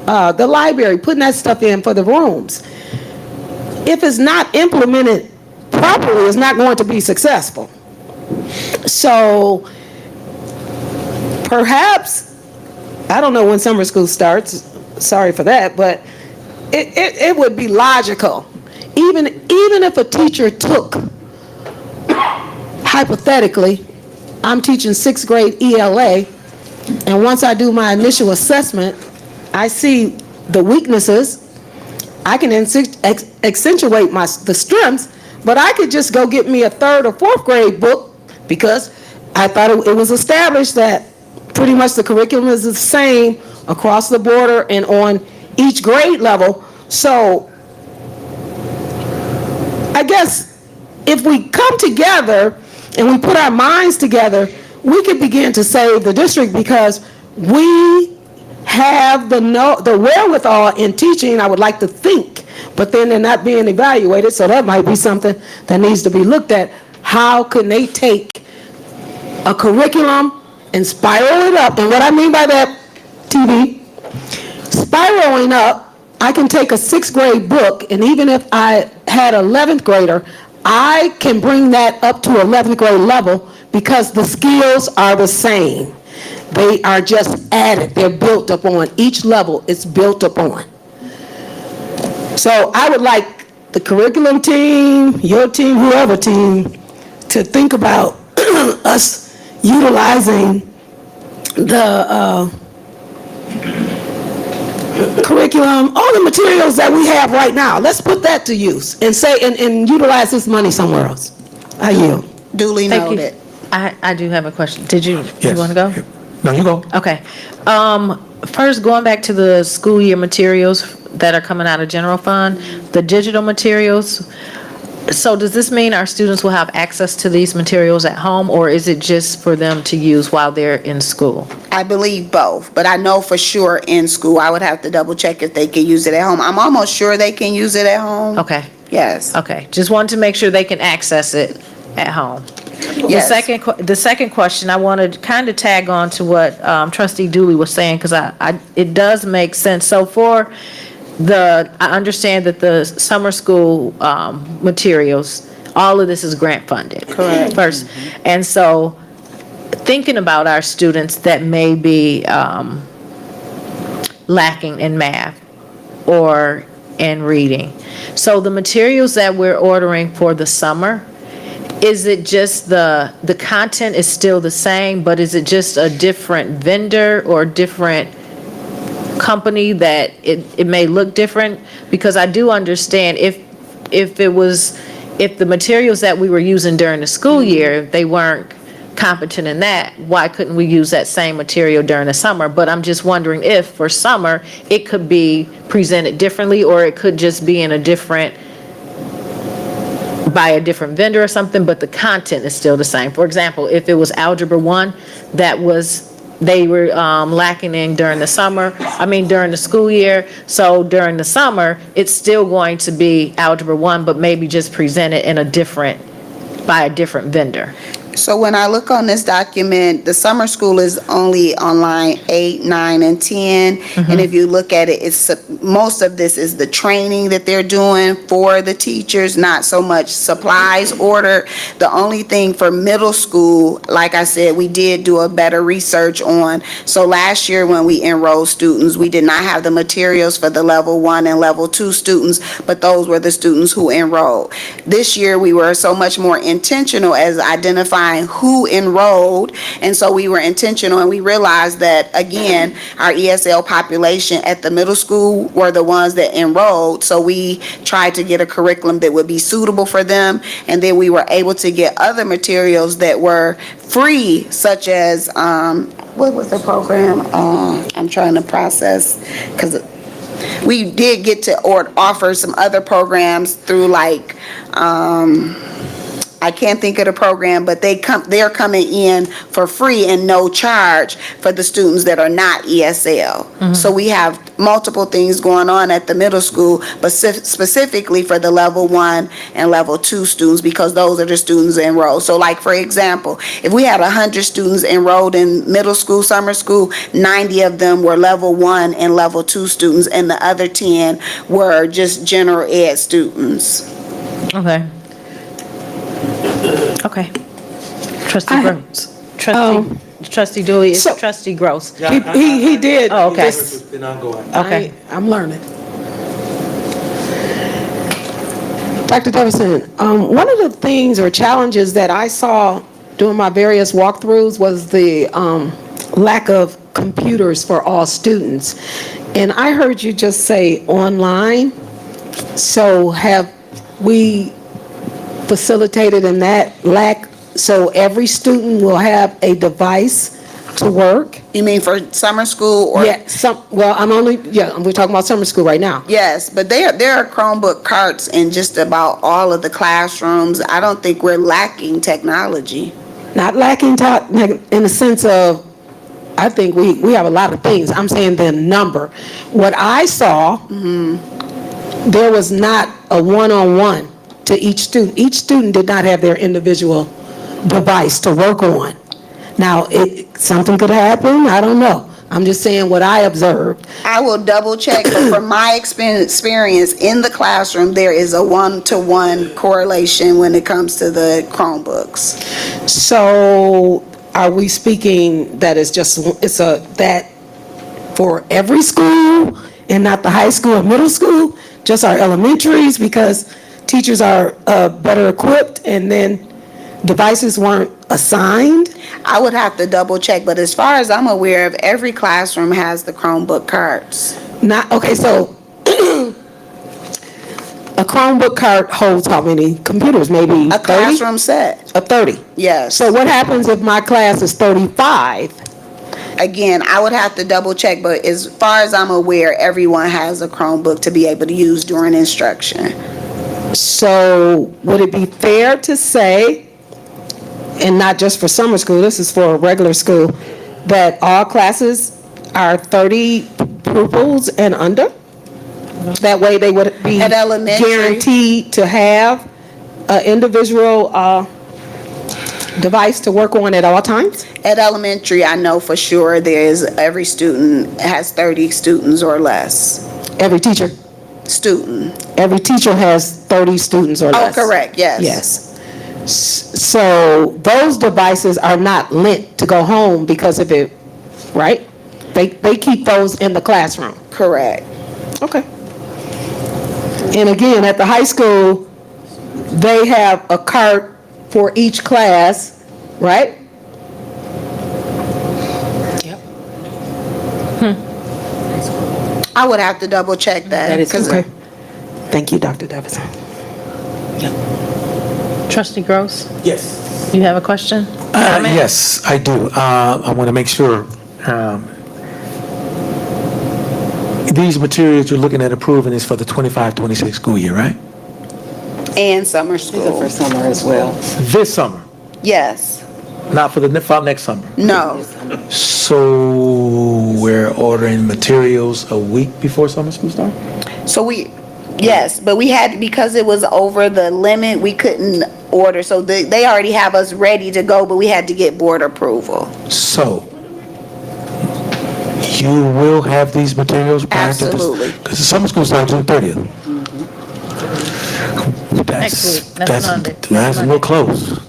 the library, putting that stuff in for the rooms, if it's not implemented properly, it's not going to be successful. So perhaps, I don't know when summer school starts, sorry for that, but it would be logical. Even if a teacher took, hypothetically, I'm teaching 6th grade ELA, and once I do my initial assessment, I see the weaknesses. I can accentuate the strengths, but I could just go get me a 3rd or 4th grade book because I thought it was established that pretty much the curriculum is the same across the border and on each grade level. So I guess if we come together and we put our minds together, we could begin to save the district because we have the wherewithal in teaching, I would like to think, but then they're not being evaluated, so that might be something that needs to be looked at. How can they take a curriculum and spiral it up? And what I mean by that, TV, spiraling up, I can take a 6th grade book, and even if I had an 11th grader, I can bring that up to 11th grade level because the skills are the same. They are just added. They're built upon. Each level is built upon. So I would like the curriculum team, your team, whoever team, to think about us utilizing the curriculum, all the materials that we have right now. Let's put that to use and say and utilize this money somewhere else. I yield. Duly Thank you. noted. I do have a question. Did you Yes. want to go? No, you go. Okay. First, going back to the school year materials that are coming out of general fund, the digital materials. So does this mean our students will have access to these materials at home, or is it just for them to use while they're in school? I believe both, but I know for sure in school. I would have to double check if they can use it at home. I'm almost sure they can use it at home. Okay. Yes. Okay. Just wanted to make sure they can access it at home. Yes. The second question, I want to kind of tag on to what Trustee Dooley was saying, because it does make sense. So I understand that the summer school materials, all of this is grant funded. Correct. First. And so thinking about our students that may be lacking in math or in reading. So the materials that we're ordering for the summer, is it just the content is still the same, but is it just a different vendor or different company that it may look different? Because I do understand if the materials that we were using during the school year, if they weren't competent in that, why couldn't we use that same material during the summer? But I'm just wondering if for summer, it could be presented differently, or it could just be in by a different vendor or something, but the content is still the same. For example, if it was Algebra 1, they were lacking in during the school year. So during the summer, it's still going to be Algebra 1, but maybe just presented by a different vendor. So when I look on this document, the summer school is only on line 8, 9, and 10. And if you look at it, most of this is the training that they're doing for the teachers, not so much supplies ordered. The only thing for middle school, like I said, we did do a better research on. So last year when we enrolled students, we did not have the materials for the level 1 and level 2 students, but those were the students who enrolled. This year we were so much more intentional as identifying who enrolled, and so we were intentional, and we realized that, again, our ESL population at the middle school were the ones that enrolled, so we tried to get a curriculum that would be suitable for them, and then we were able to get other materials that were free, such as, what was the program? I'm trying to process, because we did get to offer some other programs through I can't think of the program, but they're coming in for free and no charge for the students that are not ESL. So we have multiple things going on at the middle school, but specifically for the level 1 and level 2 students, because those are the students enrolled. So like, for example, if we had 100 students enrolled in middle school, summer school, 90 of them were level 1 and level 2 students, and the other 10 were just general ed students. Okay. Okay. Trustee Gross. Trustee Dooley, it's Trustee Gross. He did. Oh, okay. Okay. I'm learning. Dr. Deverson, one of the things or challenges that I saw during my various walkthroughs was the lack of computers for all students. And I heard you just say online. So have we facilitated in that lack, so every student will have a device to work? You mean for summer school or? Yeah, we're talking about summer school right now. Yes, but there are Chromebook carts in just about all of the classrooms. I don't think we're lacking technology. Not lacking in the sense of, I think we have a lot of things. I'm saying the number. What I saw, there was not a one-on-one to each student. Each student did not have their individual device to work on. Now, something could happen, I don't know. I'm just saying what I observed. I will double check, but from my experience in the classroom, there is a 1-to-1 correlation when it comes to the Chromebooks. So are we speaking that that for every school and not the high school or middle school, just our elementaries, because teachers are better equipped and then devices weren't assigned? I would have to double check, but as far as I'm aware of, every classroom has the Chromebook carts. So a Chromebook cart holds how many computers? Maybe 30? A classroom set. 30? Yes. So what happens if my class is 35? Again, I would have to double check, but as far as I'm aware, everyone has a Chromebook to be able to use during instruction. So would it be fair to say, and not just for summer school, this is for regular school, that all classes are 30 pupils and under? That way they would be At elementary. guaranteed to have an individual device to work on at all times? At elementary, I know for sure every student has 30 students or less. Every teacher? Student. Every teacher has 30 students or less? Oh, correct, yes. Yes. So those devices are not lent to go home because of it, right? They keep those in the classroom? Correct. Okay. And again, at the high school, they have a cart for each class, right? Yep. I would have to double check that. That is 'cause- correct. Thank you, Dr. Davidson. Trustee Gross, Yes. you have a question? Yes, I do. I want to make sure, these materials you're looking at approving is for the 25-26 school year, right? And summer These are school. for summer as well. This summer, Yes. not for next summer. No. So we're ordering materials a week before summer school starts? So yes, but we had, because it was over the limit, we couldn't order. So they already have us ready to go, but we had to get board approval. So, you will have these materials prior to this? Absolutely. Because the summer school starts June 30th. Next week. That's Monday. That's real close.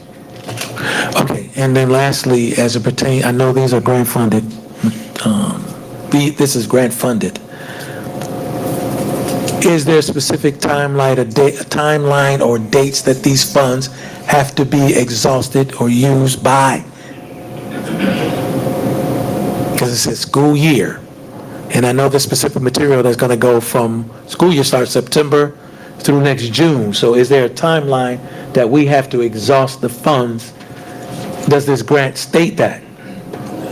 Okay, and then lastly, as it pertains, I know these are grant funded, this is grant funded. Is there a specific timeline or dates that these funds have to be exhausted or used by? Because it says school year, and I know the specific material that's going to go from school year starts September through next June. So is there a timeline that we have to exhaust the funds? Does this grant state that?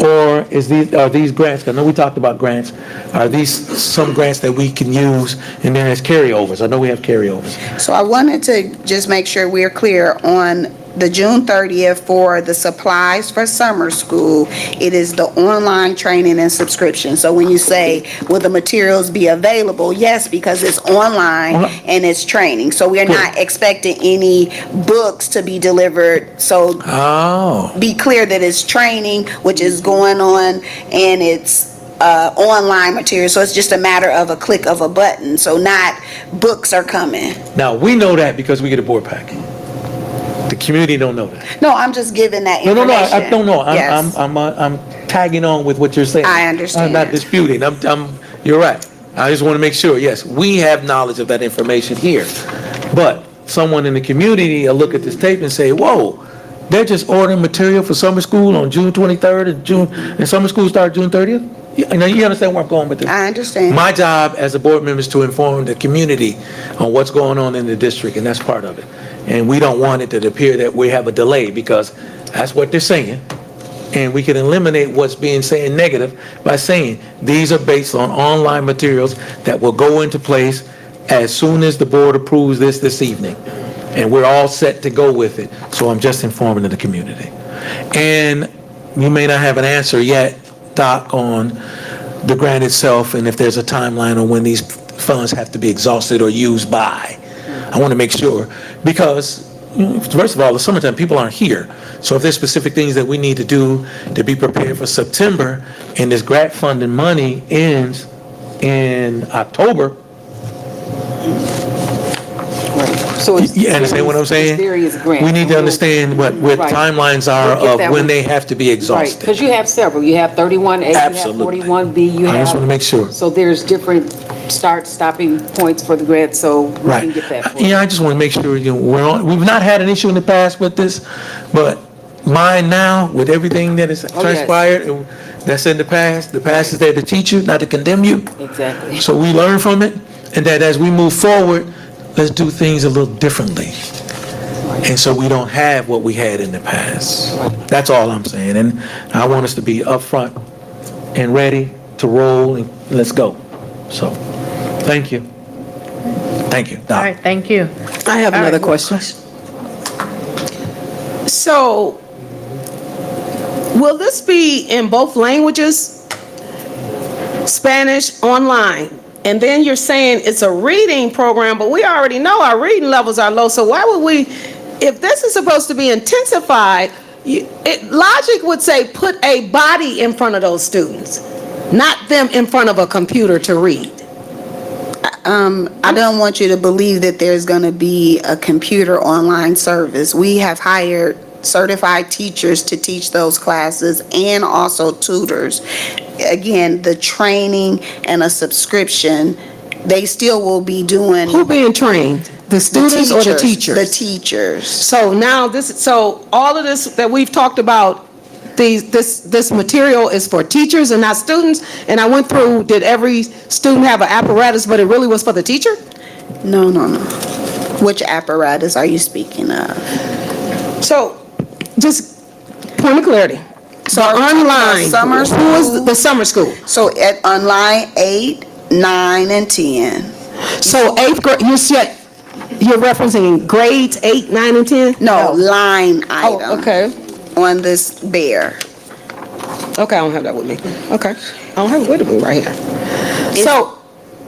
Or are these grants, I know we talked about grants, are these some grants that we can use and then as carryovers? I know we have carryovers. So I wanted to just make sure we're clear on the June 30th for the supplies for summer school. It is the online training and subscription. So when you say, will the materials be available? Yes, because it's online and it's training. So we're not expecting any books to be delivered. So be clear that it's training, which is going on, and it's online material. So it's just a matter of a click of a button. So not books are coming. Now, we know that because we get a board packet. The community don't know that. No, I'm just giving that No, information. I don't know. Yes. I'm tagging on with what you're saying. I understand. I'm not disputing. You're right. I just want to make sure, yes, we have knowledge of that information here. But someone in the community will look at this tape and say, whoa, they're just ordering material for summer school on June 23rd and summer school starts June 30th? You understand where I'm going with this? I understand. My job as a board member is to inform the community on what's going on in the district, and that's part of it. And we don't want it to appear that we have a delay, because that's what they're saying. And we can eliminate what's being said negative by saying these are based on online materials that will go into place as soon as the board approves this evening. And we're all set to go with it. So I'm just informing the community. And you may not have an answer yet, Doc, on the grant itself and if there's a timeline on when these funds have to be exhausted or used by. I want to make sure, because first of all, the summertime, people aren't here. So if there's specific things that we need to do to be prepared for September, and this grant funding money ends in October. So it's You understand what I'm saying? various grants. We need to understand what Right. timelines are We'll get that of when one. they have to be Right, exhausted. because you have several. You have 31A, you have Absolutely. 41B, you have. I just want to make sure. So there's different stopping points for the grant, so we can Right. get that for you. Yeah, I just want to make sure, we've not had an issue in the past with this, but mine now, with everything that has yes. transpired, and that's in the past is there to teach you, not to condemn you. Exactly. So we learn from it, and that as we move forward, let's do things a little differently. And so we don't have what we had in the past. That's all I'm saying, and I want us to be upfront and ready to roll, and let's go. So, thank you. Thank you, Doc. All right, thank you. I have another question. So, will this be in both languages? Spanish, online? And then you're saying it's a reading program, but we already know our reading levels are low, so why would we, if this is supposed to be intensified, logic would say put a body in front of those students, not them in front of a computer to read. I don't want you to believe that there's going to be a computer online service. We have hired certified teachers to teach those classes and also tutors. Again, the training and a subscription, they still will be doing. Who being trained? The students or the teachers? The teachers. So now so all of this that we've talked about this material is for teachers and not students? And I went through, did every student have an apparatus, but it really was for the teacher? No. Which apparatus are you speaking of? So, just point of clarity. So online, summer who was the summer school? So at online 8, 9, and 10. So 8th grade, you're referencing grades 8, 9, and 10? No, line item. Oh, okay. On this bear. Okay, I don't have that with me. Okay. I don't have it with me right here. So,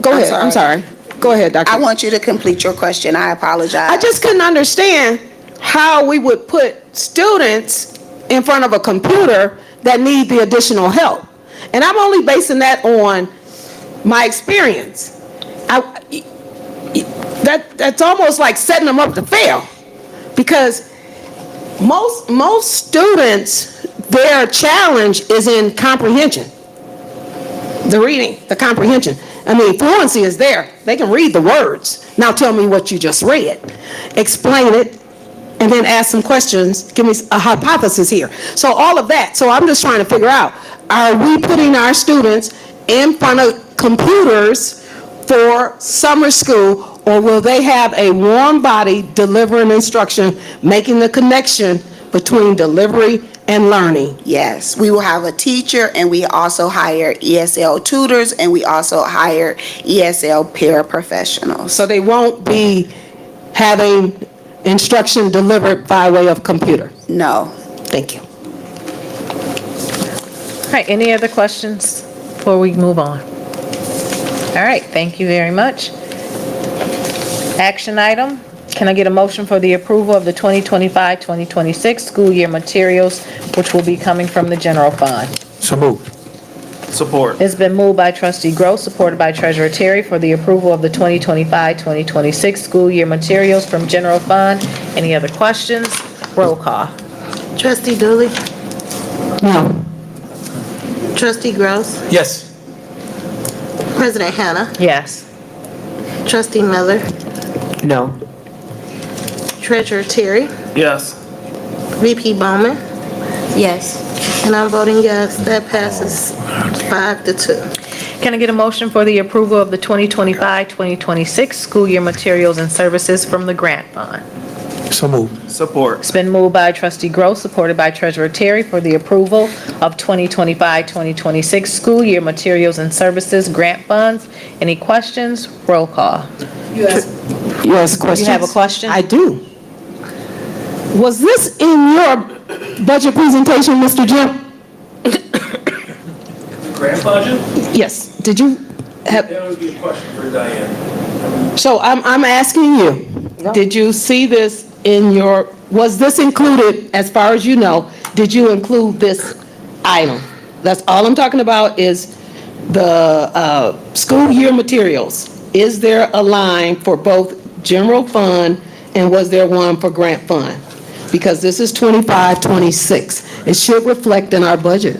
go ahead. I'm sorry. Go ahead, Dr. I want you to complete your question. I apologize. I just couldn't understand how we would put students in front of a computer that need the additional help. And I'm only basing that on my experience. That's almost like setting them up to fail. Because most students, their challenge is in comprehension. The reading, the comprehension. I mean, fluency is there. They can read the words. Now tell me what you just read. Explain it, and then ask some questions. Give me a hypothesis here. So all of that. So I'm just trying to figure out, are we putting our students in front of computers for summer school, or will they have a warm body delivering instruction, making the connection between delivery and learning? Yes, we will have a teacher, and we also hire ESL tutors, and we also hire ESL paraprofessionals. So they won't be having instruction delivered by way of computer? No. Thank you. All right, any other questions before we move on? All right, thank you very much. Action item, can I get a motion for the approval of the 2025-2026 school year materials, which will be coming from the general fund? So moved. Support. It's been moved by trustee Gross, supported by treasurer Terry, for the approval of the 2025-2026 school year materials from general fund. Any other questions? Roll call. Trustee Dooley? No. Trustee Gross? Yes. President Hannah? Yes. Trustee Miller? No. Treasurer Terry? Yes. VP Bowman? Yes. And I'm voting yes. That passes 5-2. Can I get a motion for the approval of the 2025-2026 school year materials and services from the grant fund? So moved. Support. It's been moved by trustee Gross, supported by treasurer Terry, for the approval of 2025-2026 school year materials and services grant funds. Any questions? Roll call. Yes, questions? You have a question? I do. Was this in your budget presentation, Mr. Jim? Grant budget? Yes. Did you have? That would be a question for Diane. So I'm asking you, did you see this in your, was this included, as far as you know, did you include this item? That's all I'm talking about is the school year materials. Is there a line for both general fund and was there one for grant fund? Because this is 25-26. It should reflect in our budget.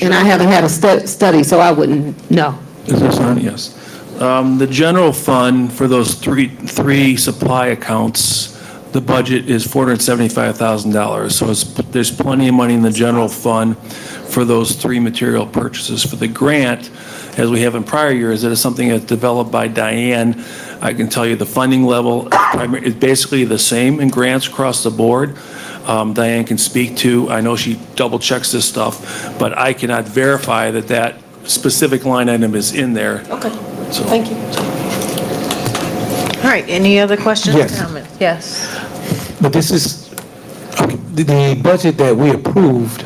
And I haven't had a study, so I wouldn't know. Is this on? Yes. The general fund for those three supply accounts, the budget is $475,000. So there's plenty of money in the general fund for those three material purchases. For the grant, as we have in prior years, it is something that's developed by Diane. I can tell you the funding level is basically the same in grants across the board. Diane can speak to, I know she double checks this stuff, but I cannot verify that that specific line item is in there. Okay, So- thank you. All right, any other questions or Yes. comments? Yes. But this is, okay, the budget that we approved,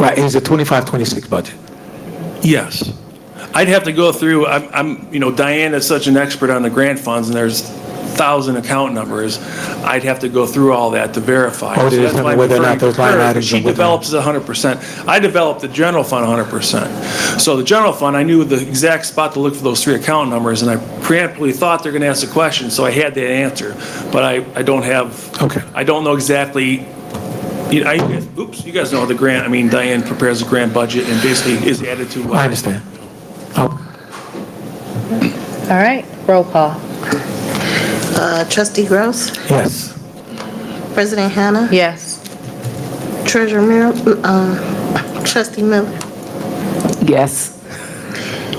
right, is a 25-26 budget. Yes. I'd have to go through, Diane is such an expert on the grant funds, and there's 1,000 account numbers. I'd have to go through all that to verify. Oh, So to that's why determine whether or I'm not those line referring to her, items She are within- develops it 100%. I developed the general fund 100%. So the general fund, I knew the exact spot to look for those three account numbers, and I preemptively thought they're going to ask a question, so I had that answer. But I don't have, Okay. I don't know exactly. You guys know the grant, Diane prepares a grant budget and basically is added to. I understand. Oh, All right, roll call. Trustee Gross? yes. President Hannah? Yes. Treasurer Miller, Trustee Miller, Yes.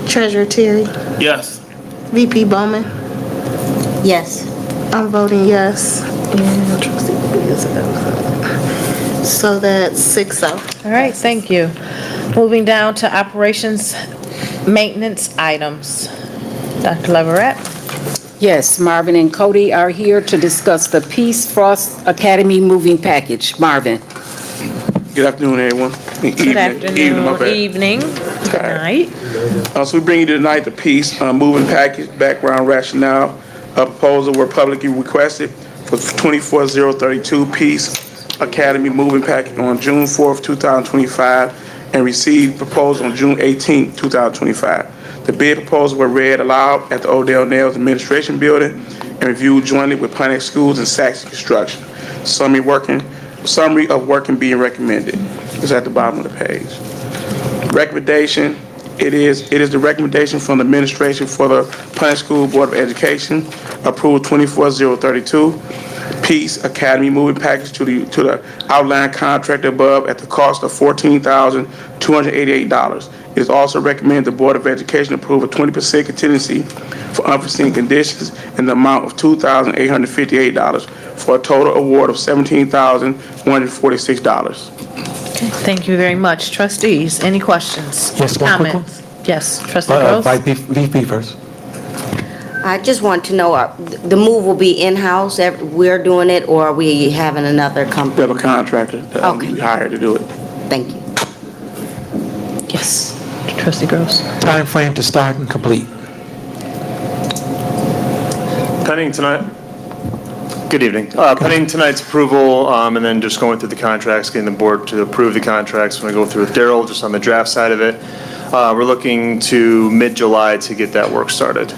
Treasurer Terry, Yes. VP Bowman. Yes. I'm voting yes. And Trustee Dooley is absent. So that's 6-0. All right, thank you. Moving down to operations maintenance items. Dr. Leverett? Yes, Marvin and Cody are here to discuss the Peace Frost Academy moving package. Marvin? Good afternoon, everyone. Good afternoon, evening, good night. So we bring you tonight the Peace moving package, background rationale, a proposal were publicly requested for 24032 Peace Academy moving package on June 4th, 2025, and received proposal on June 18th, 2025. The bid proposals were read aloud at the Odell Nails Administration Building and reviewed jointly with Pontiac Schools and Saxon Construction. Summary of working being recommended is at the bottom of the page. Recommendation, it is the recommendation from the administration for the Pontiac School Board of Education, approve 24032 Peace Academy moving package to the outline contract above at the cost of $14,288. It is also recommended the Board of Education approve a 20% contingency for unforeseen conditions in the amount of $2,858 for a total award of $17,146. Thank you very much. Trustees, any questions? Yes, one quick one. Comments? Yes, Trustee Gross? VP first. I just want to know, the move will be in-house, we're doing it, or are we having another We company? have a contractor that Okay. we hired to do it. Thank you. Yes, Trustee Gross. Time frame to start and complete. Pending tonight. Good evening. Pending tonight's approval, and then just going through the contracts, getting the board to approve the contracts. When I go through with Daryl, just on the draft side of it, we're looking to mid-July to get that work started.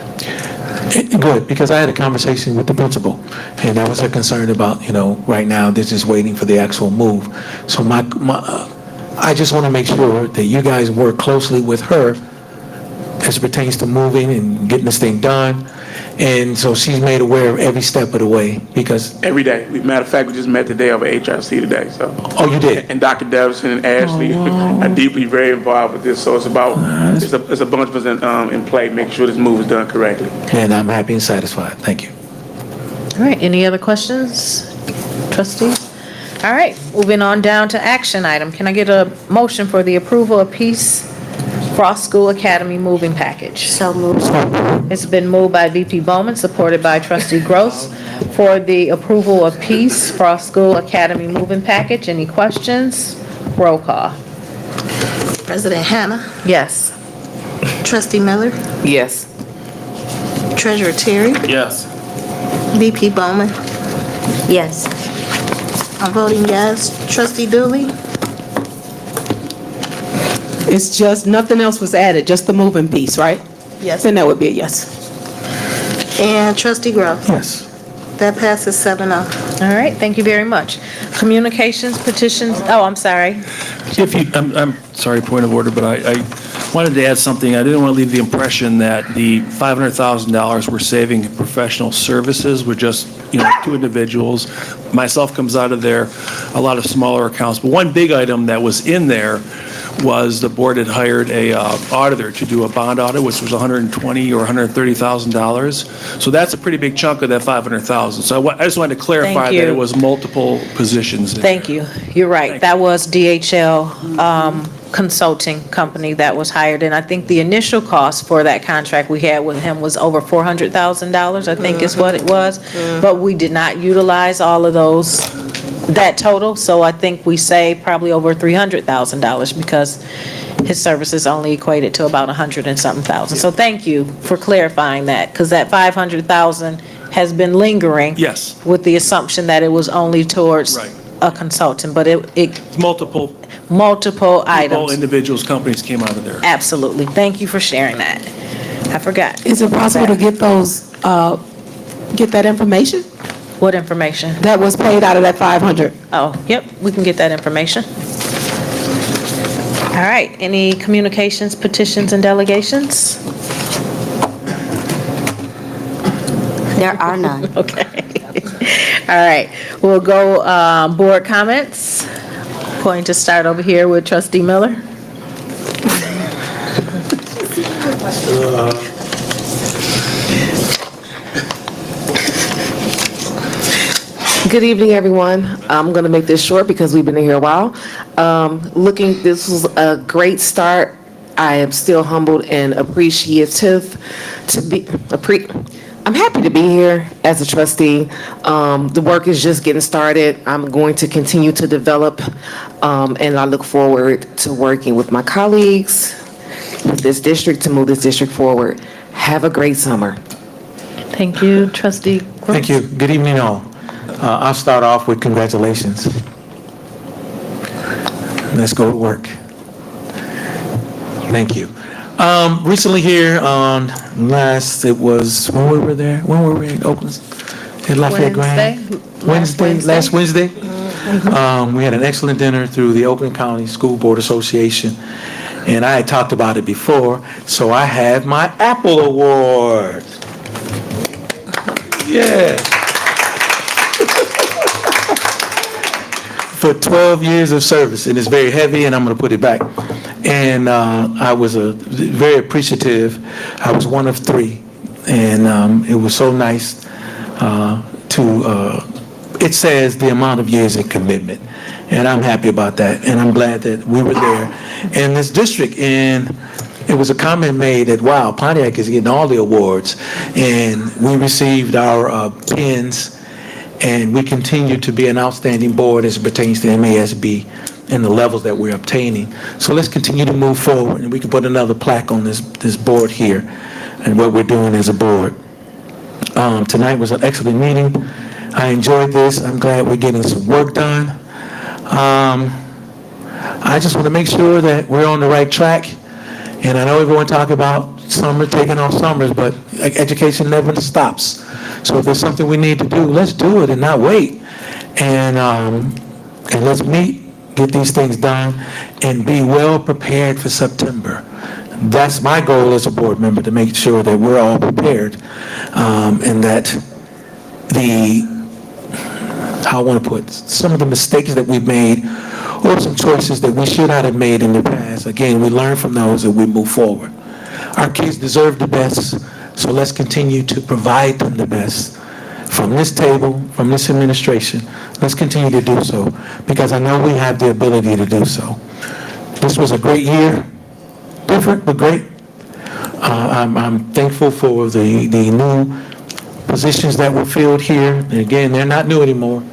Good, because I had a conversation with the principal, and there was a concern about, right now, they're just waiting for the actual move. So I just want to make sure that you guys work closely with her as it pertains to moving and getting this thing done. And so she's made aware of every step of the way, because... Every day. Matter of fact, we just met today over HRC today, so. Oh, you did? And Dr. Davison and Ashley are deeply very involved with this, so it's about, it's a bunch of us in play, making sure this move is done correctly. And I'm happy and satisfied. Thank you. All right, any other questions, trustees? All right, moving on down to action item. Can I get a motion for the approval of Peace Frost School Academy moving package? So moved. It's been moved by VP Bowman, supported by Trustee Gross, for the approval of Peace Frost School Academy moving package. Any questions? Roll call. President Hannah, Yes. Trustee Miller, Yes. Treasurer Terry, Yes. VP Bowman. Yes. I'm voting yes. Trustee Dooley, It's just, nothing else was added, just the moving piece, right? yes. Then that would be a yes. And Trustee Gross. Yes. That passes 7-0. All right, thank you very much. Communications, petitions, I'm sorry. If you, I'm sorry, point of order, but I wanted to add something. I didn't want to leave the impression that the $500,000 we're saving in professional services were just, two individuals. Myself comes out of there, a lot of smaller accounts. But one big item that was in there was the board had hired a auditor to do a bond audit, which was $120,000 or $130,000. So that's a pretty big chunk of that $500,000. So I just wanted to clarify Thank that you. it was multiple positions. Thank you. You're right. That was DHL consulting company that was hired. And I think the initial cost for that contract we had with him was over $400,000, I think is what it was. But we did not utilize all of that total. So I think we saved probably over $300,000 because his services only equated to about 100 and something thousand. So thank you for clarifying that, because that 500,000 has been lingering. Yes. With the assumption that it was only towards Right. a consultant, but it Multiple items. individuals, companies came out of there. Absolutely. Thank you for sharing that. I forgot. Is it possible to get get that information What information? that was paid out of that 500? Oh, yep, we can get that information. All right, any communications, petitions, and delegations? There are none. Okay. All right, we'll go board comments. Going to start over here with Trustee Miller. Good evening, everyone. I'm going to make this short because we've been here a while. This was a great start. I am still humbled and appreciative to be, I'm happy to be here as a trustee. The work is just getting started. I'm going to continue to develop, and I look forward to working with my colleagues with this district to move this district forward. Have a great summer. Thank you, Trustee. Thank you. Good evening, all. I'll start off with congratulations. Let's go to work. Thank you. Recently here on when we were in Oakland, at Lafayette Grand? Last Wednesday. We had an excellent dinner through the Oakland County School Board Association, and I had talked about it before, so I have my Apple Award. Yeah. For 12 years of service, and it's very heavy, and I'm going to put it back. And I was very appreciative. I was one of 3, and it was so nice it says the amount of years of commitment, and I'm happy about that, and I'm glad that we were there. And this district, and it was a comment made that, wow, Pontiac is getting all the awards, and we received our pins, and we continue to be an outstanding board as it pertains to MASB and the levels that we're obtaining. So let's continue to move forward, and we can put another plaque on this board here and what we're doing as a board. Tonight was an excellent meeting. I enjoyed this. I'm glad we're getting some work done. I just want to make sure that we're on the right track. And I know everyone talk about summer, taking off summers, but education never stops. So if there's something we need to do, let's do it and not wait. And let's meet, get these things done, and be well prepared for September. That's my goal as a board member, to make sure that we're all prepared, and that how I want to put some of the mistakes that we've made, or some choices that we should not have made in the past. Again, we learn from those and we move forward. Our kids deserve the best, so let's continue to provide them the best. From this table, from this administration, let's continue to do so, because I know we have the ability to do so. This was a great year, different but great. I'm thankful for the new positions that were filled here. And again, they're not new anymore.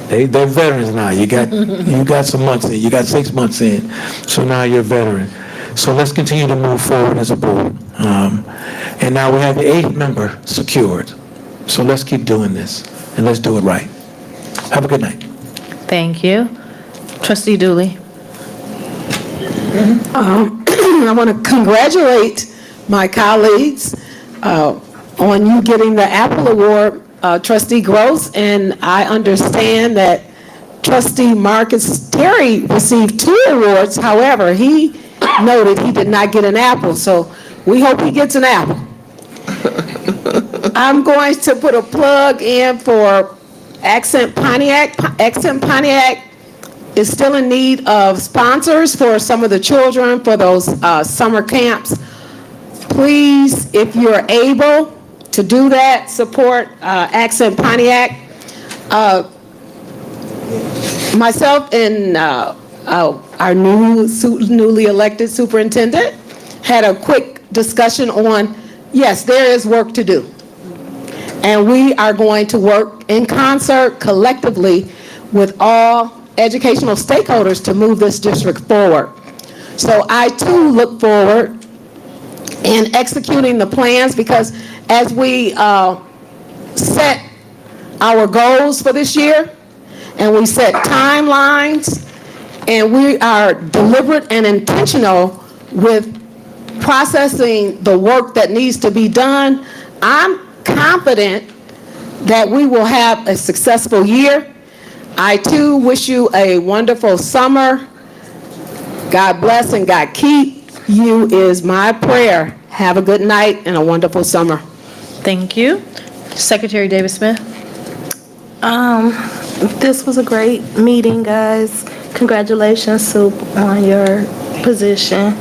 They're veterans now. You got some months in. You got 6 months in. So now you're a veteran. So let's continue to move forward as a board. And now we have the 8th member secured. So let's keep doing this, and let's do it right. Have a good night. Thank you. Trustee Dooley. I want to congratulate my colleagues on you getting the Apple Award, Trustee Gross, and I understand that Trustee Marcus Terry received 2 awards. However, he noted he did not get an apple, so we hope he gets an apple. I'm going to put a plug in for Accent Pontiac. Accent Pontiac is still in need of sponsors for some of the children for those summer camps. Please, if you're able to do that, support Accent Pontiac. Myself and our newly elected superintendent had a quick discussion on, yes, there is work to do. And we are going to work in concert collectively with all educational stakeholders to move this district forward. So I too look forward in executing the plans, because as we set our goals for this year, and we set timelines, and we are deliberate and intentional with processing the work that needs to be done, I'm confident that we will have a successful year. I too wish you a wonderful summer. God bless and God keep you is my prayer. Have a good night and a wonderful summer. Thank you. Secretary Davis Smith. This was a great meeting, guys. Congratulations, Soup, on your position.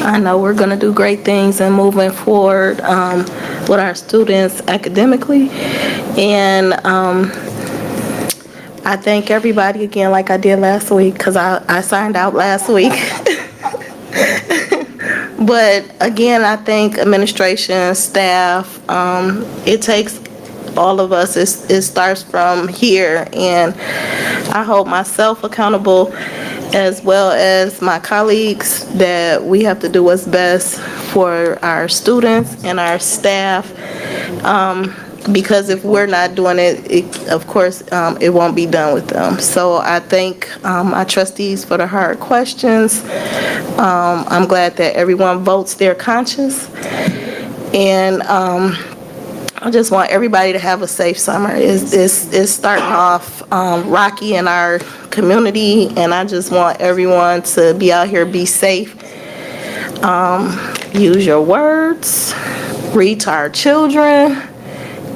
I know we're going to do great things and moving forward with our students academically. And I thank everybody again like I did last week because I signed out last week. But again, I thank administration, staff. It takes all of us. It starts from here, and I hold myself accountable as well as my colleagues that we have to do what's best for our students and our staff. Because if we're not doing it, of course, it won't be done with them. So I thank my trustees for the hard questions. I'm glad that everyone votes their conscience. And I just want everybody to have a safe summer. It's starting off rocky in our community, and I just want everyone to be out here, be safe. Use your words, read to our children,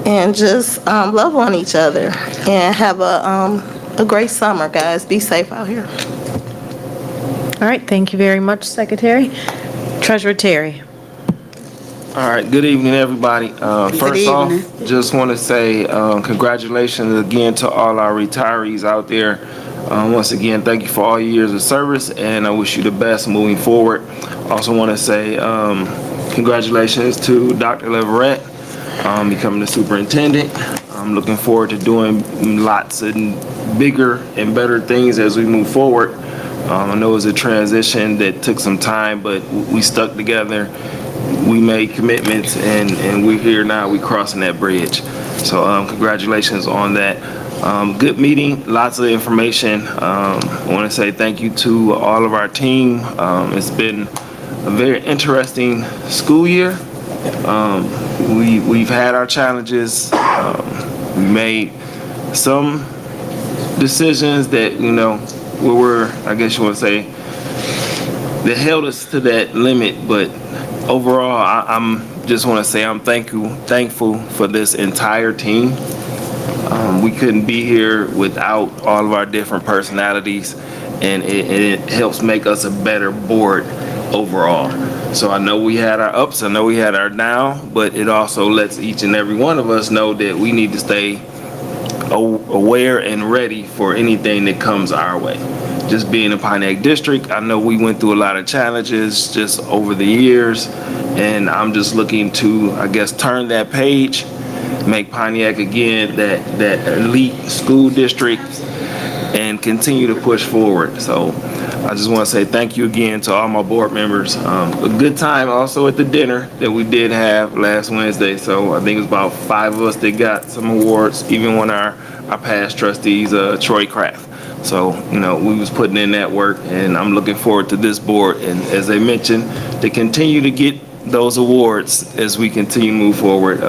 and just love on each other and have a great summer, guys. Be safe out here. All right, thank you very much, Secretary. Treasurer Terry. All right, good evening, everybody. First off, just want to say congratulations again to all our retirees out there. Once again, thank you for all your years of service, and I wish you the best moving forward. Also want to say congratulations to Dr. Leverett, becoming the superintendent. I'm looking forward to doing lots and bigger and better things as we move forward. I know it was a transition that took some time, but we stuck together. We made commitments, and we're here now. We're crossing that bridge. So congratulations on that. Good meeting, lots of information. I want to say thank you to all of our team. It's been a very interesting school year. We've had our challenges. We made some decisions that, were, I guess you want to say, that held us to that limit, but overall, I'm just want to say I'm thankful for this entire team. We couldn't be here without all of our different personalities, and it helps make us a better board overall. So I know we had our ups, I know we had our down, but it also lets each and every one of us know that we need to stay aware and ready for anything that comes our way. Just being in Pontiac District, I know we went through a lot of challenges just over the years, and I'm just looking to, I guess, turn that page, make Pontiac again that elite school district, and continue to push forward. So I just want to say thank you again to all my board members. A good time also at the dinner that we did have last Wednesday. So I think it was about 5 of us that got some awards, even one of our past trustees, Troy Kraft. So, we was putting in that work, and I'm looking forward to this board. And as they mentioned, to continue to get those awards as we continue to move forward.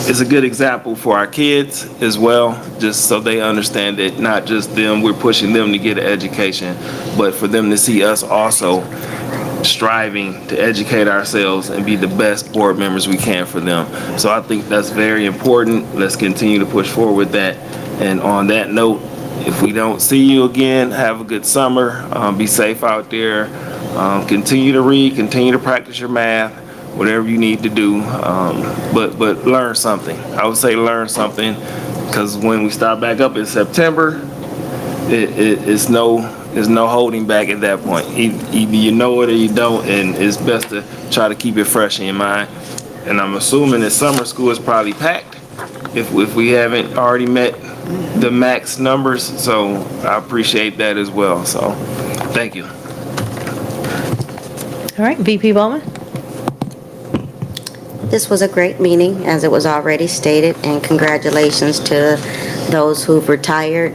It's a good example for our kids as well, just so they understand that not just them, we're pushing them to get an education, but for them to see us also striving to educate ourselves and be the best board members we can for them. So I think that's very important. Let's continue to push forward with that. And on that note, if we don't see you again, have a good summer. Be safe out there. Continue to read, continue to practice your math, whatever you need to do, but learn something. I would say learn something, because when we start back up in September, it's no holding back at that point. Either you know it or you don't, and it's best to try to keep it fresh in your mind. And I'm assuming that summer school is probably packed if we haven't already met the max numbers, so I appreciate that as well. So thank you. All right, VP Bowman. This was a great meeting, as it was already stated, and congratulations to those who've retired.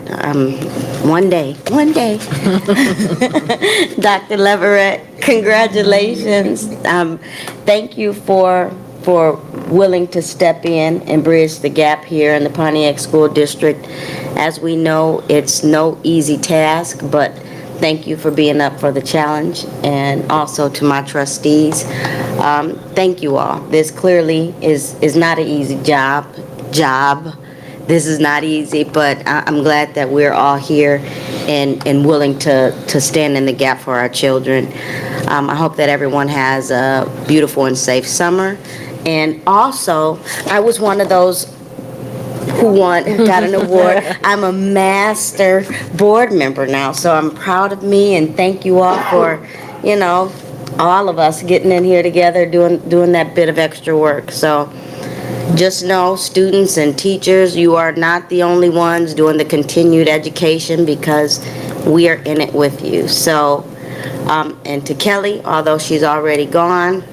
One day. Dr. Leverett, congratulations. Thank you for willing to step in and bridge the gap here in the Pontiac School District. As we know, it's no easy task, but thank you for being up for the challenge, and also to my trustees. Thank you all. This clearly is not an easy job, This is not easy, but I'm glad that we're all here and willing to stand in the gap for our children. I hope that everyone has a beautiful and safe summer. And also, I was one of those who got an award. I'm a master board member now, so I'm proud of me, and thank you all for, all of us getting in here together, doing that bit of extra work. So just know, students and teachers, you are not the only ones doing the continued education, because we are in it with you. So, and to Kelly, although she's already gone,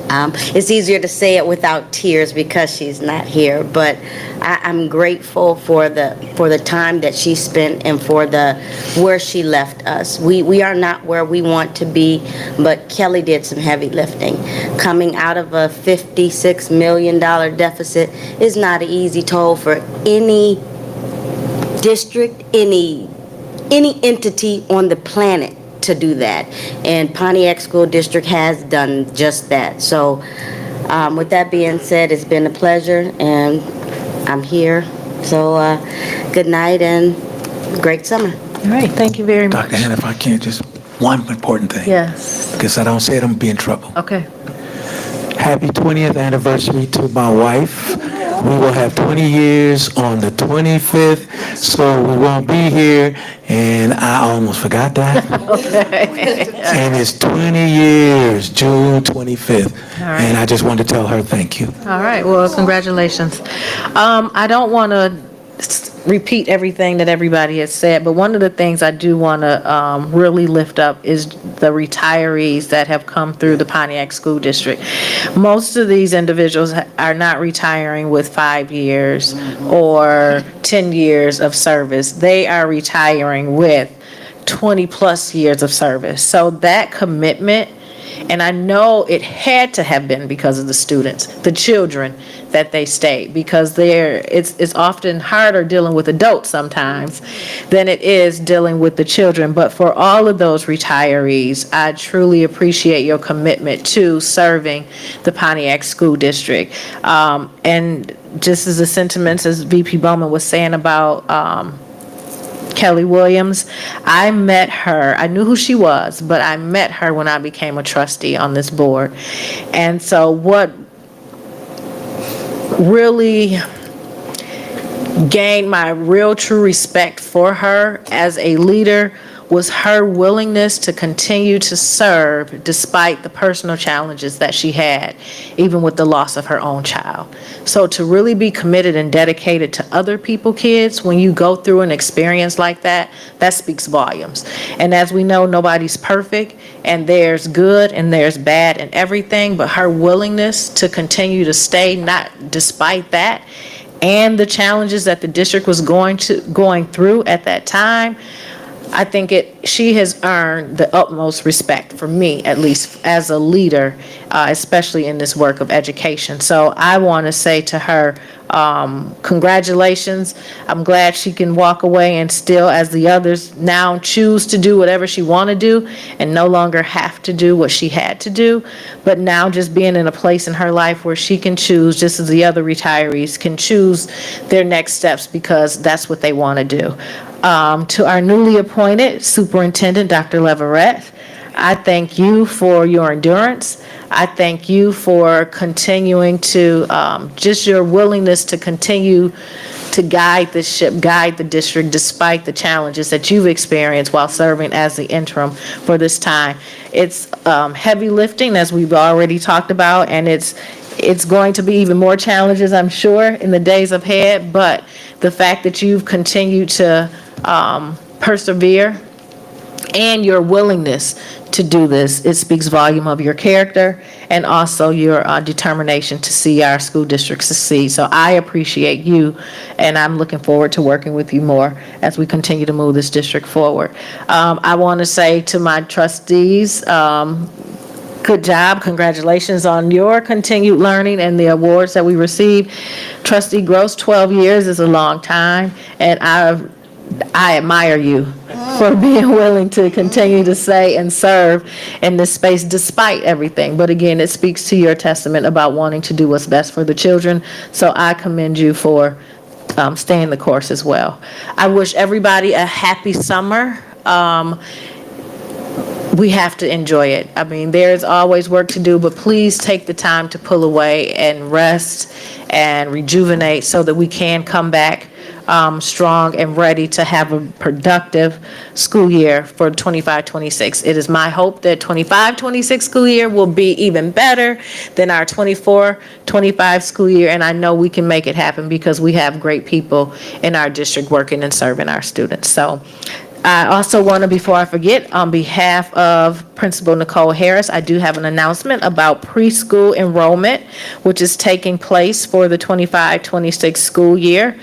it's easier to say it without tears because she's not here, but I'm grateful for the time that she spent and for where she left us. We are not where we want to be, but Kelly did some heavy lifting. Coming out of a $56 million deficit is not an easy toll for any district, any entity on the planet to do that, and Pontiac School District has done just that. So with that being said, it's been a pleasure, and I'm here. So good night and great summer. All right, thank you very much. Dr. Hannah, if I can, just one important thing. Yes. Because I don't say it, I'm be in trouble. Okay. Happy 20th anniversary to my wife. We will have 20 years on the 25th, so we won't be here, and I almost forgot that. Okay. And it's 20 years, June 25th. All right. And I just wanted to tell her thank you. All right, well, congratulations. I don't want to repeat everything that everybody has said, but one of the things I do want to really lift up is the retirees that have come through the Pontiac School District. Most of these individuals are not retiring with 5 years or 10 years of service. They are retiring with 20-plus years of service. So that commitment, and I know it had to have been because of the students, the children, that they stayed, because it's often harder dealing with adults sometimes than it is dealing with the children. But for all of those retirees, I truly appreciate your commitment to serving the Pontiac School District. And just as the sentiments as VP Bowman was saying about Kelly Williams, I met her. I knew who she was, but I met her when I became a trustee on this board. And so what really gained my real true respect for her as a leader was her willingness to continue to serve despite the personal challenges that she had, even with the loss of her own child. So to really be committed and dedicated to other people's kids when you go through an experience like that, that speaks volumes. And as we know, nobody's perfect, and there's good and there's bad and everything, but her willingness to continue to stay, not despite that, and the challenges that the district was going through at that time, I think she has earned the utmost respect for me, at least as a leader, especially in this work of education. So I want to say to her, congratulations. I'm glad she can walk away and still, as the others now, choose to do whatever she want to do and no longer have to do what she had to do. But now just being in a place in her life where she can choose, just as the other retirees can choose their next steps because that's what they want to do. To our newly appointed superintendent, Dr. Leverett, I thank you for your endurance. I thank you for continuing to, just your willingness to continue to guide the ship, guide the district despite the challenges that you've experienced while serving as the interim for this time. It's heavy lifting, as we've already talked about, and it's going to be even more challenges, I'm sure, in the days ahead, but the fact that you've continued to persevere and your willingness to do this, it speaks volume of your character and also your determination to see our school district succeed. So I appreciate you, and I'm looking forward to working with you more as we continue to move this district forward. I want to say to my trustees, good job. Congratulations on your continued learning and the awards that we received. Trustee Gross, 12 years is a long time, and I admire you for being willing to continue to say and serve in this space despite everything. But again, it speaks to your testament about wanting to do what's best for the children. So I commend you for staying the course as well. I wish everybody a happy summer. We have to enjoy it. I mean, there's always work to do, but please take the time to pull away and rest and rejuvenate so that we can come back strong and ready to have a productive school year for 25-26. It is my hope that 25-26 school year will be even better than our 24-25 school year, and I know we can make it happen because we have great people in our district working and serving our students. So I also want to, before I forget, on behalf of Principal Nicole Harris, I do have an announcement about preschool enrollment, which is taking place for the 25-26 school year.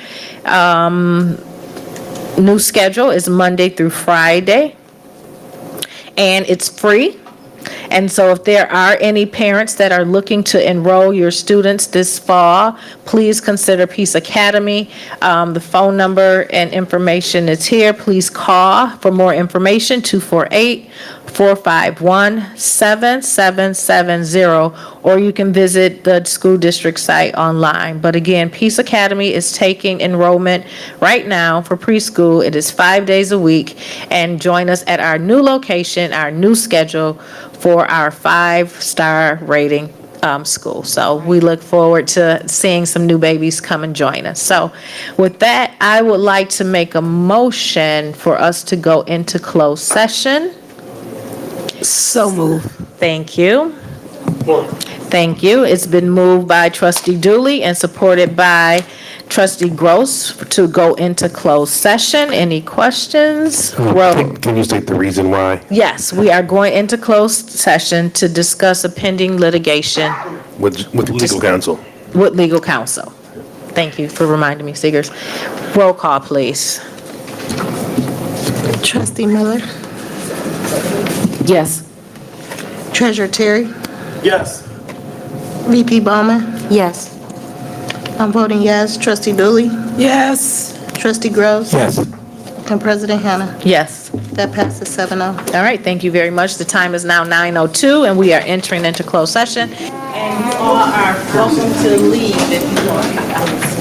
New schedule is Monday through Friday, and it's free. And so if there are any parents that are looking to enroll your students this fall, please consider Peace Academy. The phone number and information is here. Please call for more information, 248-451-7770, or you can visit the school district site online. But again, Peace Academy is taking enrollment right now for preschool. It is 5 days a week, and join us at our new location, our new schedule for our 5-star rating school. So we look forward to seeing some new babies come and join us. So with that, I would like to make a motion for us to go into closed session. So moved. Thank you. Thank you. It's been moved by Trustee Dooley and supported by Trustee Gross to go into closed session. Any questions? Can you state the reason why? Yes, we are going into closed session to discuss a pending litigation With legal counsel. with legal counsel. Thank you for reminding me, Seegers. Roll call, please. Trustee Miller, Yes. Treasurer Terry, Yes. VP Bowman. Yes. I'm voting yes. Trustee Dooley, Yes. Trustee Groves, Yes. and President Hannah. Yes. That passes 7-0. All right, thank you very much. The time is now 9:02, and we are entering into closed session. And you all are welcome to leave if you want.